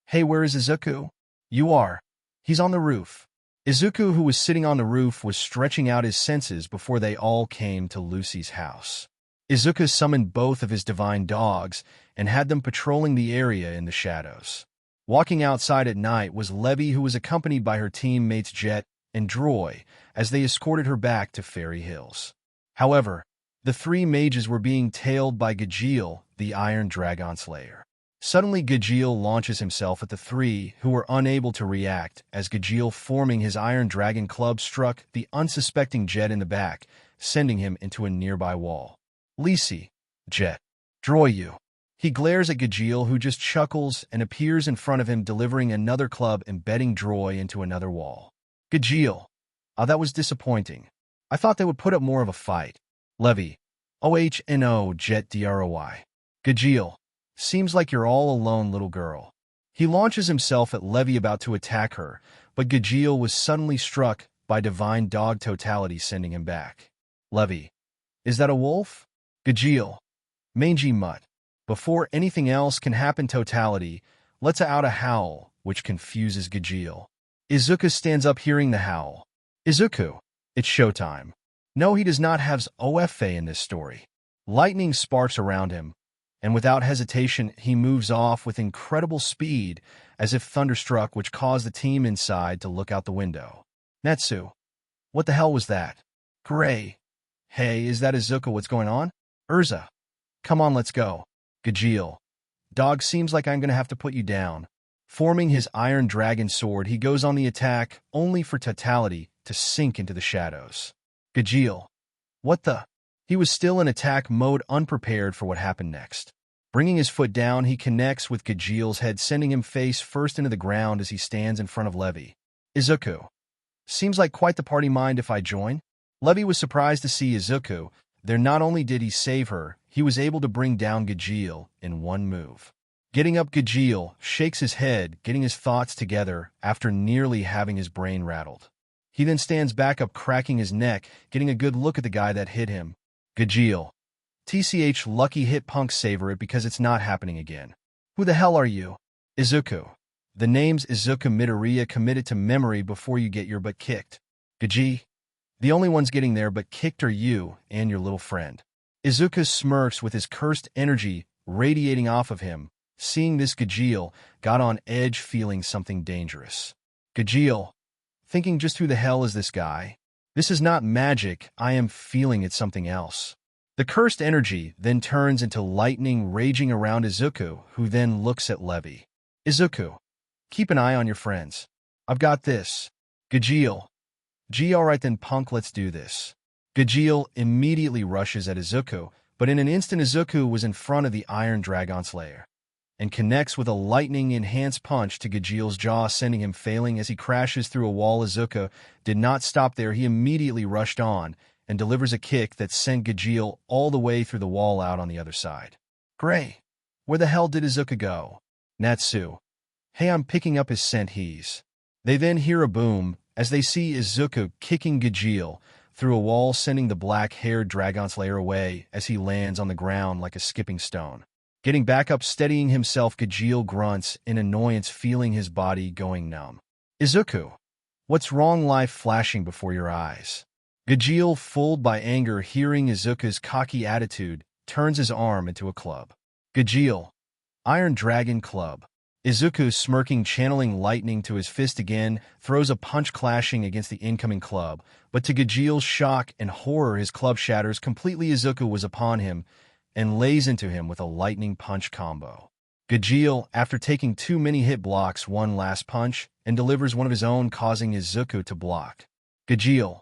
hey, where is Izuku? UR, he's on the roof. Izuku, who was sitting on the roof, was stretching out his senses before they all came to Lucy's house. Izuku summoned both of his divine dogs and had them patrolling the area in the shadows. Walking outside at night was Levi, who was accompanied by her teammates Jet, and Droy as they escorted her back to Fairy Hills. However, the three mages were being tailed by Gajeel, the Iron Dragon Slayer. Suddenly, Gajeel launches himself at the three, who were unable to react, as Gajeel, forming his Iron Dragon club, struck the unsuspecting Jet in the back, sending him into a nearby wall. Lisi, Jet, Droy you. He glares at Gajeel, who just chuckles and appears in front of him, delivering another club, embedding Droy into another wall. Gajeel, that was disappointing. I thought they would put up more of a fight. Levy, OHNO, Jet DROY. Gajeel, seems like you're all alone, little girl. He launches himself at Levy, about to attack her, but Gajeel was suddenly struck by divine dog totality, sending him back. Levy, is that a wolf? Gajeel, mangy mutt. Before anything else can happen, totality lets out a howl, which confuses Gajeel. Izuku stands up hearing the howl. Izuku, it's showtime. No, he does not have OFA in this story. Lightning sparks around him, and without hesitation, he moves off with incredible speed, as if thunderstruck, which caused the team inside to look out the window. Natsu, what the hell was that? Gray, hey, is that Izuku? What's going on? Urza, come on, let's go. Gajeel, dog, seems like I'm gonna have to put you down. Forming his Iron Dragon sword, he goes on the attack, only for totality to sink into the shadows. Gajeel, what the? He was still in attack mode, unprepared for what happened next. Bringing his foot down, he connects with Gajeel's head, sending him face first into the ground as he stands in front of Levy. Izuku, seems like quite the party, mind if I join? Levy was surprised to see Izuku there. Not only did he save her, he was able to bring down Gajeel in one move. Getting up, Gajeel shakes his head, getting his thoughts together after nearly having his brain rattled. He then stands back up, cracking his neck, getting a good look at the guy that hit him. Gajeel, TCH, lucky hit, punk, savor it because it's not happening again. Who the hell are you? Izuku. The name's Izuku Midoriya, committed to memory before you get your butt kicked. Gaji, the only ones getting their butt kicked are you and your little friend. Izuku smirks with his cursed energy radiating off of him. Seeing this, Gajeel got on edge, feeling something dangerous. Gajeel, thinking, just who the hell is this guy? This is not magic, I am feeling it's something else. The cursed energy then turns into lightning raging around Izuku, who then looks at Levy. Izuku, keep an eye on your friends. I've got this. Gajeel, gee, alright then, punk, let's do this. Gajeel immediately rushes at Izuku, but in an instant Izuku was in front of the Iron Dragon Slayer and connects with a lightning-enhanced punch to Gajeel's jaw, sending him failing as he crashes through a wall. Izuku did not stop there. He immediately rushed on and delivers a kick that sent Gajeel all the way through the wall out on the other side. Gray, where the hell did Izuku go? Natsu, hey, I'm picking up his scent. They then hear a boom as they see Izuku kicking Gajeel through a wall, sending the black-haired Dragon Slayer away as he lands on the ground like a skipping stone. Getting back up, steadying himself, Gajeel grunts in annoyance, feeling his body going numb. Izuku, what's wrong? Life flashing before your eyes. Gajeel, fooled by anger, hearing Izuku's cocky attitude, turns his arm into a club. Gajeel, Iron Dragon Club. Izuku, smirking, channeling lightning to his fist again, throws a punch, clashing against the incoming club, but to Gajeel's shock and horror, his club shatters completely. Izuku was upon him and lays into him with a lightning punch combo. Gajeel, after taking too many hit, blocks one last punch and delivers one of his own, causing Izuku to block. Gajeel,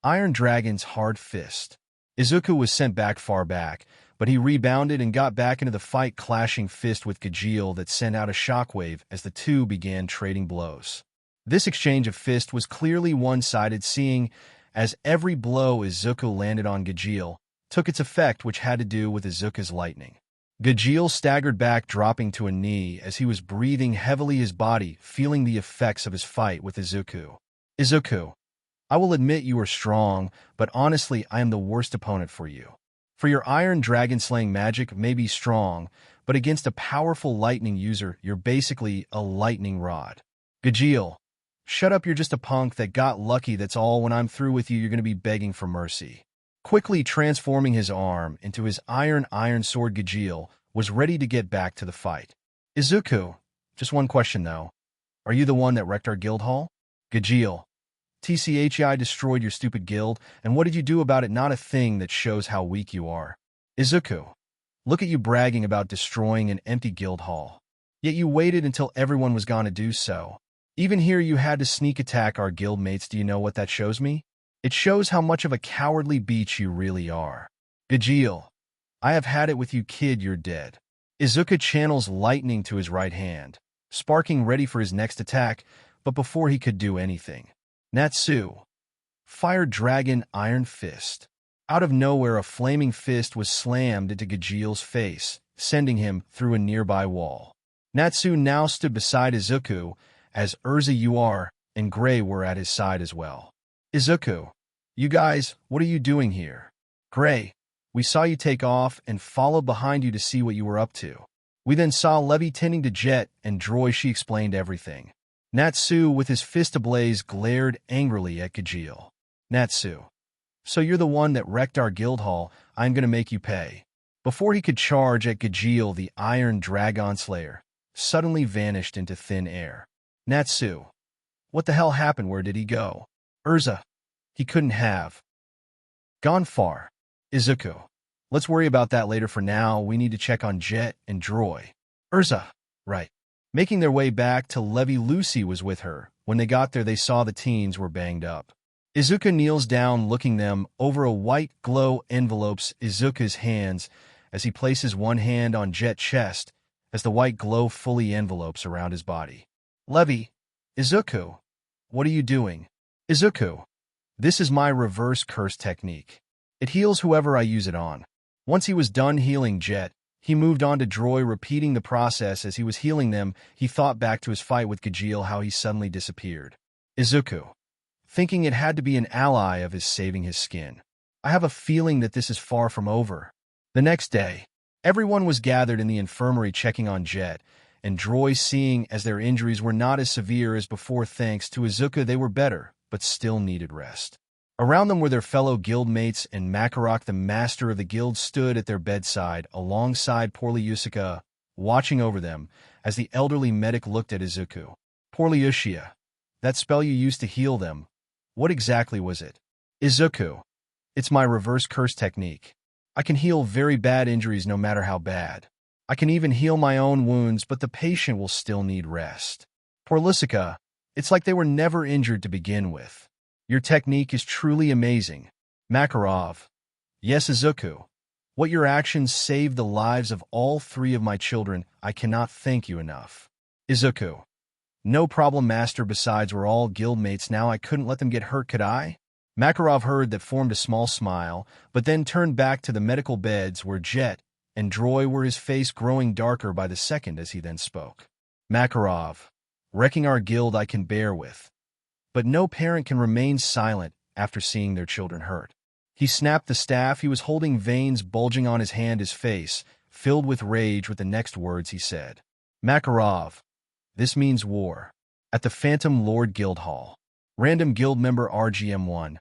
Iron Dragon's hard fist. Izuku was sent back far back, but he rebounded and got back into the fight, clashing fist with Gajeel that sent out a shockwave as the two began trading blows. This exchange of fist was clearly one-sided, seeing as every blow Izuku landed on Gajeel took its effect, which had to do with Izuku's lightning. Gajeel staggered back, dropping to a knee as he was breathing heavily, his body feeling the effects of his fight with Izuku. Izuku, I will admit you are strong, but honestly I am the worst opponent for you. For your Iron Dragon slaying magic may be strong, but against a powerful lightning user, you're basically a lightning rod. Gajeel, shut up, you're just a punk that got lucky, that's all. When I'm through with you, you're going to be begging for mercy. Quickly transforming his arm into his iron sword, Gajeel was ready to get back to the fight. Izuku, just one question though. Are you the one that wrecked our guild hall? Gajeel, TCHI destroyed your stupid guild, and what did you do about it? Not a thing. That shows how weak you are. Izuku, look at you bragging about destroying an empty guild hall. Yet you waited until everyone was gone to do so. Even here you had to sneak attack our guild mates. Do you know what that shows me? It shows how much of a cowardly beach you really are. Gajeel, I have had it with you, kid. You're dead. Izuku channels lightning to his right hand, sparking ready for his next attack, but before he could do anything, Natsu, Fire Dragon Iron Fist. Out of nowhere, a flaming fist was slammed into Gajeel's face, sending him through a nearby wall. Natsu now stood beside Izuku, as Urza Uar and Gray were at his side as well. Izuku, you guys, what are you doing here? Gray, we saw you take off and followed behind you to see what you were up to. We then saw Levi tending to Jet and Droy. She explained everything. Natsu, with his fist ablaze, glared angrily at Gajeel. Natsu, so you're the one that wrecked our guild hall. I'm going to make you pay. Before he could charge at Gajeel, the Iron Dragon Slayer suddenly vanished into thin air. Natsu, what the hell happened? Where did he go? Urza, he couldn't have gone far. Izuku, let's worry about that later. For now, we need to check on Jet and Droy. Urza, right. Making their way back to Levi, Lucy was with her. When they got there, they saw the teens were banged up. Izuku kneels down, looking them over a white glow envelopes Izuku's hands as he places one hand on Jet's chest as the white glow fully envelopes around his body. Levi, Izuku, what are you doing? Izuku, this is my reverse curse technique. It heals whoever I use it on. Once he was done healing Jet, he moved on to Droy, repeating the process. As he was healing them, he thought back to his fight with Gajeel, how he suddenly disappeared. Izuku, thinking it had to be an ally of his saving his skin. I have a feeling that this is far from over. The next day, everyone was gathered in the infirmary checking on Jet and Droy, seeing as their injuries were not as severe as before. Thanks to Izuku, they were better, but still needed rest. Around them were their fellow guildmates, and Makarok, the master of the guild, stood at their bedside alongside Porliusica, watching over them as the elderly medic looked at Izuku. Porliusia, that spell you used to heal them, what exactly was it? Izuku, it's my reverse curse technique. I can heal very bad injuries no matter how bad. I can even heal my own wounds, but the patient will still need rest. Porliusica, it's like they were never injured to begin with. Your technique is truly amazing. Makarov, yes, Izuku. What your actions saved the lives of all three of my children. I cannot thank you enough. Izuku, no problem, master. Besides, we're all guildmates now. I couldn't let them get hurt, could I? Makarov heard that, formed a small smile, but then turned back to the medical beds where Jet and Droy were, his face growing darker by the second as he then spoke. Makarov, wrecking our guild I can bear with. But no parent can remain silent after seeing their children hurt. He snapped the staff he was holding, veins bulging on his hand, his face filled with rage with the next words he said. Makarov, this means war. At the Phantom Lord Guild Hall. Random guild member RGM1.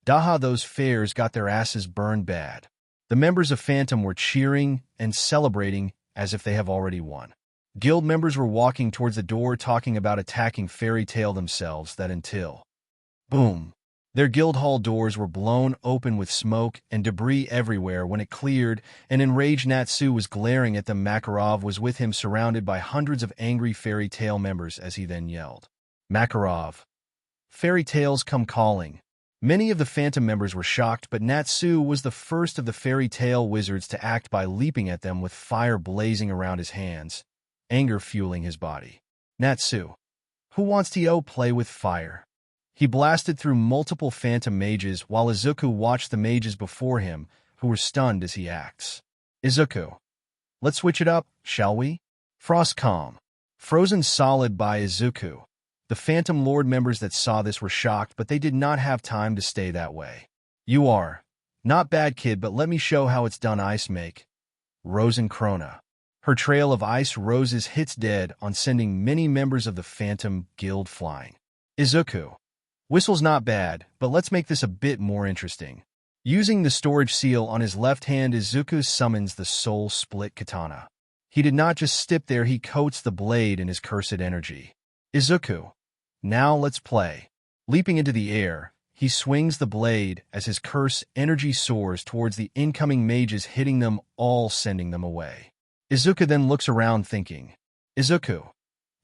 Daha, those fairs got their asses burned bad. The members of Phantom were cheering and celebrating as if they have already won. Guild members were walking towards the door, talking about attacking Fairy Tail themselves, that until boom, their guild hall doors were blown open with smoke and debris everywhere. When it cleared, an enraged Natsu was glaring at them. Makarov was with him, surrounded by hundreds of angry Fairy Tail members, as he then yelled, Makarov, Fairy Tails come calling. Many of the Phantom members were shocked, but Natsu was the first of the Fairy Tail wizards to act by leaping at them with fire blazing around his hands, anger fueling his body. Natsu, who wants to play with fire? He blasted through multiple Phantom mages while Izuku watched the mages before him, who were stunned as he acts. Izuku, let's switch it up, shall we? Frost calm. Frozen solid by Izuku. The Phantom Lord members that saw this were shocked, but they did not have time to stay that way. You are not bad, kid, but let me show how it's done. Ice make. Rosen Krona. Her trail of ice roses hits dead on, sending many members of the Phantom Guild flying. Izuku, whistle's not bad, but let's make this a bit more interesting. Using the storage seal on his left hand, Izuku summons the Soul Split Katana. He did not just stip there, he coats the blade in his cursed energy. Izuku, now let's play. Leaping into the air, he swings the blade as his curse energy soars towards the incoming mages, hitting them all, sending them away. Izuku then looks around thinking, Izuku.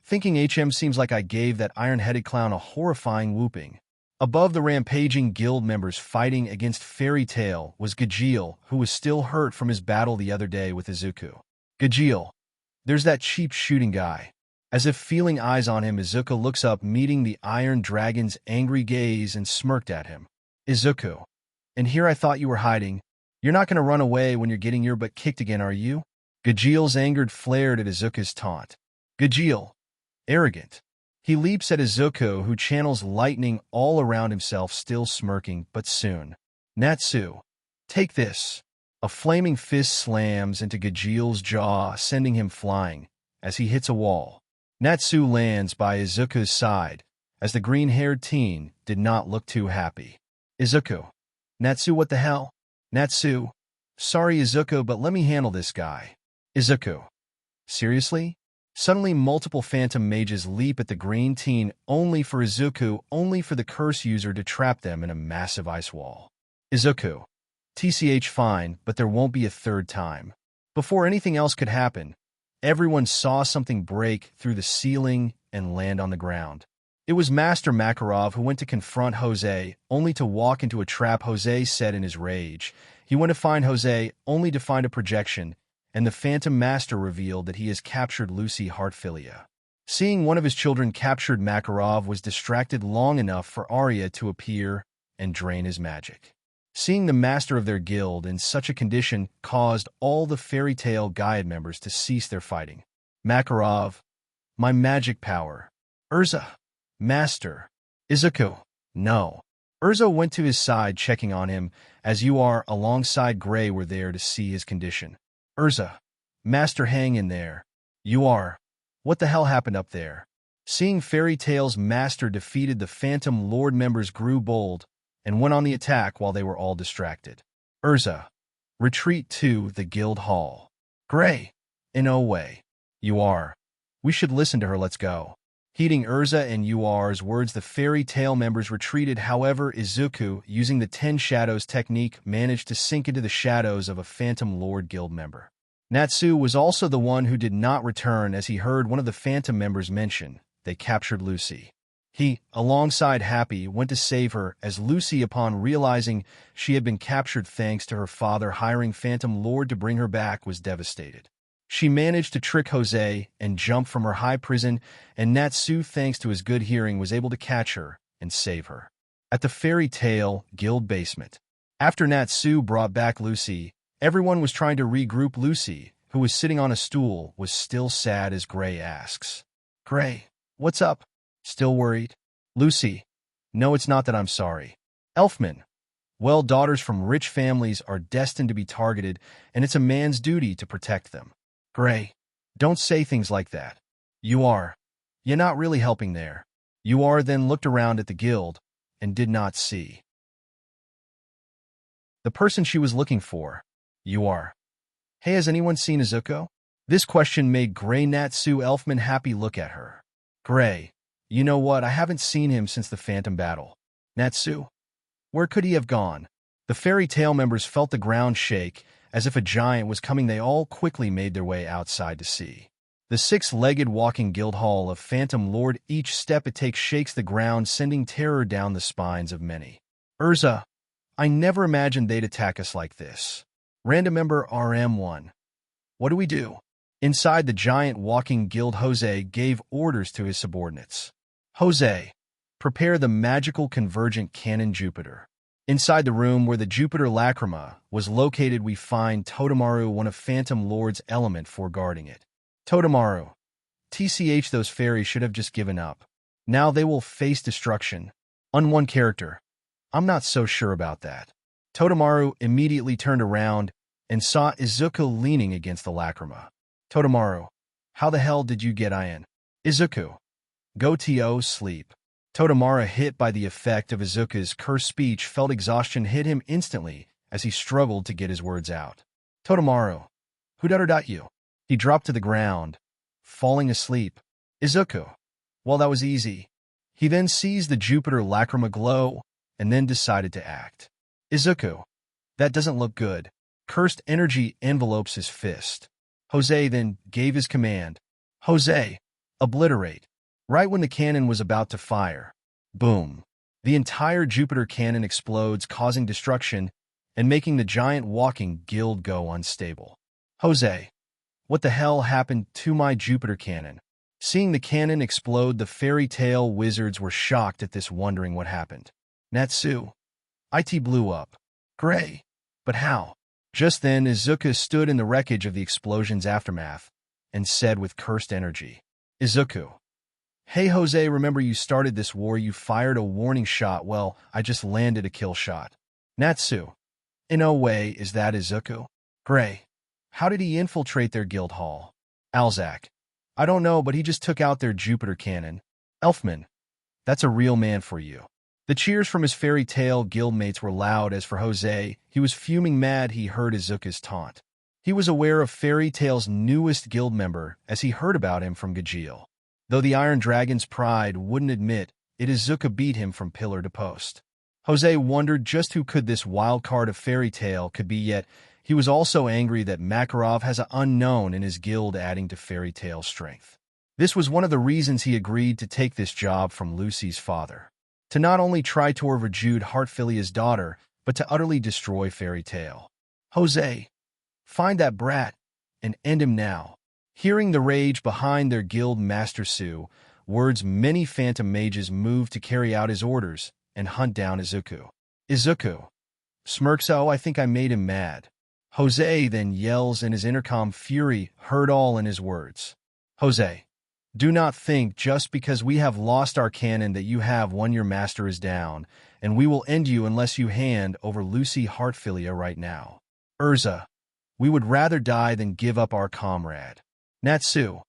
Thinking seems like I gave that iron-headed clown a horrifying whooping. Above the rampaging guild members fighting against Fairy Tail was Gajeel, who was still hurt from his battle the other day with Izuku. Gajeel. There's that cheap shooting guy. As if feeling eyes on him, Izuku looks up, meeting the Iron Dragon's angry gaze, and smirked at him. Izuku. And here I thought you were hiding. You're not going to run away when you're getting your butt kicked again, are you? Gajeel's anger flared at Izuku's taunt. Gajeel. Arrogant. He leaps at Izuku, who channels lightning all around himself, still smirking, but soon. Natsu. Take this. A flaming fist slams into Gajeel's jaw, sending him flying as he hits a wall. Natsu lands by Izuku's side, as the green-haired teen did not look too happy. Izuku. Natsu, what the hell? Natsu. Sorry, Izuku, but let me handle this guy. Izuku. Seriously? Suddenly, multiple phantom mages leap at the green teen, only for the curse user to trap them in a massive ice wall. Izuku. TCH fine, but there won't be a third time. Before anything else could happen, everyone saw something break through the ceiling and land on the ground. It was Master Makarov, who went to confront Jose, only to walk into a trap. Jose said in his rage. He went to find Jose, only to find a projection, and the Phantom Master revealed that he has captured Lucy Heartfilia. Seeing one of his children captured, Makarov was distracted long enough for Arya to appear and drain his magic. Seeing the master of their guild in such a condition caused all the Fairy Tail Guild members to cease their fighting. Makarov. My magic power. Urza. Master. Izuku. No. Urza went to his side, checking on him, as you are alongside Gray were there to see his condition. Urza. Master, hang in there. You are. What the hell happened up there? Seeing Fairy Tail's master defeated, the Phantom Lord members grew bold and went on the attack while they were all distracted. Urza. Retreat to the guild hall. Gray. In no way. You are. We should listen to her, let's go. Heeding Urza and Uar's words, the Fairy Tail members retreated. However, Izuku, using the 10 Shadows technique, managed to sink into the shadows of a Phantom Lord guild member. Natsu was also the one who did not return, as he heard one of the Phantom members mention they captured Lucy. He, alongside Happy, went to save her, as Lucy, upon realizing she had been captured thanks to her father hiring Phantom Lord to bring her back, was devastated. She managed to trick Jose and jump from her high prison, and Natsu, thanks to his good hearing, was able to catch her and save her. At the Fairy Tail Guild basement. After Natsu brought back Lucy, everyone was trying to regroup. Lucy, who was sitting on a stool, was still sad as Gray asks, Gray, what's up? Still worried? Lucy. No, it's not that I'm sorry. Elfman. Well, daughters from rich families are destined to be targeted, and it's a man's duty to protect them. Gray. Don't say things like that. You are. You're not really helping there. You are. Then looked around at the guild and did not see the person she was looking for. You are. Hey, has anyone seen Izuku? This question made Gray Natsu Elfman Happy look at her. Gray. You know what? I haven't seen him since the Phantom battle. Natsu. Where could he have gone? The Fairy Tail members felt the ground shake, as if a giant was coming. They all quickly made their way outside to see the 6-legged walking guild hall of Phantom Lord. Each step it takes shakes the ground, sending terror down the spines of many. Urza. I never imagined they'd attack us like this. Random member RM1. What do we do? Inside the giant walking guild, Jose gave orders to his subordinates. Jose. Prepare the magical convergent cannon Jupiter. Inside the room where the Jupiter Lacrima was located, we find Totemaru, one of Phantom Lord's element, for guarding it. Totemaru. TCH, those fairies should have just given up. Now they will face destruction. One character. I'm not so sure about that. Totemaru immediately turned around and saw Izuku leaning against the Lacrima. Totemaru. How the hell did you get in? Izuku. Go to sleep. Totemaru, hit by the effect of Izuku's cursed speech, felt exhaustion hit him instantly as he struggled to get his words out. Totemaru. Who duttered you? He dropped to the ground, falling asleep. Izuku. Well, that was easy. He then sees the Jupiter lacrima glow and then decided to act. Izuku, that doesn't look good. Cursed energy envelopes his fist. Jose then gave his command. Jose, obliterate. Right when the cannon was about to fire. Boom. The entire Jupiter cannon explodes, causing destruction and making the giant walking guild go unstable. Jose, what the hell happened to my Jupiter cannon? Seeing the cannon explode, the fairy tale wizards were shocked at this, wondering what happened. Natsu, it blew up. Gray, but how? Just then, Izuku stood in the wreckage of the explosion's aftermath and said with cursed energy, Izuku, hey Jose, remember you started this war, you fired a warning shot, well, I just landed a kill shot. Natsu, in no way is that Izuku. Gray, how did he infiltrate their guild hall? Alzak, I don't know, but he just took out their Jupiter cannon. Elfman, that's a real man for you. The cheers from his fairy tale guildmates were loud. As for Jose, he was fuming mad he heard Izuku's taunt. He was aware of Fairy Tail's newest guild member as he heard about him from Gajeel. Though the Iron Dragon's pride wouldn't admit it, Izuku beat him from pillar to post. Jose wondered just who could this wild card of Fairy Tail could be, yet he was also angry that Makarov has an unknown in his guild, adding to Fairy Tail's strength. This was one of the reasons he agreed to take this job from Lucy's father. To not only try to rejude Heartfilia's daughter, but to utterly destroy Fairy Tail. Jose, find that brat and end him now. Hearing the rage behind their guild master Sue, words many phantom mages moved to carry out his orders and hunt down Izuku. Izuku smirks, oh, I think I made him mad. Jose then yells in his intercom, fury heard all in his words. Jose, do not think just because we have lost our cannon that you have won. Your master is down, and we will end you unless you hand over Lucy Heartfilia right now. Urza, we would rather die than give up our comrade. Natsu,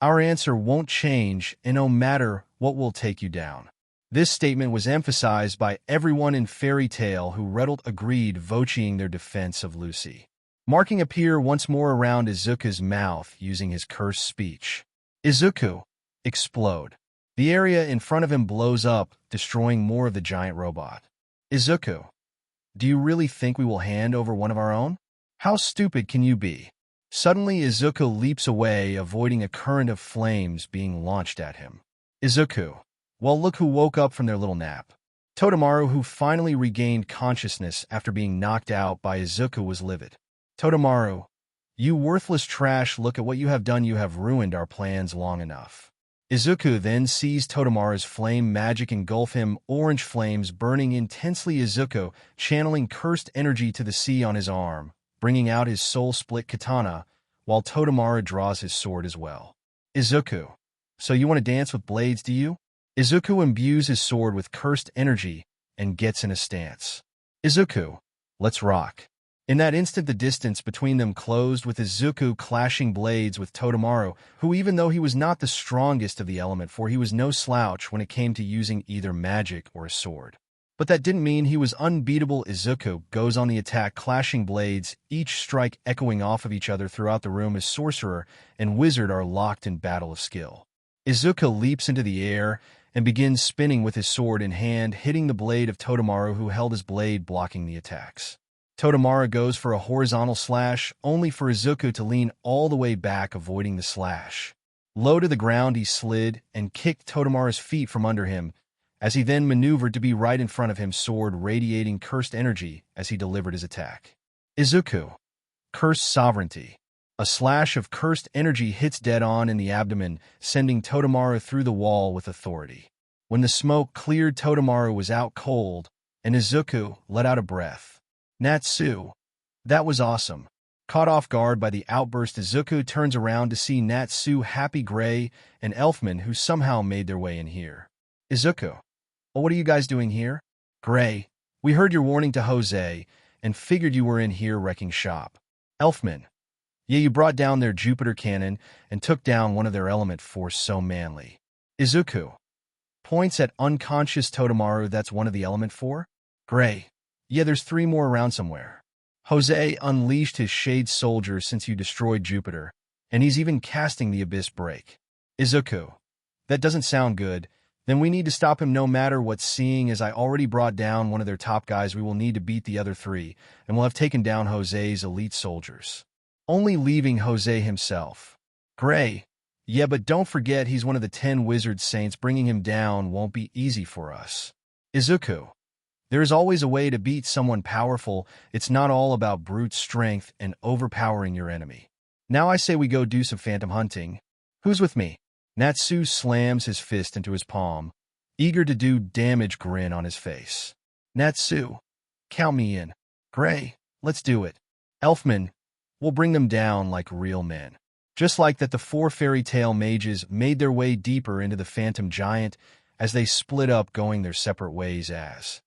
our answer won't change, and no matter what will take you down. This statement was emphasized by everyone in Fairy Tail who agreed, voting their defense of Lucy. Marking appear once more around Izuku's mouth using his cursed speech. Izuku, explode. The area in front of him blows up, destroying more of the giant robot. Izuku, do you really think we will hand over one of our own? How stupid can you be? Suddenly, Izuku leaps away, avoiding a current of flames being launched at him. Izuku, well, look who woke up from their little nap. Totemaru, who finally regained consciousness after being knocked out by Izuku, was livid. Totemaru, you worthless trash, look at what you have done, you have ruined our plans long enough. Izuku then sees Totemaru's flame magic engulf him, orange flames burning intensely. Izuku, channeling cursed energy to the sea on his arm, bringing out his soul-split katana, while Totemaru draws his sword as well. Izuku, so you want to dance with blades, do you? Izuku imbues his sword with cursed energy and gets in a stance. Izuku, let's rock. In that instant, the distance between them closed, with Izuku clashing blades with Totemaru, who, even though he was not the strongest of the element, for he was no slouch when it came to using either magic or a sword. But that didn't mean he was unbeatable. Izuku goes on the attack, clashing blades, each strike echoing off of each other throughout the room as sorcerer and wizard are locked in battle of skill. Izuku leaps into the air and begins spinning with his sword in hand, hitting the blade of Totemaru, who held his blade, blocking the attacks. Totemaru goes for a horizontal slash, only for Izuku to lean all the way back, avoiding the slash. Low to the ground, he slid and kicked Totemaru's feet from under him, as he then maneuvered to be right in front of him, sword radiating cursed energy as he delivered his attack. Izuku, cursed sovereignty. A slash of cursed energy hits dead on in the abdomen, sending Totemaru through the wall with authority. When the smoke cleared, Totemaru was out cold, and Izuku let out a breath. Natsu, that was awesome. Caught off guard by the outburst, Izuku turns around to see Natsu, Happy Gray, and Elfman, who somehow made their way in here. Izuku, well, what are you guys doing here? Gray, we heard your warning to Jose and figured you were in here wrecking shop. Elfman, yeah, you brought down their Jupiter cannon and took down one of their element force, so manly. Izuku points at unconscious Totemaru, that's one of the element four? Gray, yeah, there's 3 more around somewhere. Jose unleashed his shade soldier since you destroyed Jupiter, and he's even casting the Abyss Break. Izuku, that doesn't sound good. Then we need to stop him no matter what, seeing as I already brought down one of their top guys. We will need to beat the other three, and we'll have taken down Jose's elite soldiers. Only leaving Jose himself. Gray. Yeah, but don't forget he's one of the 10 wizard saints. Bringing him down won't be easy for us. Izuku. There is always a way to beat someone powerful. It's not all about brute strength and overpowering your enemy. Now I say we go do some phantom hunting. Who's with me? Natsu slams his fist into his palm, eager to do damage, grin on his face. Natsu, count me in. Gray, let's do it. Elfman, we'll bring them down like real men. Just like that, the 4 fairy tale mages made their way deeper into the phantom giant as they split up, going their separate ways. As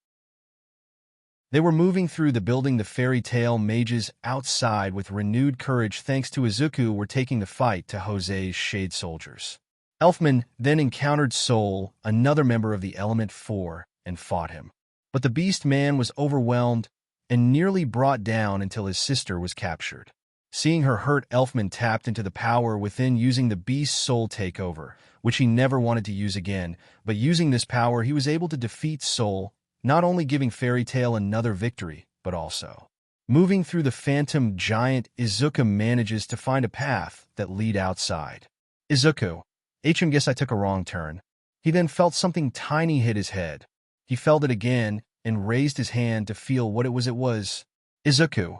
they were moving through the building, the fairy tale mages outside with renewed courage thanks to Izuku were taking the fight to Jose's shade soldiers. Elfman then encountered Soul, another member of the Element 4, and fought him. But the Beast Man was overwhelmed and nearly brought down until his sister was captured. Seeing her hurt, Elfman tapped into the power within, using the Beast's soul takeover, which he never wanted to use again, but using this power he was able to defeat Soul, not only giving Fairy Tail another victory, but also moving through the phantom giant. Izuku manages to find a path that lead outside. Izuku. Guess I took a wrong turn. He then felt something tiny hit his head. He felt it again and raised his hand to feel what it was. It was Izuku.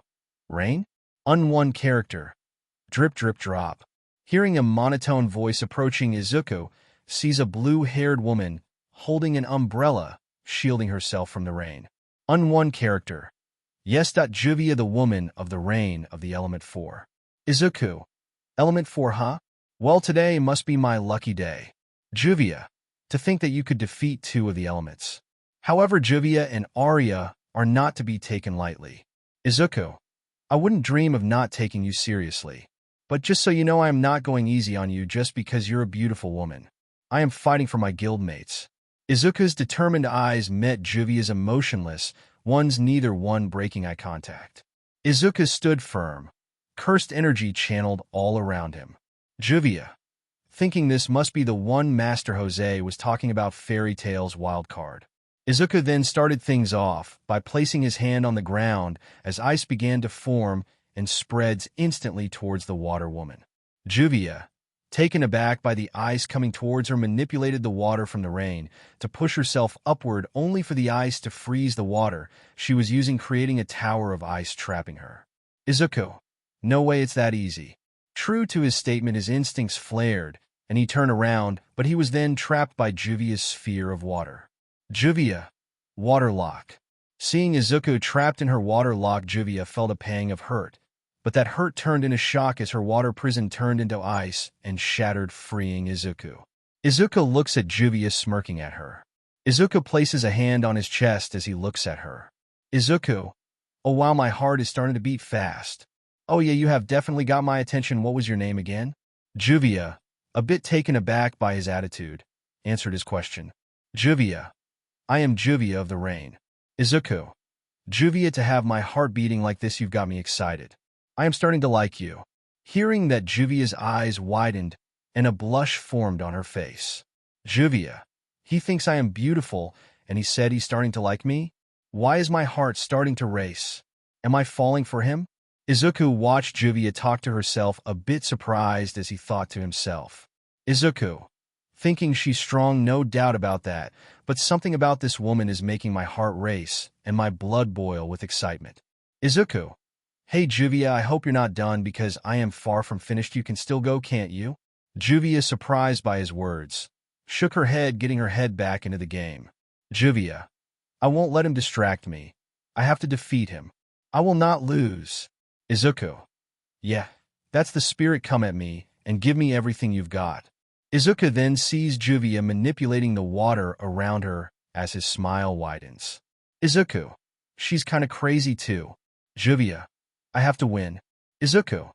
Rain? Unone character. Drip, drip, drop. Hearing a monotone voice approaching, Izuku sees a blue-haired woman holding an umbrella, shielding herself from the rain. Unone character. Yes. Juvia, the woman of the rain of the Element 4. Izuku. Element 4, huh? Well, today must be my lucky day. Juvia. To think that you could defeat 2 of the elements. However, Juvia and Arya are not to be taken lightly. Izuku. I wouldn't dream of not taking you seriously. But just so you know, I am not going easy on you just because you're a beautiful woman. I am fighting for my guildmates. Izuku's determined eyes met Juvia's emotionless ones, neither one breaking eye contact. Izuku stood firm, cursed energy channeled all around him. Juvia. Thinking this must be the one Master Jose was talking about, Fairy Tail's wild card. Izuku then started things off by placing his hand on the ground as ice began to form and spreads instantly towards the water woman. Juvia, taken aback by the ice coming towards her, manipulated the water from the rain to push herself upward, only for the ice to freeze the water she was using, creating a tower of ice trapping her. Izuku. No way it's that easy. True to his statement, his instincts flared, and he turned around, but he was then trapped by Juvia's sphere of water. Juvia. Waterlock. Seeing Izuku trapped in her waterlock, Juvia felt a pang of hurt, but that hurt turned into shock as her water prison turned into ice and shattered, freeing Izuku. Izuku looks at Juvia, smirking at her. Izuku places a hand on his chest as he looks at her. Izuku. Oh wow, my heart is starting to beat fast. Oh yeah, you have definitely got my attention. What was your name again? Juvia, a bit taken aback by his attitude, answered his question. Juvia. I am Juvia of the Rain. Izuku. Juvia, to have my heart beating like this, you've got me excited. I am starting to like you. Hearing that, Juvia's eyes widened and a blush formed on her face. Juvia. He thinks I am beautiful, and he said he's starting to like me? Why is my heart starting to race? Am I falling for him? Izuku watched Juvia talk to herself, a bit surprised as he thought to himself. Izuku. Thinking she's strong, no doubt about that, but something about this woman is making my heart race and my blood boil with excitement. Izuku. Hey Juvia, I hope you're not done because I am far from finished. You can still go, can't you? Juvia, surprised by his words, shook her head, getting her head back into the game. Juvia. I won't let him distract me. I have to defeat him. I will not lose. Izuku. Yeah, that's the spirit. Come at me and give me everything you've got. Izuku then sees Juvia manipulating the water around her as his smile widens. Izuku. She's kinda crazy too. Juvia. I have to win. Izuku.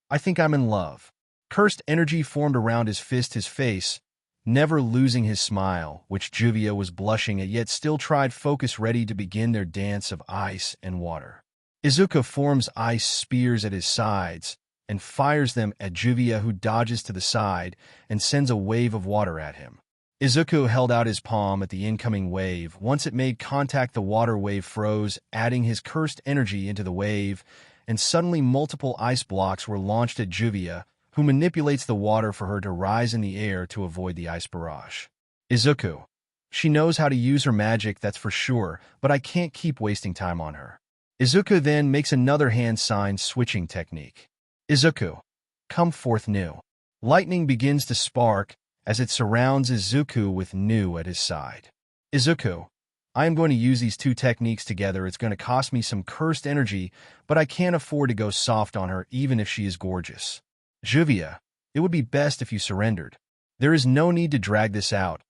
I think I'm in love. Cursed energy formed around his fist, his face, never losing his smile, which Juvia was blushing at, yet still tried focus, ready to begin their dance of ice and water. Izuku forms ice spears at his sides and fires them at Juvia, who dodges to the side and sends a wave of water at him. Izuku held out his palm at the incoming wave. Once it made contact, the water wave froze, adding his cursed energy into the wave, and suddenly multiple ice blocks were launched at Juvia, who manipulates the water for her to rise in the air to avoid the ice barrage. Izuku. She knows how to use her magic, that's for sure, but I can't keep wasting time on her. Izuku then makes another hand sign switching technique. Izuku. Come forth new. Lightning begins to spark as it surrounds Izuku with Nu at his side. Izuku. I am going to use these two techniques together. It's going to cost me some cursed energy, but I can't afford to go soft on her even if she is gorgeous. Juvia. It would be best if you surrendered. There is no need to drag this out.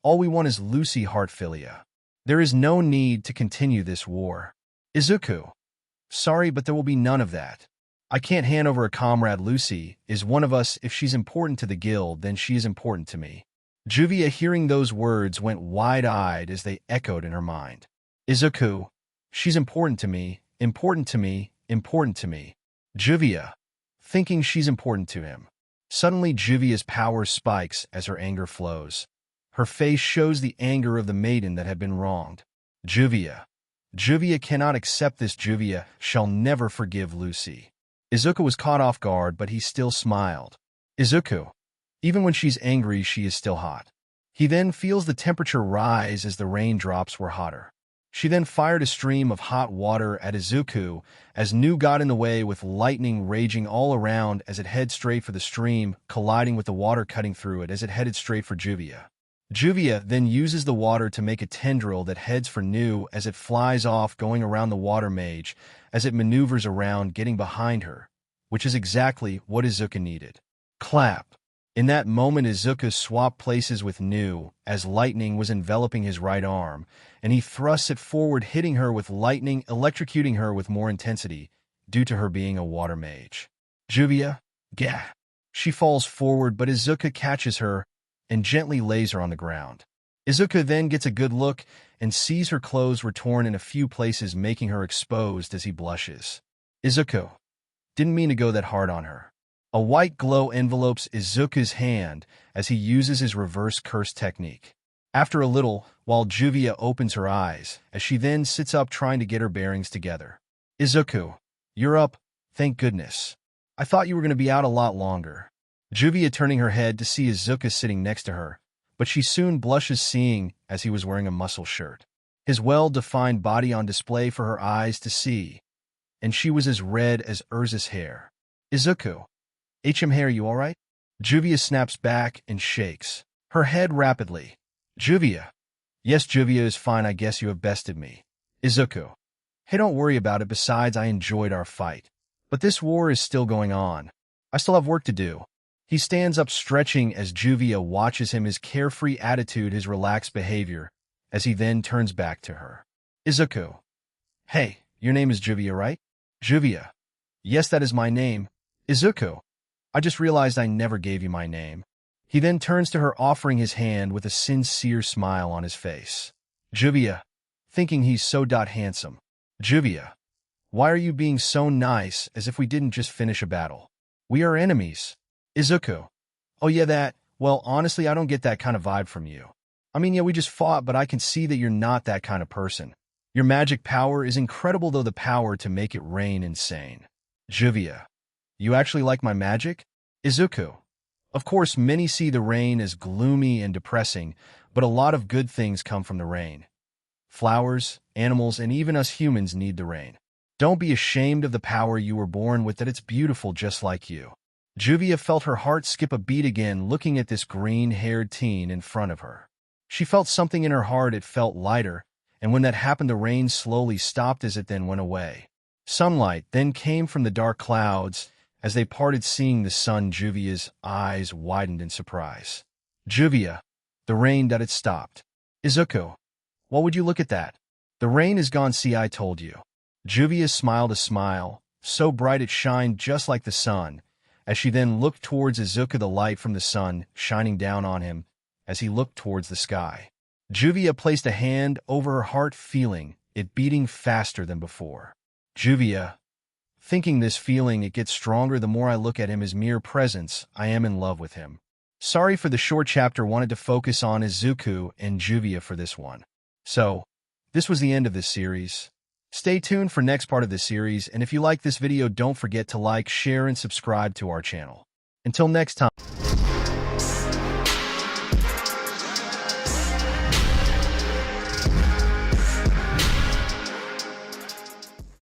All we want is Lucy Heartfilia. There is no need to continue this war. Izuku. Sorry, but there will be none of that. I can't hand over a comrade. Lucy is one of us. If she's important to the guild, then she is important to me. Juvia, hearing those words, went wide-eyed as they echoed in her mind. Izuku. She's important to me, important to me, important to me. Juvia. Thinking she's important to him. Suddenly Juvia's power spikes as her anger flows. Her face shows the anger of the maiden that had been wronged. Juvia. Juvia cannot accept this. Juvia shall never forgive Lucy. Izuku was caught off guard, but he still smiled. Izuku. Even when she's angry, she is still hot. He then feels the temperature rise as the raindrops were hotter. She then fired a stream of hot water at Izuku as Nu got in the way, with lightning raging all around as it headed straight for the stream, colliding with the water cutting through it as it headed straight for Juvia. Juvia then uses the water to make a tendril that heads for Nu as it flies off, going around the water mage as it maneuvers around, getting behind her, which is exactly what Izuku needed. Clap. In that moment, Izuku swapped places with Nu as lightning was enveloping his right arm, and he thrusts it forward, hitting her with lightning, electrocuting her with more intensity due to her being a water mage. Juvia. Gah. She falls forward, but Izuku catches her and gently lays her on the ground. Izuku then gets a good look and sees her clothes were torn in a few places, making her exposed as he blushes. Izuku. Didn't mean to go that hard on her. A white glow envelopes Izuku's hand as he uses his reverse curse technique. After a little, while Juvia opens her eyes, as she then sits up trying to get her bearings together. Izuku. You're up, thank goodness. I thought you were going to be out a lot longer. Juvia turning her head to see Izuku sitting next to her, but she soon blushes seeing as he was wearing a muscle shirt. His well-defined body on display for her eyes to see, and she was as red as Urza's hair. Izuku. Hair, you alright? Juvia snaps back and shakes her head rapidly. Juvia. Yes, Juvia is fine. I guess you have bested me. Izuku. Hey, don't worry about it. Besides, I enjoyed our fight. But this war is still going on. I still have work to do. He stands up, stretching, as Juvia watches him, his carefree attitude, his relaxed behavior, as he then turns back to her. Izuku. Hey, your name is Juvia, right? Juvia. Yes, that is my name. Izuku. I just realized I never gave you my name. He then turns to her, offering his hand with a sincere smile on his face. Juvia. Thinking he's so handsome. Juvia. Why are you being so nice, as if we didn't just finish a battle? We are enemies. Izuku. Oh yeah, that. Well, honestly, I don't get that kind of vibe from you. I mean, yeah, we just fought, but I can see that you're not that kind of person. Your magic power is incredible, though, the power to make it rain insane. Juvia. You actually like my magic? Izuku. Of course, many see the rain as gloomy and depressing, but a lot of good things come from the rain. Flowers, animals, and even us humans need the rain. Don't be ashamed of the power you were born with, that it's beautiful just like you. Juvia felt her heart skip a beat again, looking at this green-haired teen in front of her. She felt something in her heart. It felt lighter, and when that happened, the rain slowly stopped as it then went away. Sunlight then came from the dark clouds as they parted, seeing the sun. Juvia's eyes widened in surprise. Juvia. The rain, that it stopped. Izuku. What would you look at that? The rain is gone, see, I told you. Juvia smiled a smile, so bright it shined just like the sun, as she then looked towards Izuku, the light from the sun shining down on him as he looked towards the sky. Juvia placed a hand over her heart, feeling it beating faster than before. Juvia. Thinking this feeling, it gets stronger the more I look at him, his mere presence, I am in love with him. Sorry for the short chapter, wanted to focus on Izuku and Juvia for this one. So, this was the end of this series. Stay tuned for next part of this series, and if you like this video, don't forget to like, share, and subscribe to our channel. Until next time.